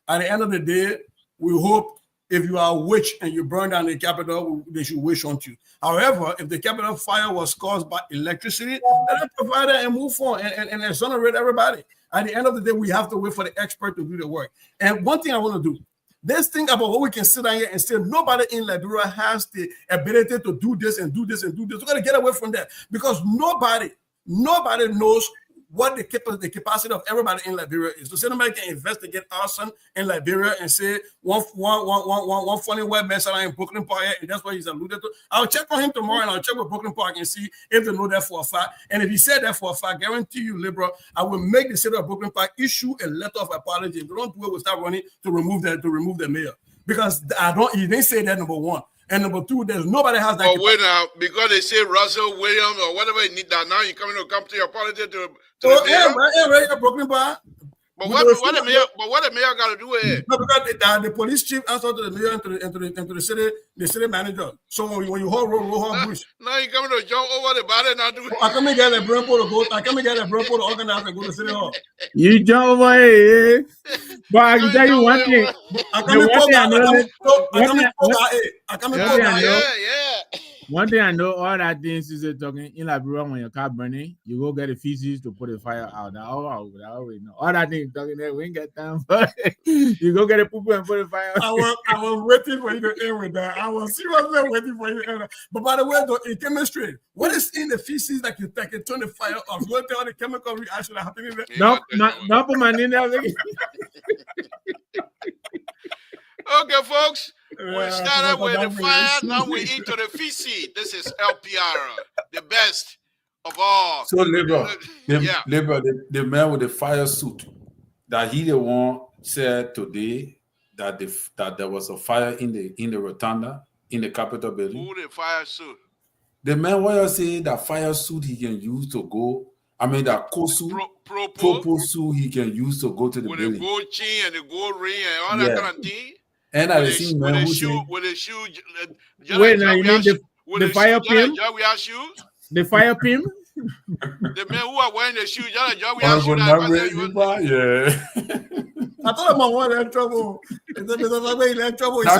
D: At the end of the day, we hope if you are a witch and you burn down the Capitol, they should wish on you. However, if the Capitol fire was caused by electricity, let them provide it and move on and exonerate everybody. At the end of the day, we have to wait for the expert to do the work. And one thing I want to do, this thing about what we can sit down here and say nobody in Liberia has the ability to do this and do this and do this. We're going to get away from that because nobody knows what the capacity of everybody in Liberia is. So somebody can investigate arson in Liberia and say one funny web messenger in Brooklyn Park, and that's what he's alluded to. I'll check on him tomorrow and I'll check with Brooklyn Park and see if they know that for a fact. And if he said that for a fact, guarantee you, Liberal, I will make the city of Brooklyn Park issue a letter of apology. If they don't do it, we'll start running to remove the mayor. Because he didn't say that, number one. And number two, there's nobody has that.
C: Oh, wait now, because they say Russell Williams or whatever you need that now, you're coming to come to your apology to the mayor?
D: Brooklyn Park.
C: But what the mayor got to do with it?
D: No, because the police chief answered to the mayor and to the city manager. So when you hold bush.
C: Now you coming to jump over the body and not do it.
D: I come and get a brain to go. I come and get a brain to organize and go to City Hall.
F: You jump over here, but I can tell you one thing.
C: Yeah.
F: One thing I know, all that things is talking in Liberia when your car burning, you go get the feces to put the fire out. That always know. All that thing talking there, we ain't get time for it. You go get a poo and put the fire out.
D: I was waiting for you to end with that. I was seriously waiting for you to end that. But by the way, though, in chemistry, what is in the feces that can turn the fire off? You want to tell the chemical reaction that happening there?
F: No, not put my name there.
C: Okay, folks. We started with the fire. Now we're into the feces. This is LPR, the best of all.
E: So, Labor,
C: Yeah.
E: the man with the fire suit, that he the one said today that there was a fire in the rotunda in the Capitol building.
C: Who the fire suit?
E: The man, what you say, that fire suit he can use to go. I mean, that suit, propo suit he can use to go to the
C: with
E: building.
C: the gold chain and the gold ring and all that kind of thing.
E: And I see man who say,
C: with a shoe.
F: Wait, now you mean the fire pimp? The fire pimp?
C: The men who are wearing the shoes,
E: yeah.
D: I thought I'm one in trouble. In trouble.
E: But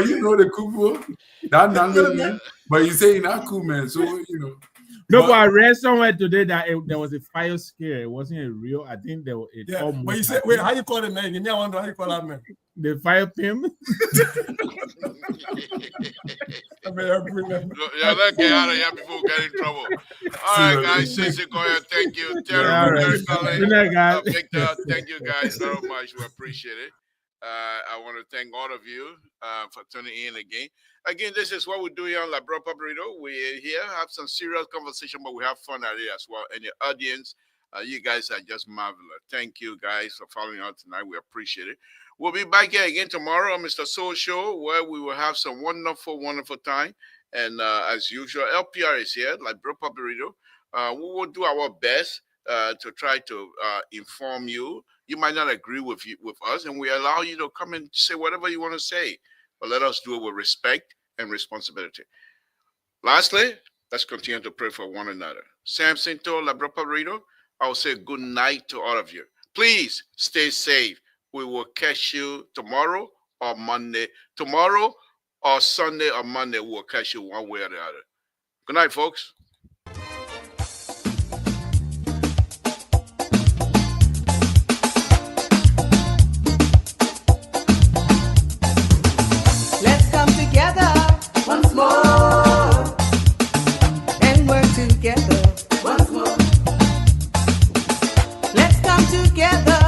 E: you know the cool that man. But you say not cool man, so you know.
F: No, but I read somewhere today that there was a fire scare. It wasn't a real. I think there was.
D: But you said, wait, how you call it, man? Give me one. How you call that man?
F: The fire pimp.
C: Yeah, let's get out of here before we get in trouble. All right, guys. Sissy, go ahead. Thank you. Terry,
F: Good night, guys.
C: Victor, thank you guys very much. We appreciate it. I want to thank all of you for tuning in again. Again, this is what we do here on La Bro Pabrito. We here have some serious conversation, but we have fun at it as well. And the audience, you guys are just marvelous. Thank you guys for following out tonight. We appreciate it. We'll be back here again tomorrow on Mr. Soul Show, where we will have some wonderful time. And as usual, LPR is here, like Bro Pabrito. We will do our best to try to inform you. You might not agree with us, and we allow you to come and say whatever you want to say. But let us do it with respect and responsibility. Lastly, let's continue to pray for one another. Samson told La Bro Pabrito, I will say good night to all of you. Please stay safe. We will catch you tomorrow or Monday. Tomorrow or Sunday or Monday, we'll catch you one way or the other. Good night, folks.
G: Let's come together once more and work together once more. Let's come together.